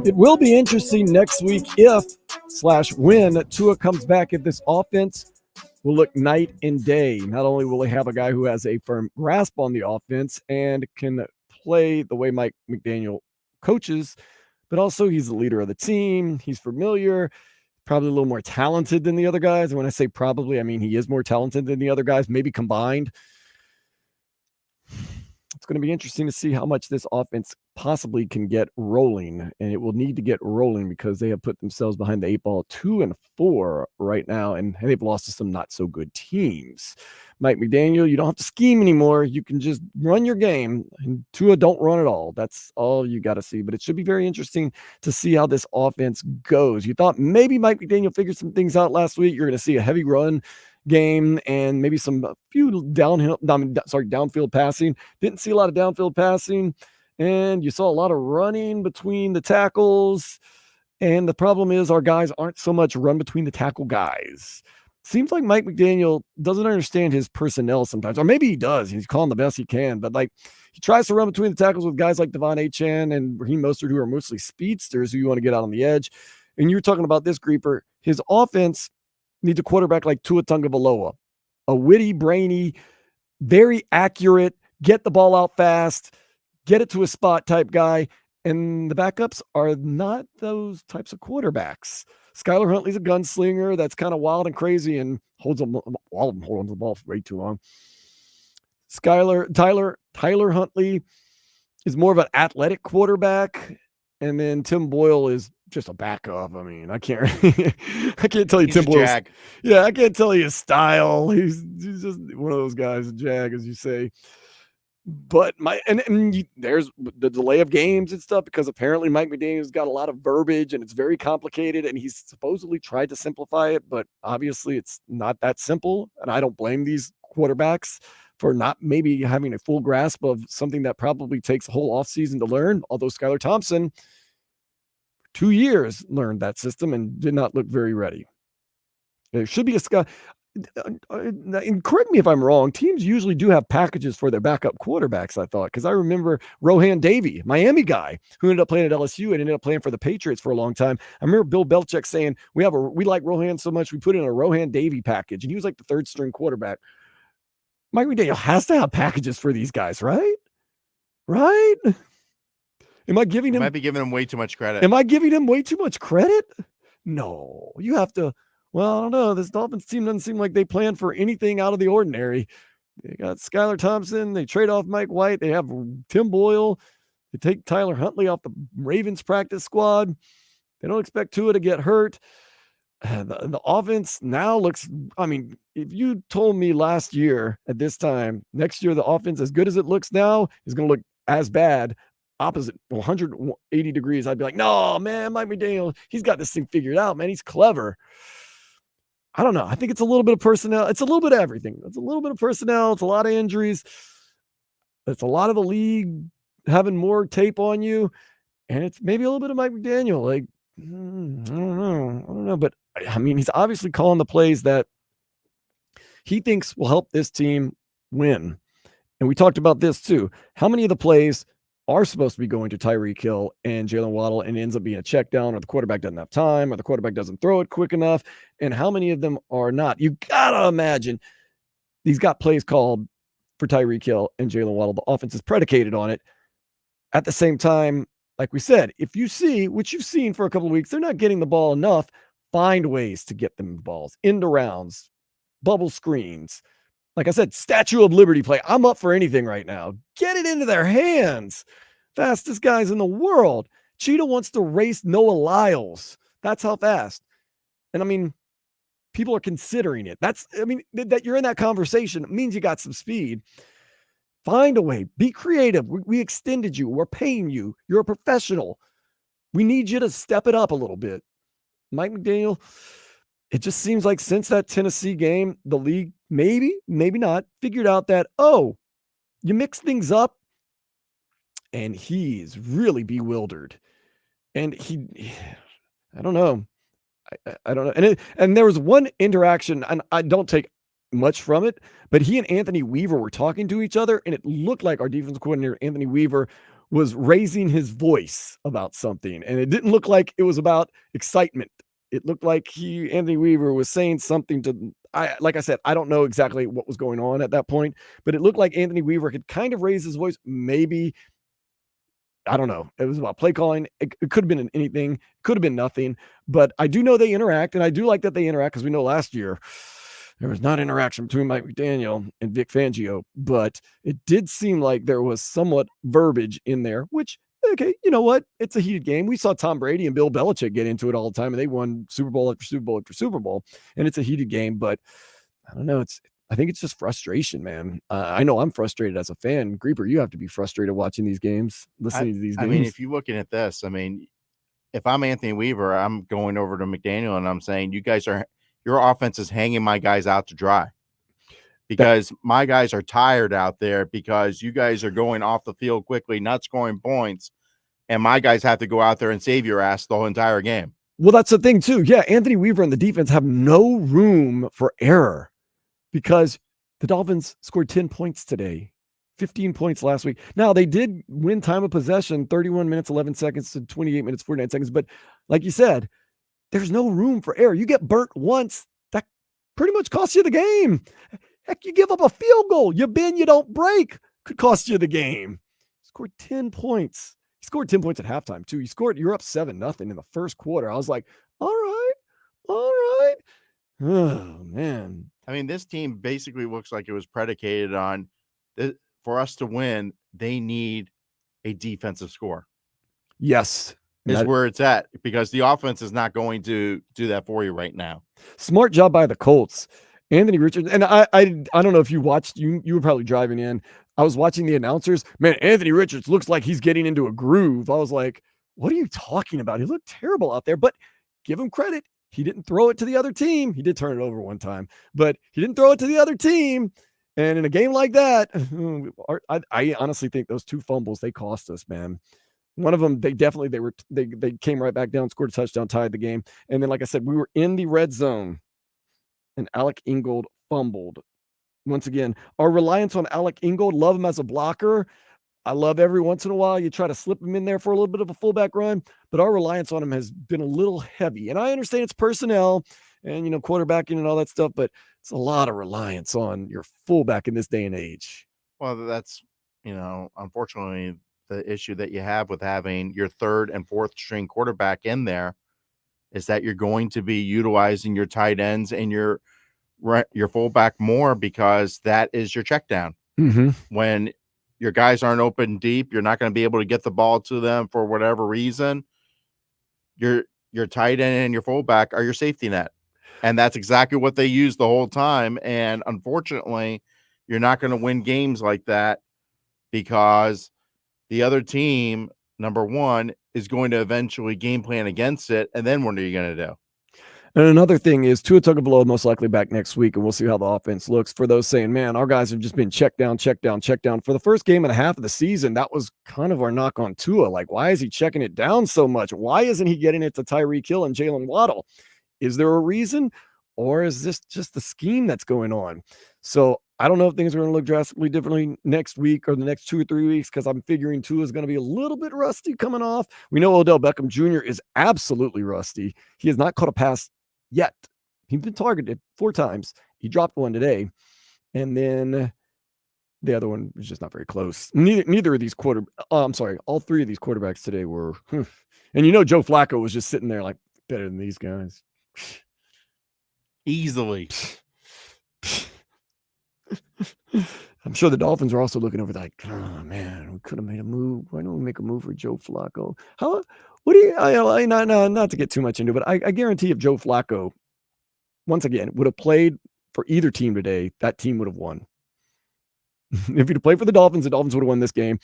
It will be interesting next week if/when Tua comes back. If this offense will look night and day. Not only will they have a guy who has a firm grasp on the offense and can play the way Mike McDaniel coaches, but also he's the leader of the team. He's familiar, probably a little more talented than the other guys. And when I say probably, I mean he is more talented than the other guys, maybe combined. It's going to be interesting to see how much this offense possibly can get rolling, and it will need to get rolling because they have put themselves behind the 8 ball 2-4 right now, and they've lost to some not so good teams. Mike McDaniel, you don't have to scheme anymore. You can just run your game, and Tua don't run at all. That's all you got to see, but it should be very interesting to see how this offense goes. You thought maybe Mike McDaniel figured some things out last week. You're going to see a heavy run game and maybe a few downfield passing. Didn't see a lot of downfield passing, and you saw a lot of running between the tackles. And the problem is our guys aren't so much run between the tackle guys. Seems like Mike McDaniel doesn't understand his personnel sometimes, or maybe he does. He's calling the best he can, but like he tries to run between the tackles with guys like Devon Achane and Raheem Mostert, who are mostly speedsters who you want to get out on the edge. And you're talking about this, Grieper. His offense needs a quarterback like Tua Tagovailoa, a witty, brainy, very accurate, get the ball out fast, get it to a spot type guy. And the backups are not those types of quarterbacks. Skylar Huntley's a gunslinger that's kind of wild and crazy and holds them, all of them hold on to the ball for way too long. Tyler Huntley is more of an athletic quarterback. And then Tim Boyle is just a backup. I mean, I can't tell you Tim Boyle. Yeah, I can't tell you his style. He's just one of those guys, a jag, as you say. But there's the delay of games and stuff because apparently Mike McDaniel's got a lot of verbiage and it's very complicated and he's supposedly tried to simplify it, but obviously it's not that simple. And I don't blame these quarterbacks for not maybe having a full grasp of something that probably takes a whole offseason to learn. Although Skylar Thompson, 2 years learned that system and did not look very ready. There should be and correct me if I'm wrong, teams usually do have packages for their backup quarterbacks, I thought, because I remember Rohan Davey, Miami guy, who ended up playing at LSU and ended up playing for the Patriots for a long time. I remember Bill Belichick saying, we like Rohan so much, we put in a Rohan Davey package, and he was like the third string quarterback. Mike McDaniel has to have packages for these guys, right? Right? Might be giving him way too much credit. Am I giving him way too much credit? No, you have to. Well, I don't know. This Dolphins team doesn't seem like they plan for anything out of the ordinary. They got Skylar Thompson. They trade off Mike White. They have Tim Boyle. They take Tyler Huntley off the Ravens practice squad. They don't expect Tua to get hurt. The offense now looks, I mean, if you told me last year at this time, next year the offense, as good as it looks now, is going to look as bad, opposite 180 degrees, I'd be like, no, man, Mike McDaniel, he's got this thing figured out, man. He's clever. I don't know. I think it's a little bit of personnel. It's a little bit of everything. It's a little bit of personnel. It's a lot of injuries. It's a lot of the league having more tape on you. And it's maybe a little bit of Mike McDaniel. Like, I don't know. But I mean, he's obviously calling the plays that he thinks will help this team win. And we talked about this too. How many of the plays are supposed to be going to Tyreek Hill and Jalen Waddle and ends up being a check down, or the quarterback doesn't have time, or the quarterback doesn't throw it quick enough? And how many of them are not? You got to imagine he's got plays called for Tyreek Hill and Jalen Waddle. The offense is predicated on it. At the same time, like we said, if you see, which you've seen for a couple of weeks, they're not getting the ball enough, find ways to get them the balls, into rounds, bubble screens. Like I said, Statue of Liberty play. I'm up for anything right now. Get it into their hands. Fastest guys in the world. Cheetah wants to race Noah Lyles. That's how fast. And I mean, people are considering it. That you're in that conversation, it means you got some speed. Find a way. Be creative. We extended you. We're paying you. You're a professional. We need you to step it up a little bit. Mike McDaniel, it just seems like since that Tennessee game, the league maybe not figured out that, oh, you mix things up, and he's really bewildered. And I don't know. I don't know. And there was one interaction, and I don't take much from it, but he and Anthony Weaver were talking to each other, and it looked like our defense coordinator, Anthony Weaver, was raising his voice about something. And it didn't look like it was about excitement. It looked like Anthony Weaver was saying something like I said, I don't know exactly what was going on at that point, but it looked like Anthony Weaver could kind of raise his voice. Maybe, I don't know. It was about play calling. It could have been anything. Could have been nothing. But I do know they interact, and I do like that they interact because we know last year there was not interaction between Mike McDaniel and Vic Fangio. But it did seem like there was somewhat verbiage in there, which, okay, you know what? It's a heated game. We saw Tom Brady and Bill Belichick get into it all the time, and they won Super Bowl after Super Bowl after Super Bowl. And it's a heated game, but I don't know. I think it's just frustration, man. I know I'm frustrated as a fan. Grieber, you have to be frustrated watching these games, listening to these games. I mean, if you're looking at this, I mean, if I'm Anthony Weaver, I'm going over to McDaniel and I'm saying, your offense is hanging my guys out to dry because my guys are tired out there because you guys are going off the field quickly, not scoring points, and my guys have to go out there and save your ass the whole entire game. Well, that's the thing too. Yeah, Anthony Weaver and the defense have no room for error, because the Dolphins scored 10 points today, 15 points last week. Now, they did win time of possession, 31 minutes, 11 seconds to 28 minutes, 49 seconds. But like you said, there's no room for error. You get burnt once, that pretty much costs you the game. Heck, you give up a field goal. You bend, you don't break. Could cost you the game. Scored 10 points. He scored 10 points at halftime, too. You're up 7-0 in the first quarter. I was like, all right. Oh, man. I mean, this team basically looks like it was predicated on for us to win, they need a defensive score. Yes. Is where it's at, because the offense is not going to do that for you right now. Smart job by the Colts. Anthony Richards, and I don't know if you watched, you were probably driving in. I was watching the announcers. Man, Anthony Richards looks like he's getting into a groove. I was like, what are you talking about? He looked terrible out there, but give him credit. He didn't throw it to the other team. He did turn it over one time, but he didn't throw it to the other team. And in a game like that, I honestly think those two fumbles, they cost us, man. One of them, they came right back down, scored a touchdown, tied the game. And then, like I said, we were in the red zone and Alec Ingold fumbled. Once again, our reliance on Alec Ingold, love him as a blocker. I love every once in a while you try to slip him in there for a little bit of a fullback run, but our reliance on him has been a little heavy. And I understand it's personnel and, quarterbacking and all that stuff, but it's a lot of reliance on your fullback in this day and age. Well, that's, unfortunately, the issue that you have with having your third and fourth string quarterback in there is that you're going to be utilizing your tight ends and your fullback more, because that is your check down. Mm-hmm. When your guys aren't open deep, you're not going to be able to get the ball to them for whatever reason. Your tight end and your fullback are your safety net. And that's exactly what they use the whole time. And unfortunately, you're not going to win games like that, because the other team, number one, is going to eventually game plan against it. And then what are you going to do? And another thing is Tua Tagovailoa most likely back next week, and we'll see how the offense looks. For those saying, man, our guys have just been check down. For the first game and a half of the season, that was kind of our knock on Tua. Like, why is he checking it down so much? Why isn't he getting it to Tyreek Hill and Jalen Waddle? Is there a reason, or is this just the scheme that's going on? So I don't know if things are going to look drastically differently next week or the next 2 or 3 weeks, because I'm figuring Tua is going to be a little bit rusty coming off. We know Odell Beckham Jr. is absolutely rusty. He has not caught a pass yet. He's been targeted 4 times. He dropped one today. And then the other one was just not very close. Neither of these all 3 of these quarterbacks today were, and Joe Flacco was just sitting there like, better than these guys. Easily. I'm sure the Dolphins are also looking over like, oh man, we could have made a move. Why don't we make a move for Joe Flacco? What do you, not to get too much into it, but I guarantee if Joe Flacco, once again, would have played for either team today, that team would have won. If he'd have played for the Dolphins would have won this game.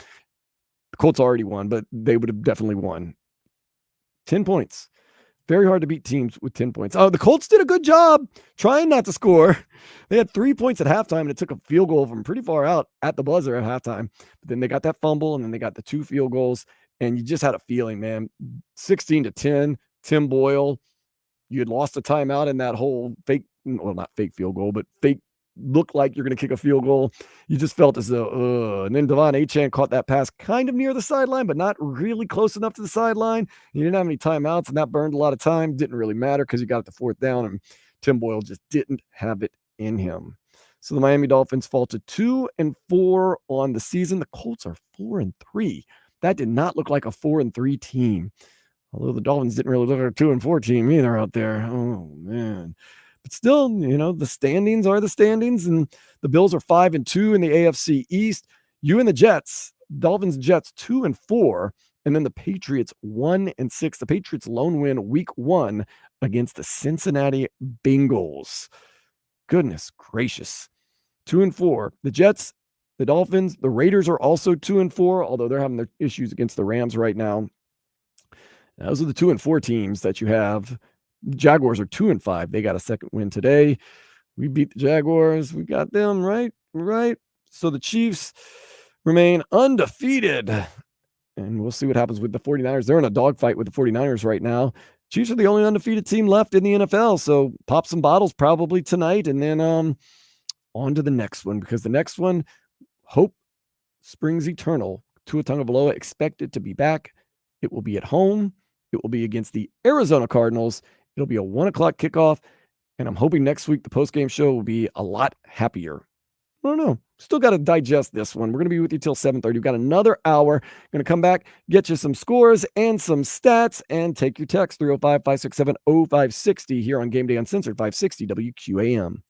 The Colts already won, but they would have definitely won. 10 points. Very hard to beat teams with 10 points. Oh, the Colts did a good job trying not to score. They had 3 points at halftime, and it took a field goal from pretty far out at the buzzer at halftime. But then they got that fumble, and then they got the 2 field goals, and you just had a feeling, man. 16-10, Tim Boyle. You had lost a timeout in that whole fake, well, not fake field goal, but fake look like you're going to kick a field goal. You just felt as though, and then Devon Achane caught that pass kind of near the sideline, but not really close enough to the sideline. You didn't have any timeouts, and that burned a lot of time. Didn't really matter because you got it to 4th down, and Tim Boyle just didn't have it in him. So the Miami Dolphins fall to 2-4 on the season. The Colts are 4-3. That did not look like a 4-3 team. Although the Dolphins didn't really look like a 2-4 team either out there. Oh, man. But still, the standings are the standings, and the Bills are 5-2 in the AFC East. You and the Jets, Dolphins and Jets 2-4, and then the Patriots 1-6. The Patriots lone win week 1 against the Cincinnati Bengals. Goodness gracious. 2-4. The Jets, the Dolphins, the Raiders are also 2-4, although they're having their issues against the Rams right now. Those are the 2-4 teams that you have. The Jaguars are 2-5. They got a second win today. We beat the Jaguars. We got them, right? Right. So the Chiefs remain undefeated. And we'll see what happens with the 49ers. They're in a dogfight with the 49ers right now. Chiefs are the only undefeated team left in the NFL. So pop some bottles probably tonight. And then on to the next one, because the next one, hope springs eternal. Tua Tagovailoa expected to be back. It will be at home. It will be against the Arizona Cardinals. It'll be a 1:00 kickoff, and I'm hoping next week the postgame show will be a lot happier. I don't know. Still got to digest this one. We're going to be with you till 7:30. We've got another hour. Going to come back, get you some scores and some stats, and take your text 305-567-0560 here on Gameday Uncensored 560 WQAM.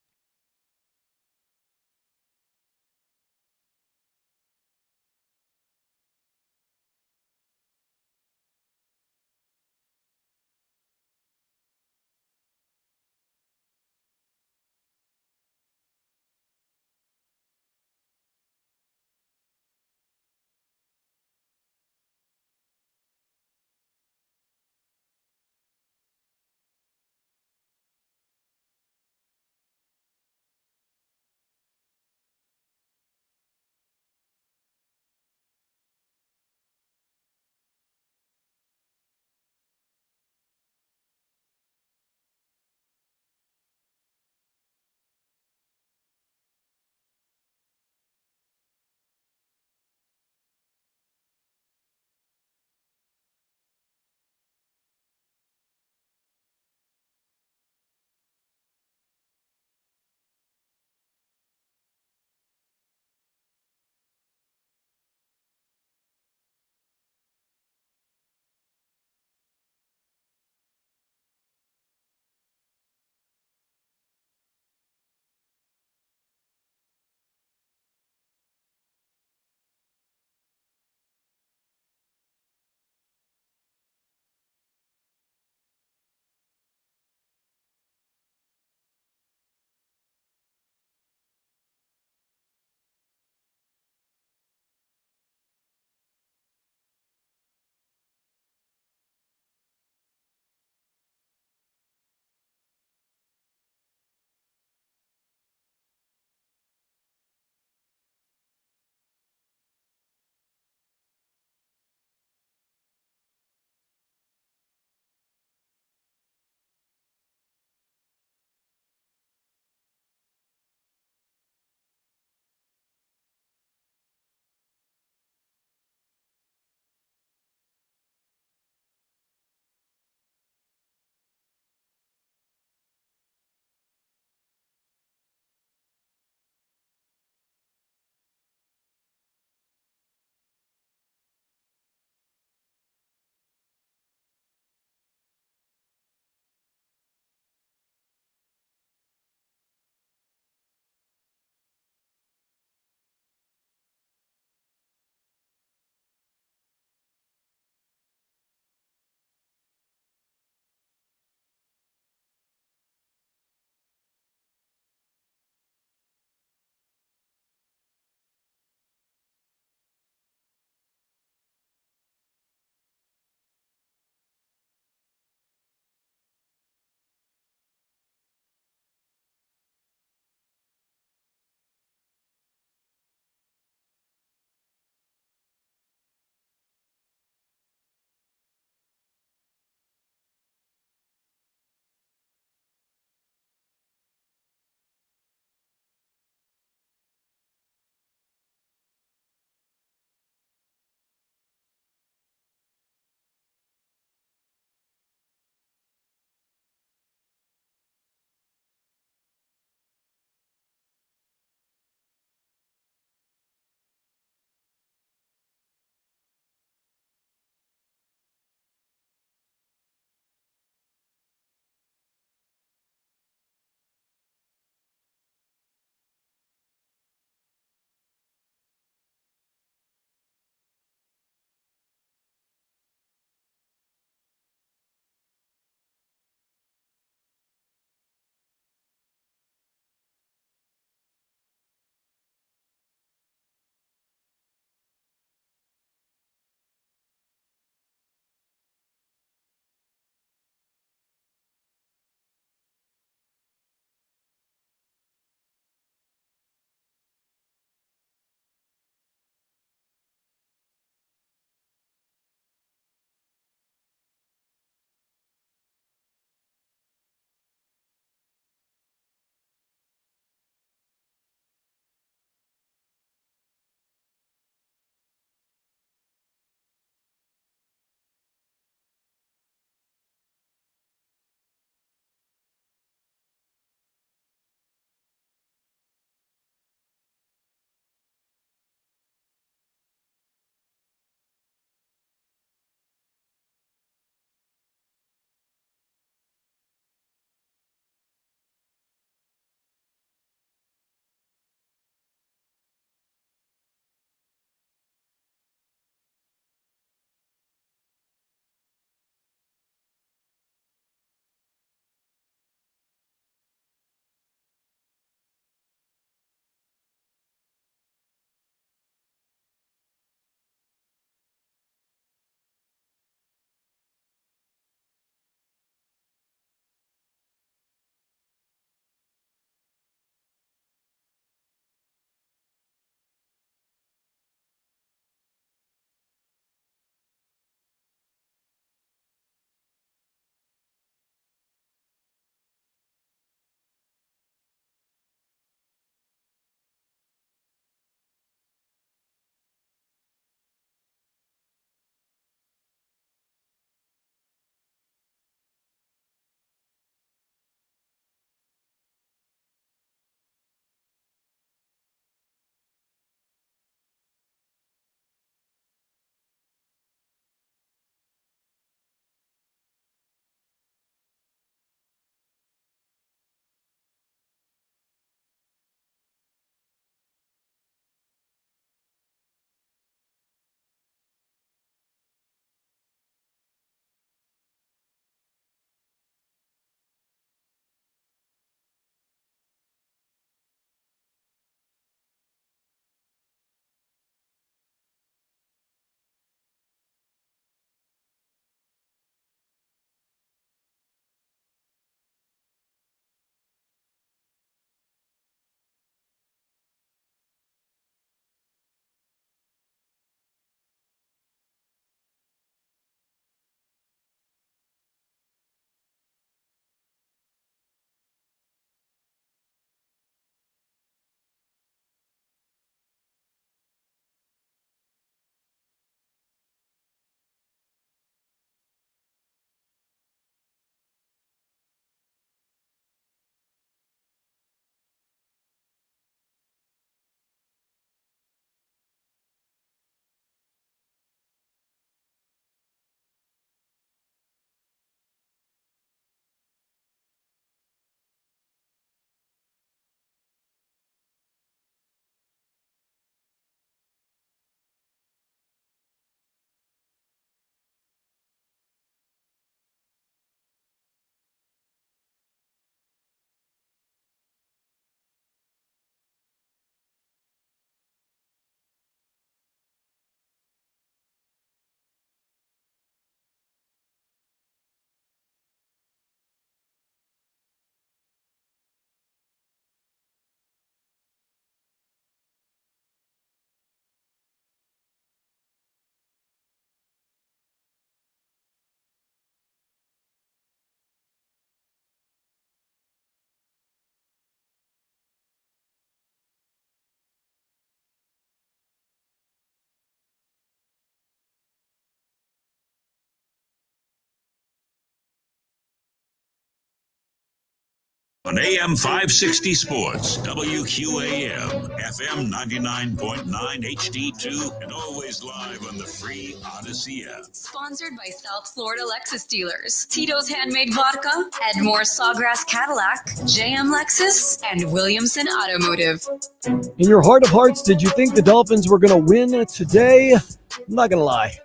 on AM 560 Sports, WQAM, FM 99.9 HD2, and always live on the free Odyssey app. Sponsored by South Florida Lexus Dealers, Tito's Handmade Vodka, Edmore Sawgrass Cadillac, JM Lexus, and Williamson Automotive. In your heart of hearts, did you think the Dolphins were going to win today? I'm not going to lie.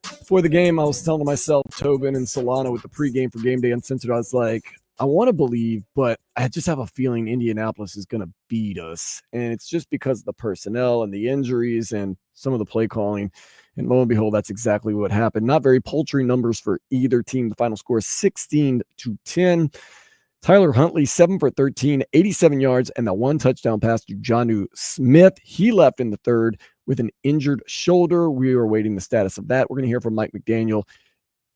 Before the game, I was telling myself, Tobin and Solano with the pregame for Gameday Uncensored, I was like, I want to believe, but I just have a feeling Indianapolis is going to beat us. And it's just because of the personnel and the injuries and some of the play calling. And lo and behold, that's exactly what happened. Not very paltry numbers for either team. The final score is 16-10. Tyler Huntley, 7 for 13, 87 yards, and that one touchdown pass to Jonnu Smith. He left in the third with an injured shoulder. We are awaiting the status of that. We're going to hear from Mike McDaniel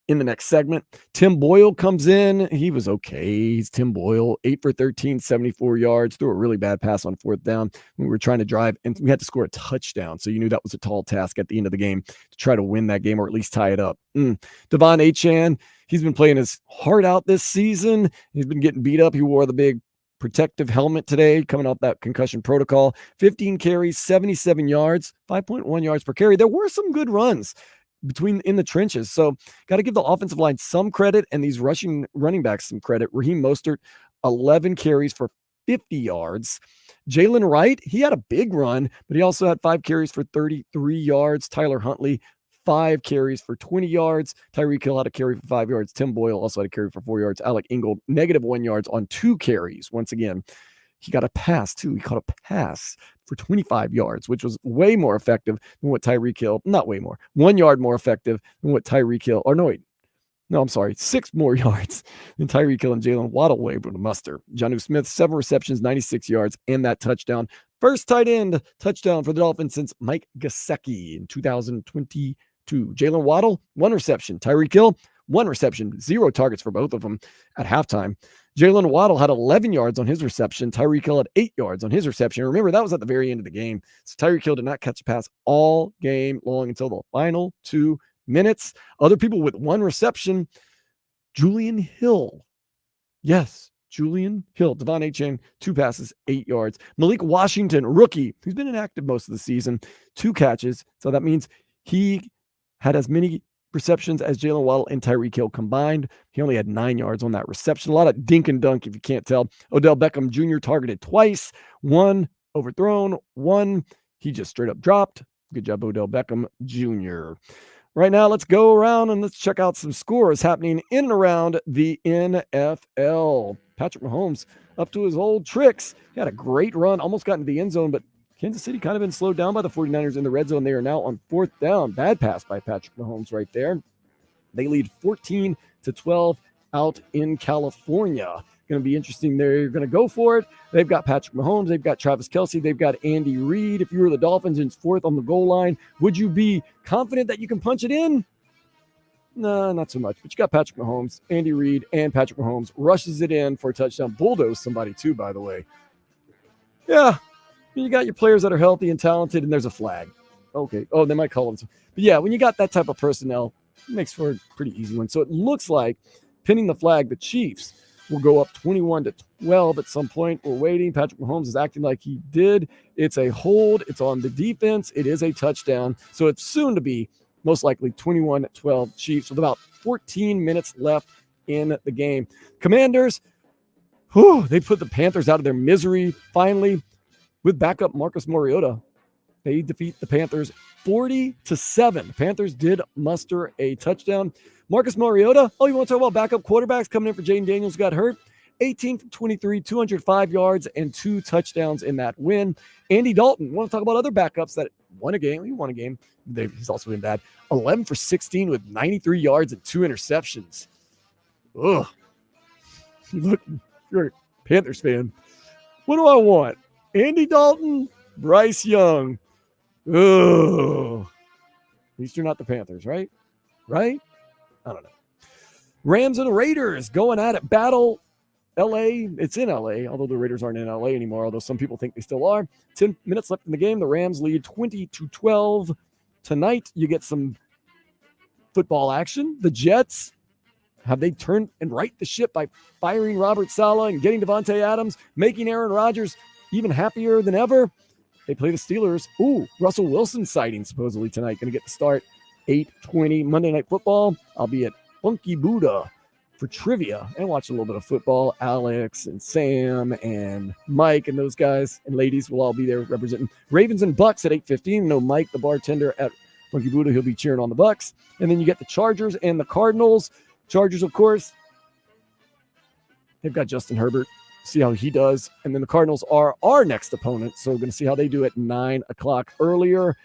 in the next segment. Tim Boyle comes in. He was okay. He's Tim Boyle, 8 for 13, 74 yards. Threw a really bad pass on fourth down when we were trying to drive, and we had to score a touchdown. So you knew that was a tall task at the end of the game to try to win that game or at least tie it up. Devon Achane, he's been playing his heart out this season. He's been getting beat up. He wore the big protective helmet today, coming off that concussion protocol. 15 carries, 77 yards, 5.1 yards per carry. There were some good runs in the trenches. So got to give the offensive line some credit and these running backs some credit. Raheem Mostert, 11 carries for 50 yards. Jalen Wright, he had a big run, but he also had 5 carries for 33 yards. Tyler Huntley, 5 carries for 20 yards. Tyreek Hill had a carry for 5 yards. Tim Boyle also had a carry for 4 yards. Alec Ingold, -1 yards on 2 carries. Once again, he got a pass too. He caught a pass for 25 yards, which was way more effective than what Tyreek Hill, not way more, 1 yard more effective than what Tyreek Hill, or no, I'm sorry, 6 more yards than Tyreek Hill and Jalen Waddle were able to muster. Jonnu Smith, 7 receptions, 96 yards, and that touchdown. First tight end touchdown for the Dolphins since Mike Gesicki in 2022. Jalen Waddle, 1 reception. Tyreek Hill, 1 reception, 0 targets for both of them at halftime. Jalen Waddle had 11 yards on his reception. Tyreek Hill had 8 yards on his reception. Remember, that was at the very end of the game. So Tyreek Hill did not catch a pass all game long until the final 2 minutes. Other people with 1 reception, Julian Hill. Yes, Julian Hill. Devon Achane, 2 passes, 8 yards. Malik Washington, rookie, who's been inactive most of the season, 2 catches. So that means he had as many receptions as Jalen Waddle and Tyreek Hill combined. He only had 9 yards on that reception. A lot of dink and dunk, if you can't tell. Odell Beckham Jr. targeted twice. 1 overthrown. 1 he just straight up dropped. Good job, Odell Beckham Jr. Right now, let's go around and let's check out some scores happening in and around the NFL. Patrick Mahomes up to his old tricks. He had a great run, almost got into the end zone, but Kansas City kind of been slowed down by the 49ers in the red zone. They are now on 4th down. Bad pass by Patrick Mahomes right there. They lead 14-12 out in California. Going to be interesting. They're going to go for it. They've got Patrick Mahomes. They've got Travis Kelce. They've got Andy Reid. If you were the Dolphins and 4th on the goal line, would you be confident that you can punch it in? No, not so much. But you got Patrick Mahomes, Andy Reid, and Patrick Mahomes rushes it in for a touchdown. Bulldoze somebody too, by the way. Yeah. You got your players that are healthy and talented, and there's a flag. Okay. Oh, they might call them. But yeah, when you got that type of personnel, it makes for a pretty easy one. So it looks like pinning the flag, the Chiefs will go up 21-12 at some point. We're waiting. Patrick Mahomes is acting like he did. It's a hold. It's on the defense. It is a touchdown. So it's soon to be most likely 21-12 Chiefs with about 14 minutes left in the game. Commanders, they put the Panthers out of their misery finally. With backup Marcus Mariota, they defeat the Panthers 40-7. The Panthers did muster a touchdown. Marcus Mariota, you want to talk about backup quarterbacks coming in for Jaden Daniels, got hurt. 18 from 23, 205 yards, and 2 touchdowns in that win. Andy Dalton, want to talk about other backups that won a game? He won a game. He's also been bad. 11 for 16 with 93 yards and 2 interceptions. Ugh. Look, you're a Panthers fan. What do I want? Andy Dalton, Bryce Young. Ugh. At least you're not the Panthers, right? Right? I don't know. Rams and Raiders going at it. Battle LA. It's in LA, although the Raiders aren't in LA anymore, although some people think they still are. 10 minutes left in the game. The Rams lead 20-12. Tonight, you get some football action. The Jets Have they turned and right the ship by firing Robert Saleh and getting Devontae Adams, making Aaron Rodgers even happier than ever? They play the Steelers. Ooh, Russell Wilson sighting supposedly tonight. Going to get the start 8:20 Monday Night Football. I'll be at Funky Buddha for trivia and watch a little bit of football. Alex and Sam and Mike and those guys and ladies will all be there representing Ravens and Bucks at 8:15. No Mike, the bartender at Funky Buddha, he'll be cheering on the Bucks. And then you get the Chargers and the Cardinals. Chargers, of course, they've got Justin Herbert. See how he does. And then the Cardinals are our next opponent. So we're going to see how they do at 9 o'clock earlier.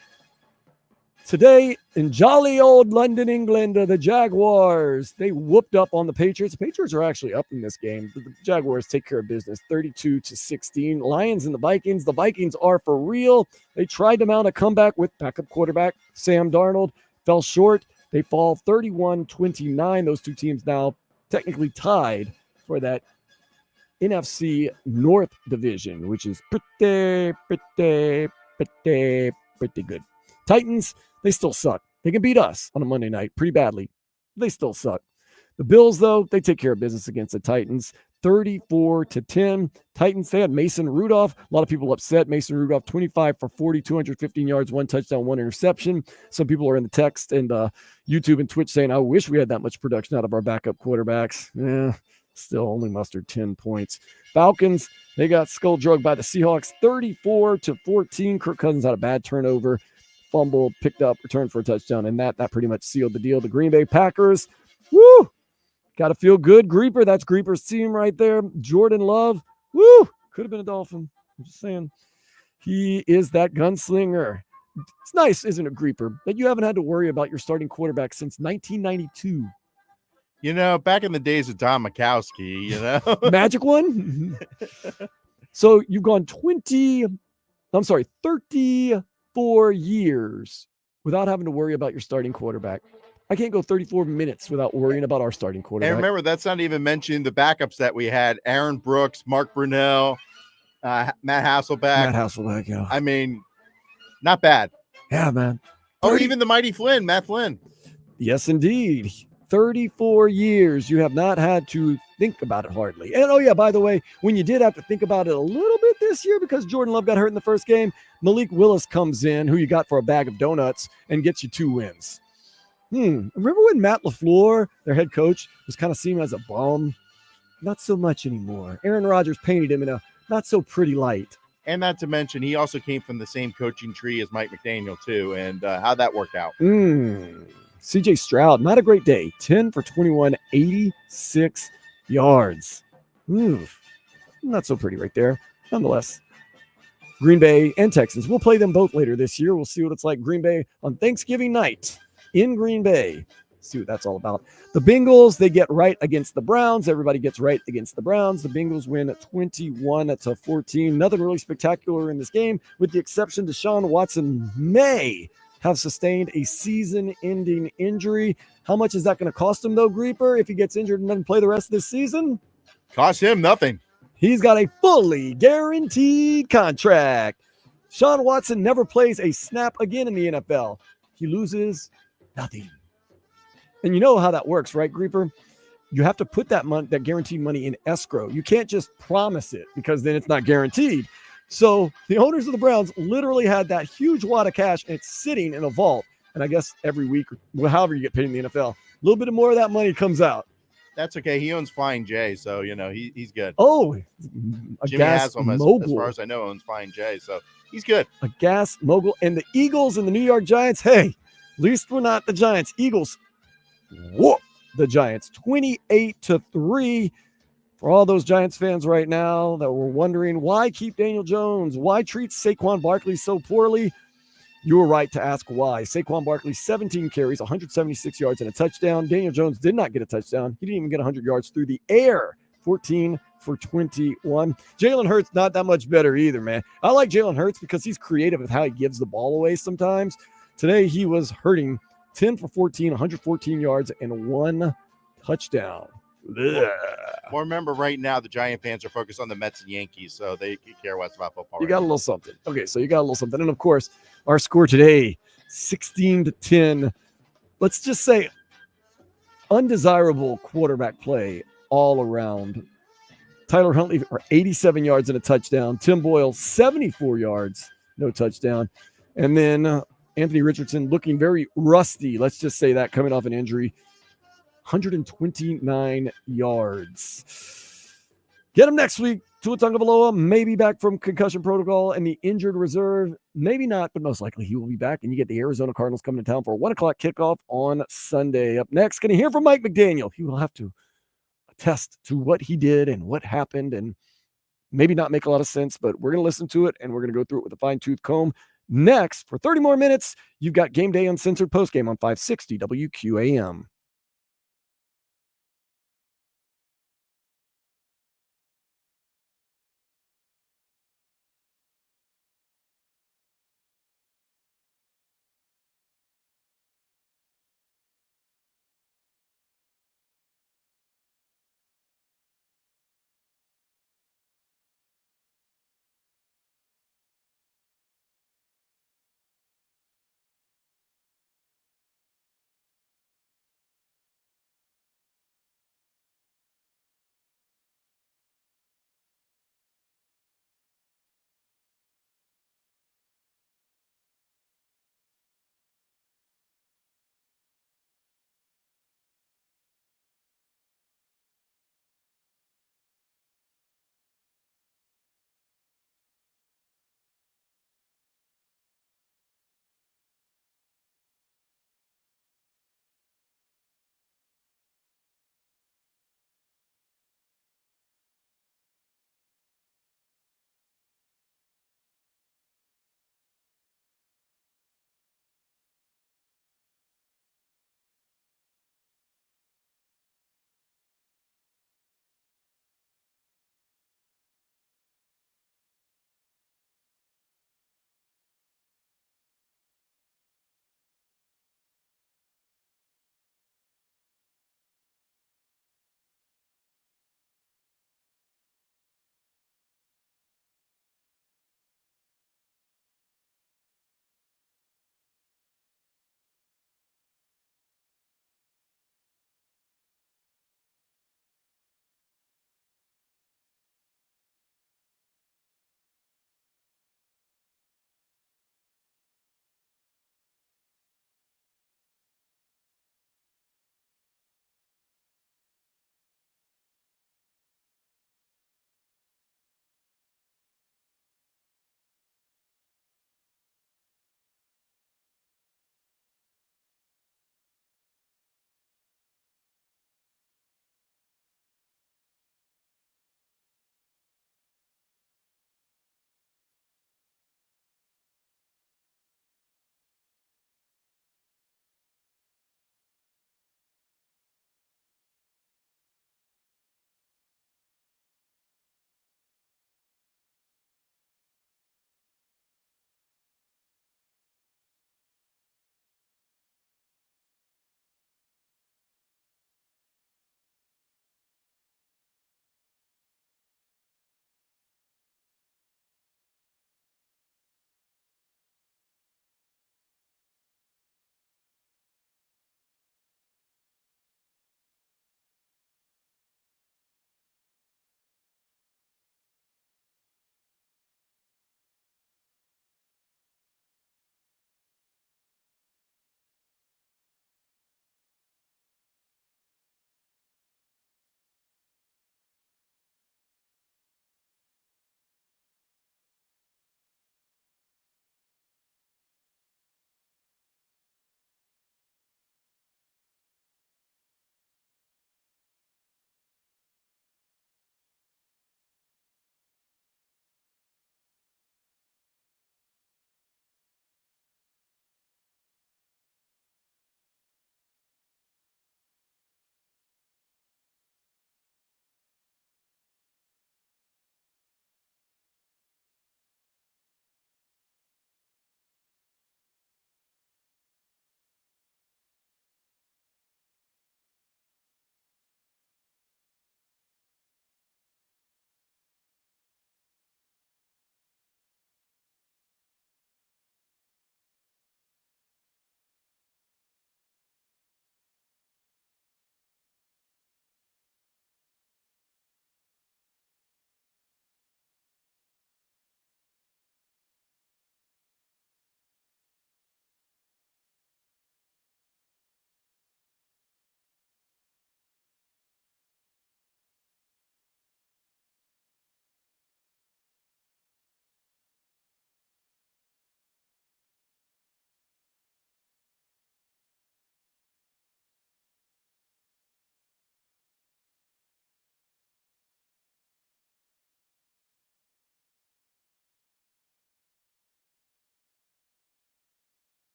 Today in jolly old London, England, the Jaguars, they whooped up on the Patriots. The Patriots are actually up in this game. The Jaguars take care of business, 32-16. Lions and the Vikings. The Vikings are for real. They tried to mount a comeback with backup quarterback Sam Darnold. Fell short. They fall 31-29. Those two teams now technically tied for that NFC North division, which is pretty good. Titans, they still suck. They can beat us on a Monday night pretty badly. They still suck. The Bills, though, they take care of business against the Titans, 34-10. Titans, they had Mason Rudolph. A lot of people upset. Mason Rudolph, 25 for 40, 215 yards, 1 touchdown, 1 interception. Some people are in the text and YouTube and Twitch saying, I wish we had that much production out of our backup quarterbacks. Still only mustered 10 points. Falcons, they got skull drugged by the Seahawks, 34-14. Kirk Cousins had a bad turnover, fumbled, picked up, returned for a touchdown, and that pretty much sealed the deal. The Green Bay Packers, woo! Got to feel good. Grieper, that's Grieper's team right there. Jordan Love, woo! Could have been a Dolphin. I'm just saying. He is that gunslinger. It's nice, isn't it, Grieper, that you haven't had to worry about your starting quarterback since 1992. You know, back in the days of Don Majkowski, you know. Magic one? So you've gone 34 years without having to worry about your starting quarterback. I can't go 34 minutes without worrying about our starting quarterback. And remember, that's not even mentioning the backups that we had. Aaron Brooks, Mark Brunell, Matt Hasselbeck. Yeah. I mean, not bad. Yeah, man. Or even the mighty Flynn, Matt Flynn. Yes, indeed. 34 years. You have not had to think about it hardly. And, oh, yeah, by the way, when you did have to think about it a little bit this year because Jordan Love got hurt in the first game, Malik Willis comes in, who you got for a bag of donuts, and gets you 2 wins. Remember when Matt LaFleur, their head coach, was kind of seen as a bum? Not so much anymore. Aaron Rodgers painted him in a not so pretty light. And not to mention, he also came from the same coaching tree as Mike McDaniel, too, and how'd that work out? CJ Stroud, not a great day. 10 for 21, 86 yards. Not so pretty right there. Nonetheless, Green Bay and Texans. We'll play them both later this year. We'll see what it's like. Green Bay on Thanksgiving night in Green Bay. See what that's all about. The Bengals, they get right against the Browns. Everybody gets right against the Browns. The Bengals win 21-14. Nothing really spectacular in this game, with the exception Deshaun Watson may have sustained a season-ending injury. How much is that going to cost him, though, Grieper, if he gets injured and doesn't play the rest of this season? Cost him nothing. He's got a fully guaranteed contract. Deshaun Watson never plays a snap again in the NFL. He loses nothing. And you know how that works, right, Grieper? You have to put that guaranteed money in escrow. You can't just promise it because then it's not guaranteed. So the owners of the Browns literally had that huge wad of cash, and it's sitting in a vault. And I guess every week, however you get paid in the NFL, a little bit more of that money comes out. That's okay. He owns Flying J, so, you know, he's good. Oh, a Jimmy gas Haslam, as mogul. far as I know, owns Flying J, so he's good. A gas mogul. And the Eagles and the New York Giants, hey, at least we're not the Giants. Eagles whoop the Giants 28-3. For all those Giants fans right now that were wondering why keep Daniel Jones, why treat Saquon Barkley so poorly, you were right to ask why. Saquon Barkley, 17 carries, 176 yards, and a touchdown. Daniel Jones did not get a touchdown. He didn't even get 100 yards through the air. 14 for 21. Jalen Hurts, not that much better either, man. I like Jalen Hurts because he's creative with how he gives the ball away sometimes. Today, he was hurting 10 for 14, 114 yards, and 1 touchdown. Well, remember, right now, the Giant fans are focused on the Mets and Yankees, so they care what's about football. You got a little something. Okay, so you got a little something. And, of course, our score today, 16-10. Let's just say undesirable quarterback play all around. Tyler Huntley for 87 yards and a touchdown. Tim Boyle, 74 yards, no touchdown. And then Anthony Richardson looking very rusty. Let's just say that, coming off an injury. 129 yards. Get him next week. Tua Tagovailoa may be back from concussion protocol and the injured reserve. Maybe not, but most likely he will be back. And you get the Arizona Cardinals coming to town for a 1 o'clock kickoff on Sunday. Up next, going to hear from Mike McDaniel. He will have to attest to what he did and what happened, and maybe not make a lot of sense, but we're going to listen to it, and we're going to go through it with a fine-tooth comb. Next, for 30 more minutes, you've got Game Day Uncensored postgame on 560 WQAM.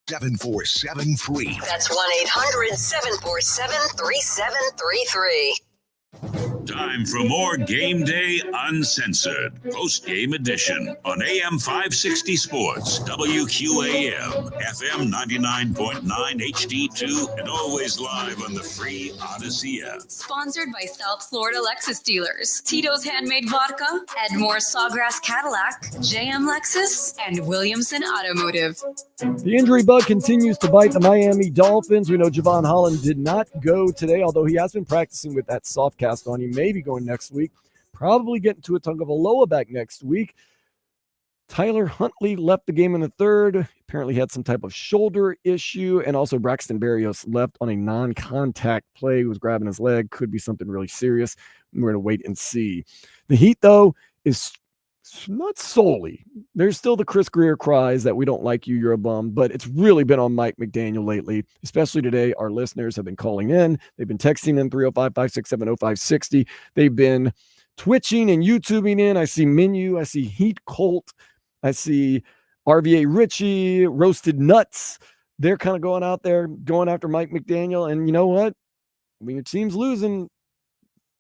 7473. That's 1-800-747-3733. Time for more Game Day Uncensored, post-game edition on AM 560 Sports, WQAM, FM 99.9 HD2, and always live on the free Odyssey app. Sponsored by South Florida Lexus dealers, Tito's Handmade Vodka, Edmore Sawgrass Cadillac, JM Lexus, and Williamson Automotive. The injury bug continues to bite the Miami Dolphins. We know Javon Holland did not go today, although he has been practicing with that soft cast on. He may be going next week. Probably getting to a Tagovailoa back next week. Tyler Huntley left the game in the third. Apparently had some type of shoulder issue. And also Braxton Berrios left on a non-contact play. He was grabbing his leg. Could be something really serious. We're going to wait and see. The Heat, though, is not solely. There's still the Chris Greer cries that we don't like you, you're a bum, but it's really been on Mike McDaniel lately, especially today. Our listeners have been calling in. They've been texting in 305-567-0560. They've been twitching and YouTubing in. I see Menu. I see Heat Colt. I see RVA Richie, Roasted Nuts. They're kind of going out there, going after Mike McDaniel. And you know what? When your team's losing,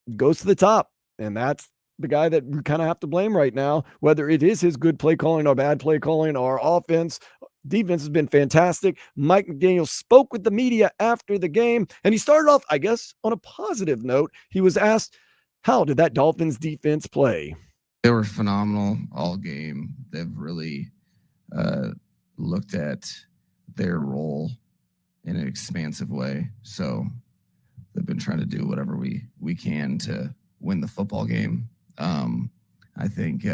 it goes to the top. And that's the guy that we kind of have to blame right now, whether it is his good play calling or bad play calling or offense. Defense has been fantastic. Mike McDaniel spoke with the media after the game, and he started off, I guess, on a positive note. He was asked, how did that Dolphins defense play? They were phenomenal all game. They've really looked at their role in an expansive way. So they've been trying to do whatever we can to win the football game. I think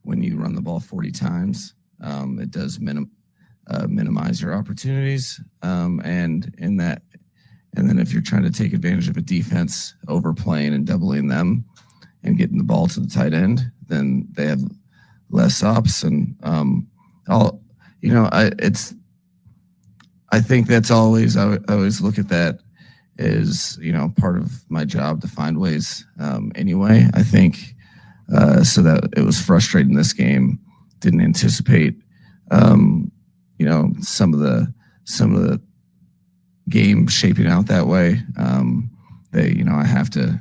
when you run the ball 40 times, it does minimize your opportunities. And then if you're trying to take advantage of a defense overplaying and doubling them and getting the ball to the tight end, then they have less ops. And I think that's always, I always look at that is, part of my job to find ways anyway. I think so that it was frustrating this game. Didn't anticipate, some of the game shaping out that way. I have to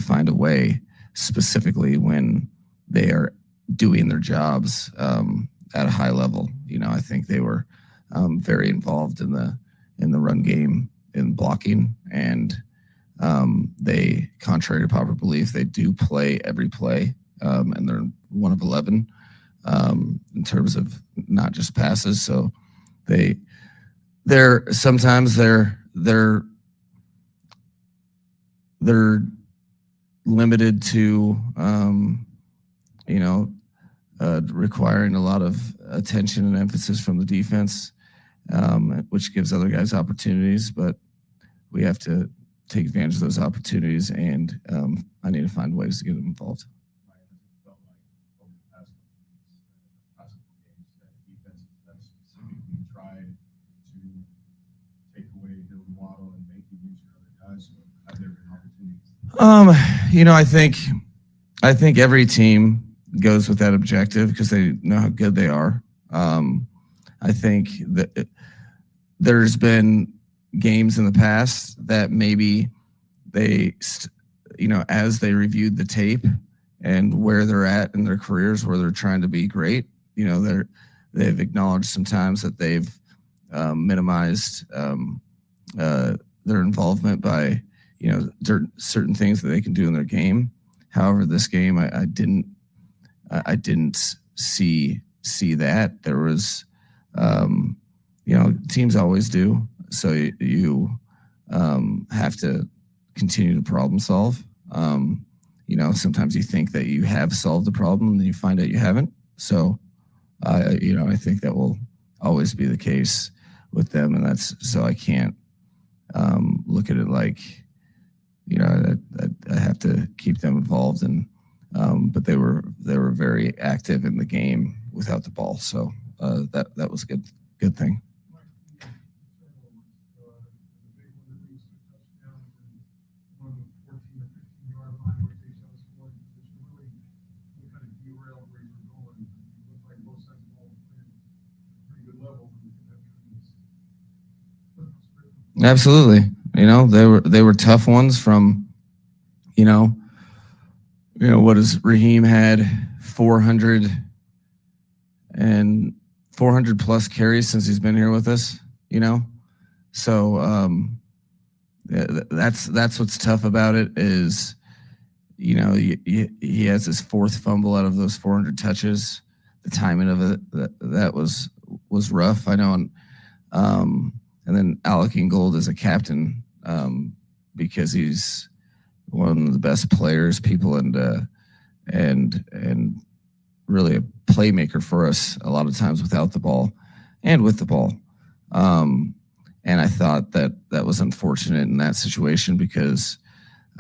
find a way, specifically when they are doing their jobs at a high level. I think they were very involved in the run game, in blocking, and they, contrary to popular belief, they do play every play, and they're one of 11 in terms of not just passes. So they're sometimes they're limited to requiring a lot of attention and emphasis from the defense, which gives other guys opportunities, but we have to take advantage of those opportunities, and I need to find ways to get them involved. I think every team goes with that objective because they know how good they are. I think that there's been games in the past that maybe they, as they reviewed the tape and where they're at in their careers, where they're trying to be great, they've acknowledged sometimes that they've minimized their involvement by certain things that they can do in their game. However, this game I didn't see that. There was teams always do, so you have to continue to problem solve. Sometimes you think that you have solved the problem and then you find out you haven't. So I think that will always be the case with them, and that's so I can't look at it like I have to keep them involved, and but they were very active in the game without the ball, so that was a good thing. Absolutely. They were tough ones from, what is Raheem had 400 plus carries since he's been here with us, So that's what's tough about it is, he has his fourth fumble out of those 400 touches. The timing of it, that was rough. I know. And then Alec Ingold is a captain because he's one of the best players, people, and really a playmaker for us a lot of times without the ball and with the ball. And I thought that was unfortunate in that situation because,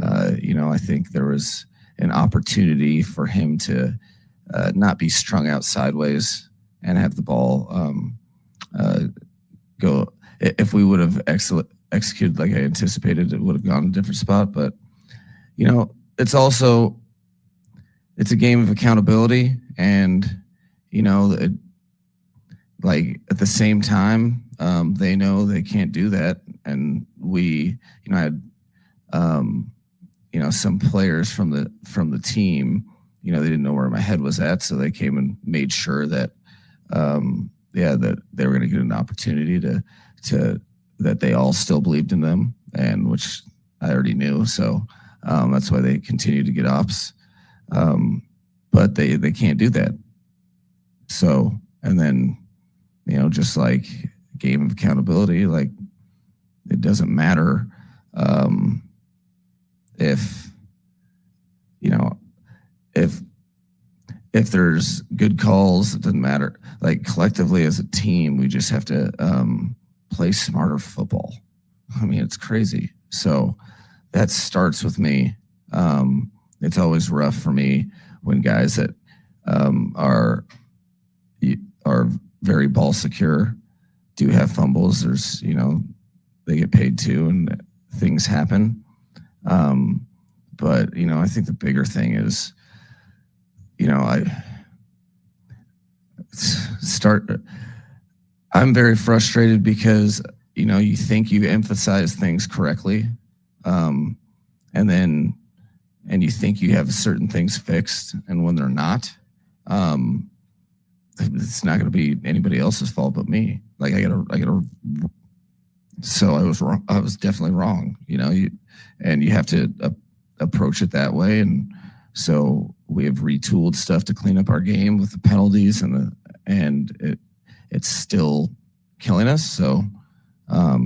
I think there was an opportunity for him to not be strung out sideways and have the ball go. If we would have executed like I anticipated, it would have gone a different spot. But, it's a game of accountability. And, at the same time, they know they can't do that. And we, I had, some players from the team, they didn't know where my head was at. So they came and made sure that, that they were going to get an opportunity to that they all still believed in them, and which I already knew. So that's why they continue to get ops. But they can't do that. So, and then, just like game of accountability, like it doesn't matter if there's good calls, it doesn't matter. Like collectively as a team, we just have to play smarter football. I mean, it's crazy. So that starts with me. It's always rough for me when guys that are very ball secure do have fumbles. There's, they get paid too, and things happen. But I think the bigger thing is, I'm very frustrated because, you think you emphasize things correctly. And you think you have certain things fixed, and when they're not, it's not going to be anybody else's fault but me. Like so I was wrong. I was definitely wrong, and you have to approach it that way. And so we have retooled stuff to clean up our game with the penalties and it's still killing us. So, I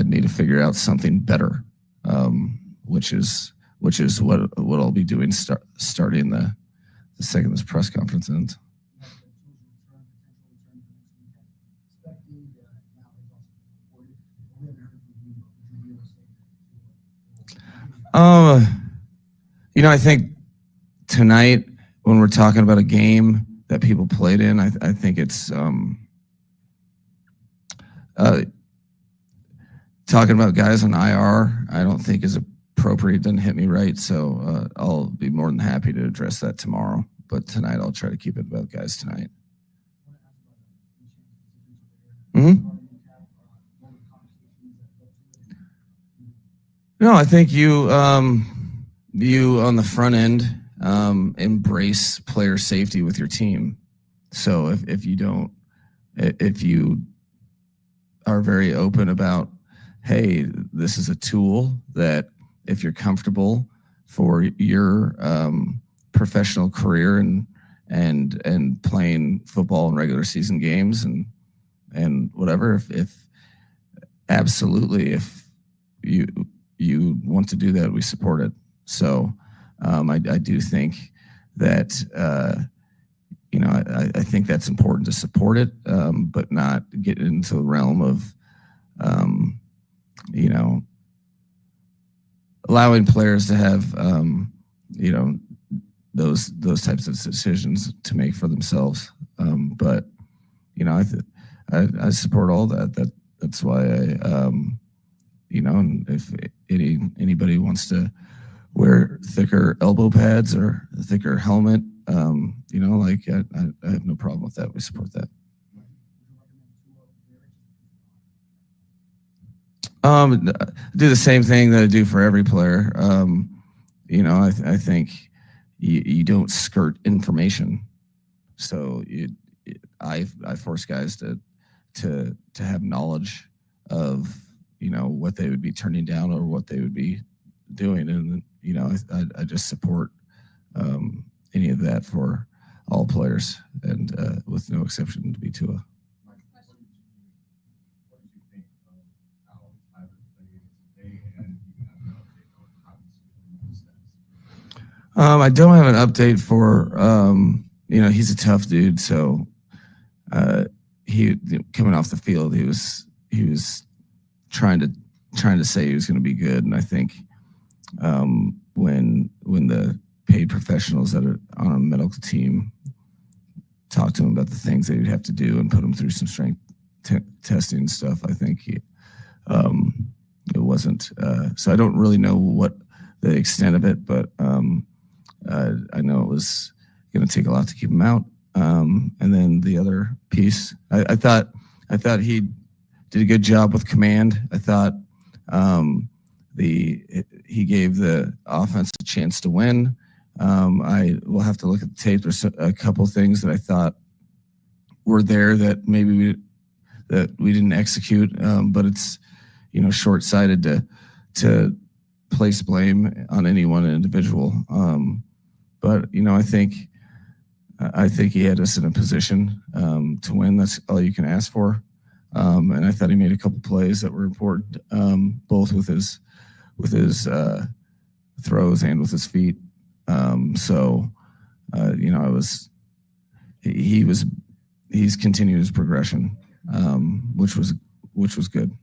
need to figure out something better, which is what I'll be doing starting the second this press conference ends. I think tonight when we're talking about a game that people played in, I think it's talking about guys on IR, I don't think is appropriate. Doesn't hit me right. So I'll be more than happy to address that tomorrow. But tonight I'll try to keep it about guys tonight. No, I think you on the front end embrace player safety with your team. So if you are very open about, hey, this is a tool that if you're comfortable for your professional career and playing football and regular season games and whatever, if absolutely, if you want to do that, we support it. So I do think that I think that's important to support it, but not get into the realm of allowing players to have those types of decisions to make for themselves. But I support all that. That's why and if anybody wants to wear thicker elbow pads or a thicker helmet, I have no problem with that. We support that. Do the same thing that I do for every player. I think you don't skirt information. So I force guys to have knowledge of what they would be turning down or what they would be doing, and I just support any of that for all players, and with no exception to be Tua. I don't have an update for he's a tough dude, so he coming off the field, he was trying to say he was going to be good, and I think when the paid professionals that are on a medical team talk to him about the things they would have to do and put him through some strength testing and stuff, I think it wasn't. So I don't really know what the extent of it, but I know it was going to take a lot to keep him out. And then the other piece, I thought he did a good job with command. I thought he gave the offense a chance to win. I will have to look at the tape. There's a couple things that I thought were there that maybe we didn't execute, but it's short-sighted to place blame on any one individual. But I think he had us in a position to win. That's all you can ask for. And I thought he made a couple plays that were important, both with his throws and with his feet. He's continued his progression, which was good.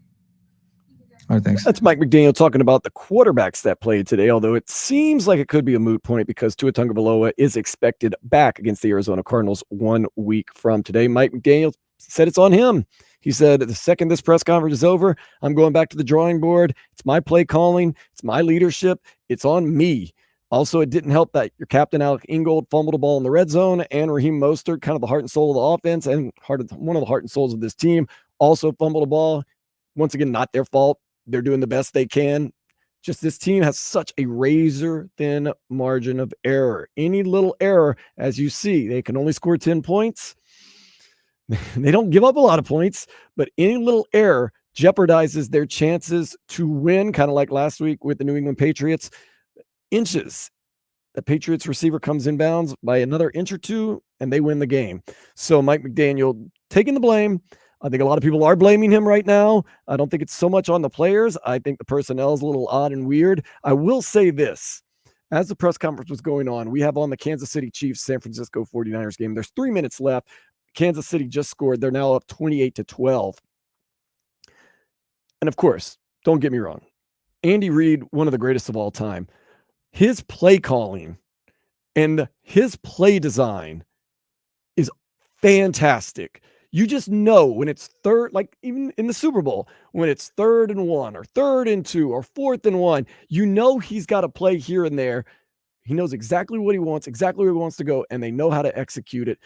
All right, thanks. That's Mike McDaniel talking about the quarterbacks that played today, although it seems like it could be a moot point because Tua Tagovailoa is expected back against the Arizona Cardinals 1 week from today. Mike McDaniel said it's on him. He said, the second this press conference is over, I'm going back to the drawing board. It's my play calling. It's my leadership. It's on me. Also, it didn't help that your captain, Alec Ingold, fumbled the ball in the red zone, and Raheem Mostert, kind of the heart and soul of the offense and one of the heart and souls of this team, also fumbled the ball. Once again, not their fault. They're doing the best they can. Just this team has such a razor-thin margin of error. Any little error, as you see, they can only score 10 points. They don't give up a lot of points, but any little error jeopardizes their chances to win, kind of like last week with the New England Patriots. Inches. The Patriots receiver comes inbounds by another inch or two, and they win the game. So Mike McDaniel taking the blame. I think a lot of people are blaming him right now. I don't think it's so much on the players. I think the personnel is a little odd and weird. I will say this. As the press conference was going on, we have on the Kansas City Chiefs, San Francisco 49ers game. There's 3 minutes left. Kansas City just scored. They're now up 28-12. And of course, don't get me wrong. Andy Reid, one of the greatest of all time. His play calling and his play design is fantastic. You just know when it's third, like even in the Super Bowl, when it's 3rd and 1 or 3rd and 2 or 4th and 1, you know he's got a play here and there. He knows exactly what he wants, exactly where he wants to go, and they know how to execute it.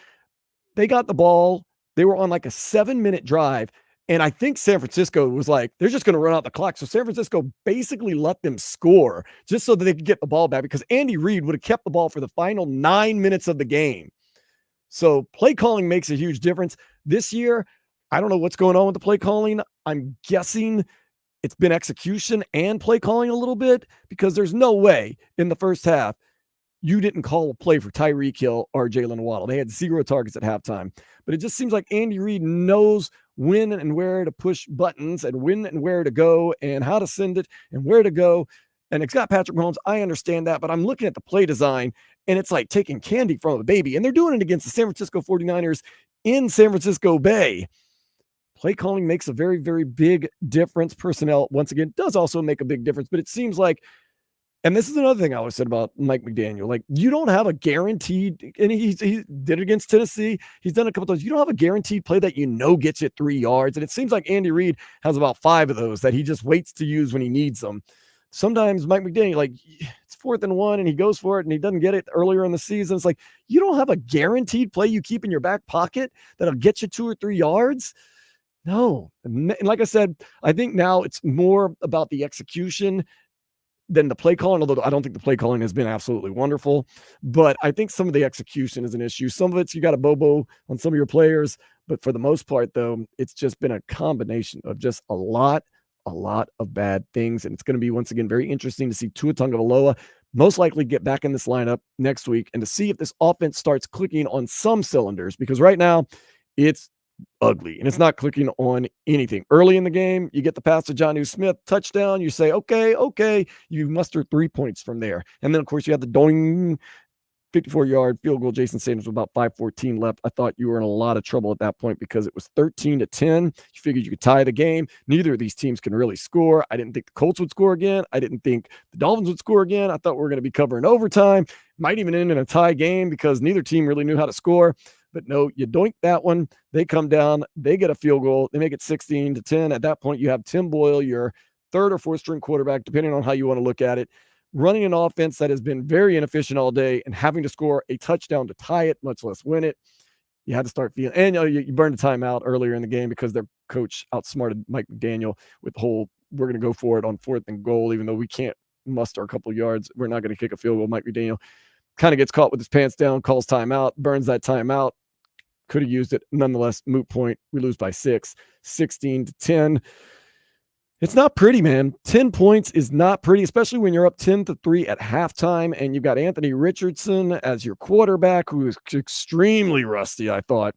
They got the ball. They were on like a 7-minute drive, and I think San Francisco was like, they're just going to run out the clock. So San Francisco basically let them score just so that they could get the ball back because Andy Reid would have kept the ball for the final 9 minutes of the game. So play calling makes a huge difference. This year, I don't know what's going on with the play calling. I'm guessing it's been execution and play calling a little bit because there's no way in the first half you didn't call a play for Tyreek Hill or Jalen Waddle. They had 0 targets at halftime. But it just seems like Andy Reid knows when and where to push buttons and when and where to go and how to send it and where to go. And it's got Patrick Mahomes. I understand that, but I'm looking at the play design and it's like taking candy from a baby. And they're doing it against the San Francisco 49ers in San Francisco Bay. Play calling makes a very, very big difference. Personnel, once again, does also make a big difference. But it seems like, and this is another thing I always said about Mike McDaniel, like you don't have a guaranteed, and he did it against Tennessee. He's done a couple times. You don't have a guaranteed play that you know gets you 3 yards. And it seems like Andy Reid has about 5 of those that he just waits to use when he needs them. Sometimes Mike McDaniel, like it's 4th and 1 and he goes for it and he doesn't get it earlier in the season. It's like, you don't have a guaranteed play you keep in your back pocket that'll get you 2 or 3 yards. No. And like I said, I think now it's more about the execution than the play calling, although I don't think the play calling has been absolutely wonderful. But I think some of the execution is an issue. Some of it's you got a bobo on some of your players. But for the most part, though, it's just been a combination of just a lot of bad things. And it's going to be, once again, very interesting to see Tua Tagovailoa most likely get back in this lineup next week and to see if this offense starts clicking on some cylinders, because right now it's ugly and it's not clicking on anything. Early in the game, you get the pass to Jonnu Smith, touchdown. You say, okay. You muster 3 points from there. And then, of course, you have the doing 54-yard field goal. Jason Sanders with about 5:14 left. I thought you were in a lot of trouble at that point because it was 13-10. You figured you could tie the game. Neither of these teams can really score. I didn't think the Colts would score again. I didn't think the Dolphins would score again. I thought we were going to be covering overtime. Might even end in a tie game because neither team really knew how to score. But no, you doink that one. They come down. They get a field goal. They make it 16-10. At that point, you have Tim Boyle, your third or fourth string quarterback, depending on how you want to look at it, running an offense that has been very inefficient all day and having to score a touchdown to tie it, much less win it. You had to start feeling, and you burned a timeout earlier in the game because their coach outsmarted Mike McDaniel with the whole, we're going to go for it on 4th and goal, even though we can't muster a couple yards. We're not going to kick a field goal. Mike McDaniel kind of gets caught with his pants down, calls timeout, burns that timeout. Could have used it. Nonetheless, moot point. We lose by 6, 16-10. It's not pretty, man. 10 points is not pretty, especially when you're up 10-3 at halftime and you've got Anthony Richardson as your quarterback, who is extremely rusty, I thought,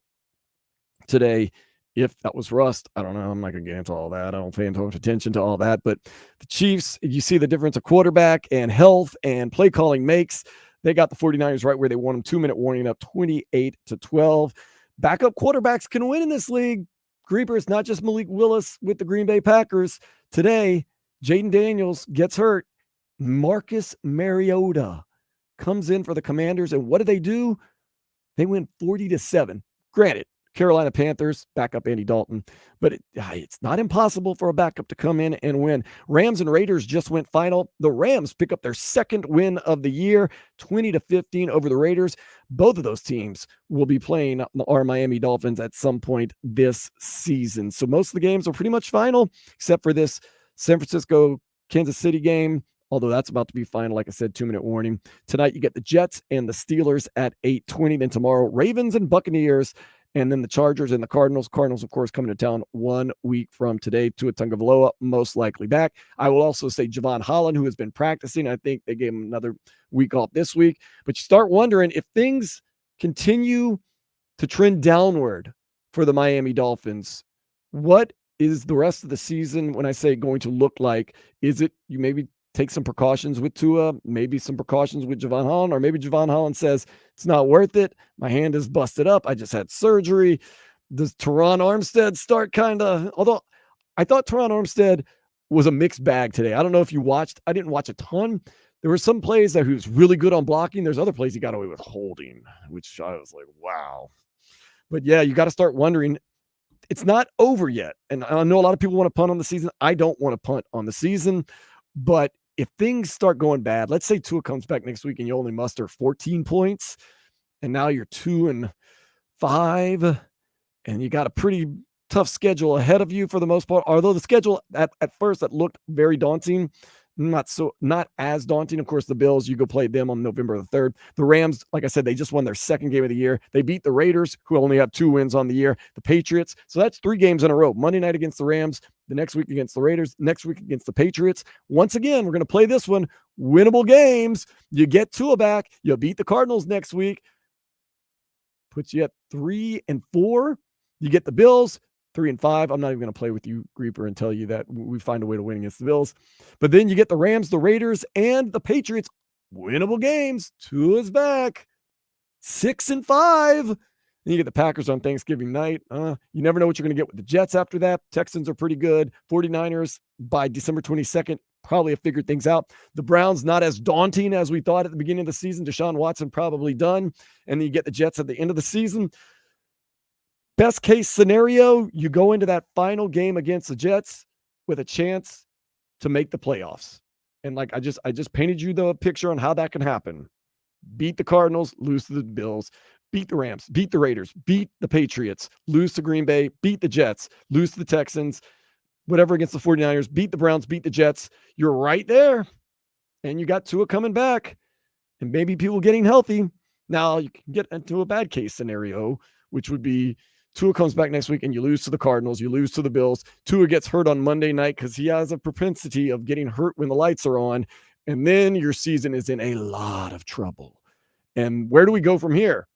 today. If that was rust, I don't know. I'm not going to get into all that. I don't pay much attention to all that. But the Chiefs, you see the difference of quarterback and health and play calling makes. They got the 49ers right where they want them. 2-minute warning up 28-12. Backup quarterbacks can win in this league. Grieber, it's not just Malik Willis with the Green Bay Packers. Today, Jaden Daniels gets hurt. Marcus Mariota comes in for the Commanders. And what do? They win 40-7. Granted, Carolina Panthers, backup Andy Dalton. But it's not impossible for a backup to come in and win. Rams and Raiders just went final. The Rams pick up their second win of the year, 20-15 over the Raiders. Both of those teams will be playing our Miami Dolphins at some point this season. So most of the games are pretty much final, except for this San Francisco-Kansas City game, although that's about to be final. Like I said, 2-minute warning. Tonight, you get the Jets and the Steelers at 8:20. Then tomorrow, Ravens and Buccaneers. And then the Chargers and the Cardinals. Cardinals, of course, coming to town 1 week from today. Tua Tagovailoa most likely back. I will also say Javon Holland, who has been practicing. I think they gave him another week off this week. But you start wondering if things continue to trend downward for the Miami Dolphins, what is the rest of the season, when I say going to look like? Is it you maybe take some precautions with Tua, maybe some precautions with Javon Holland, or maybe Javon Holland says, it's not worth it. My hand is busted up. I just had surgery. Does Teron Armstead start although I thought Teron Armstead was a mixed bag today. I don't know if you watched. I didn't watch a ton. There were some plays that he was really good on blocking. There's other plays he got away with holding, which I was like, wow. But yeah, you got to start wondering. It's not over yet. And I know a lot of people want to punt on the season. I don't want to punt on the season. But if things start going bad, let's say Tua comes back next week and you only muster 14 points, and now you're 2-5, and you got a pretty tough schedule ahead of you for the most part. Although the schedule at first that looked very daunting, not as daunting. Of course, the Bills, you go play them on November the 3rd. The Rams, like I said, they just won their second game of the year. They beat the Raiders, who only have 2 wins on the year. The Patriots. So that's 3 games in a row. Monday night against the Rams, the next week against the Raiders, next week against the Patriots. Once again, we're going to play this one. Winnable games. You get Tua back. You beat the Cardinals next week. Puts you at 3-4. You get the Bills. 3-5. I'm not even going to play with you, Grieper, and tell you that we find a way to win against the Bills. But then you get the Rams, the Raiders, and the Patriots. Winnable games. Tua's back. 6-5. Then you get the Packers on Thanksgiving night. You never know what you're going to get with the Jets after that. Texans are pretty good. 49ers by December 22nd probably have figured things out. The Browns, not as daunting as we thought at the beginning of the season. Deshaun Watson probably done. And then you get the Jets at the end of the season. Best case scenario, you go into that final game against the Jets with a chance to make the playoffs. And like I just painted you the picture on how that can happen. Beat the Cardinals, lose to the Bills. beat the Rams, beat the Raiders, beat the Patriots, lose to Green Bay, beat the Jets, lose to the Texans, whatever against the 49ers, beat the Browns, beat the Jets. You're right there. And you got Tua coming back and maybe people getting healthy. Now you can get into a bad case scenario, which would be Tua comes back next week and you lose to the Cardinals, you lose to the Bills. Tua gets hurt on Monday night because he has a propensity of getting hurt when the lights are on. And then your season is in a lot of trouble. And where do we go from here?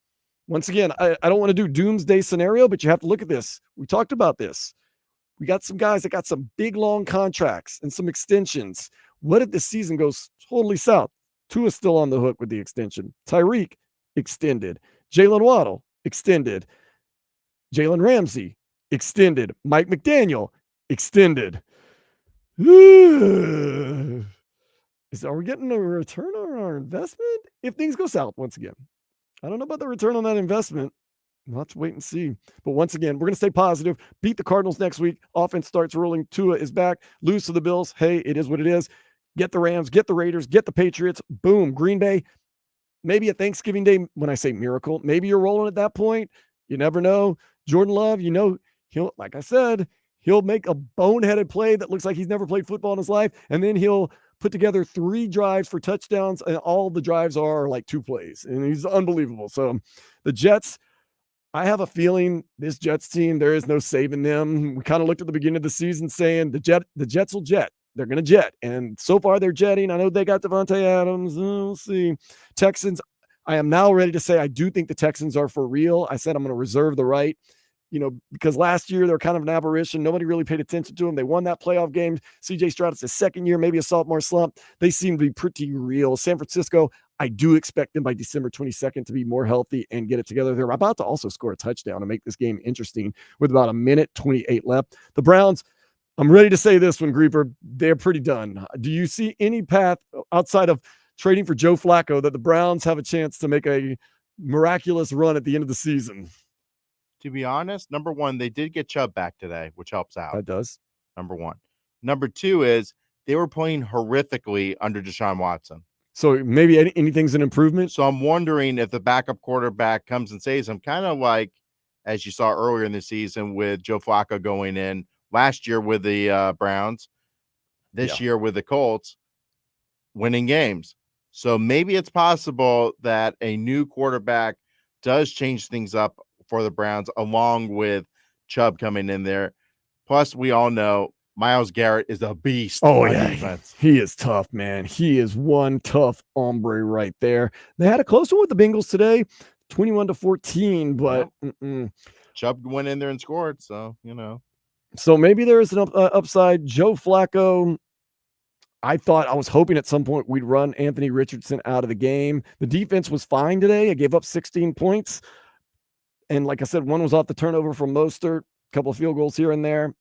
Once again, I don't want to do doomsday scenario, but you have to look at this. We talked about this. We got some guys that got some big, long contracts and some extensions. What if the season goes totally south? Tua's still on the hook with the extension. Tyreek, extended. Jalen Waddle, extended. Jalen Ramsey, extended. Mike McDaniel, extended. Are we getting a return on our investment? If things go south once again. I don't know about the return on that investment. We'll have to wait and see. But once again, we're going to stay positive. Beat the Cardinals next week. Offense starts rolling. Tua is back. Lose to the Bills. Hey, it is what it is. Get the Rams, get the Raiders, get the Patriots. Boom. Green Bay. Maybe a Thanksgiving Day, when I say miracle, maybe you're rolling at that point. You never know. Jordan Love, he'll, like I said, he'll make a boneheaded play that looks like he's never played football in his life. And then he'll put together 3 drives for touchdowns. And all the drives are like 2 plays. And he's unbelievable. So the Jets, I have a feeling this Jets team, there is no saving them. We kind of looked at the beginning of the season saying the Jets will jet. They're going to jet. And so far they're jetting. I know they got Devontae Adams. We'll see. Texans, I am now ready to say I do think the Texans are for real. I said I'm going to reserve the right, because last year they're kind of an aberration. Nobody really paid attention to them. They won that playoff game. CJ Stroud, it's his second year, maybe a sophomore slump. They seem to be pretty real. San Francisco, I do expect them by December 22nd to be more healthy and get it together. They're about to also score a touchdown and make this game interesting with about 1:28 left. The Browns, I'm ready to say this one, Grieper. They're pretty done. Do you see any path outside of trading for Joe Flacco that the Browns have a chance to make a miraculous run at the end of the season? To be honest, number one, they did get Chubb back today, which helps out. That does. Number one. Number two is they were playing horrifically under Deshaun Watson. So maybe anything's an improvement. So I'm wondering if the backup quarterback comes and saves him, kind of like, as you saw earlier in the season with Joe Flacco going in last year with the Browns, this year with the Colts, winning games. So maybe it's possible that a new quarterback does change things up for the Browns, along with Chubb coming in there. Plus, we all know Myles Garrett is a beast. Oh, yeah. Defense. He is tough, man. He is one tough hombre right there. They had a close one with the Bengals today, 21-14, but Chubb went in there and scored. So, So maybe there is an upside. Joe Flacco, I was hoping at some point we'd run Anthony Richardson out of the game. The defense was fine today. It gave up 16 points. And like I said, one was off the turnover from Mostert, a couple of field goals here and there.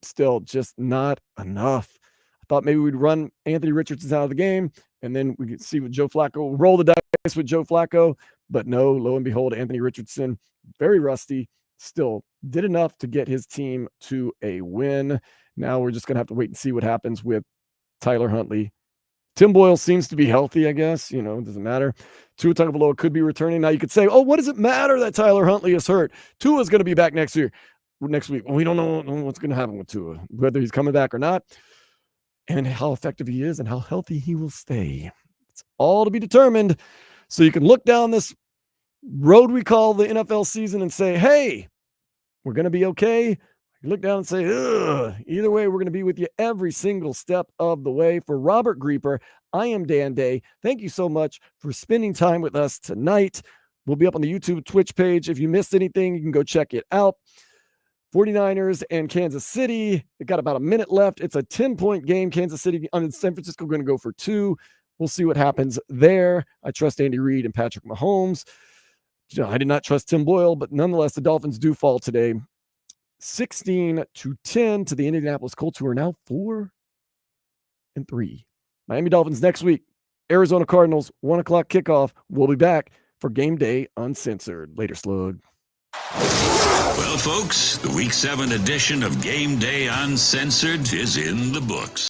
Still just not enough. I thought maybe we'd run Anthony Richardson out of the game, and then we could see with Joe Flacco, roll the dice with Joe Flacco. But no, lo and behold, Anthony Richardson, very rusty, still did enough to get his team to a win. Now we're just going to have to wait and see what happens with Tyler Huntley. Tim Boyle seems to be healthy, I guess. It doesn't matter. Tua Tagovailoa could be returning. Now you could say, oh, what does it matter that Tyler Huntley is hurt? Tua's going to be back next week. Well, we don't know what's going to happen with Tua, whether he's coming back or not, and how effective he is and how healthy he will stay. It's all to be determined. So you can look down this road we call the NFL season and say, hey, we're going to be okay. You look down and say, ugh. Either way, we're going to be with you every single step of the way. For Robert Grieper, I am Dan Day. Thank you so much for spending time with us tonight. We'll be up on the YouTube Twitch page. If you missed anything, you can go check it out. 49ers and Kansas City. It got about a minute left. It's a 10-point game. Kansas City, San Francisco going to go for 2. We'll see what happens there. I trust Andy Reid and Patrick Mahomes. I did not trust Tim Boyle, but nonetheless, the Dolphins do fall today. 16-10 to the Indianapolis Colts, who are now 4-3. Miami Dolphins next week. Arizona Cardinals, 1:00 kickoff. We'll be back for Game Day Uncensored. Later, Slug. Well, folks, the Week 7 edition of Game Day Uncensored is in the books.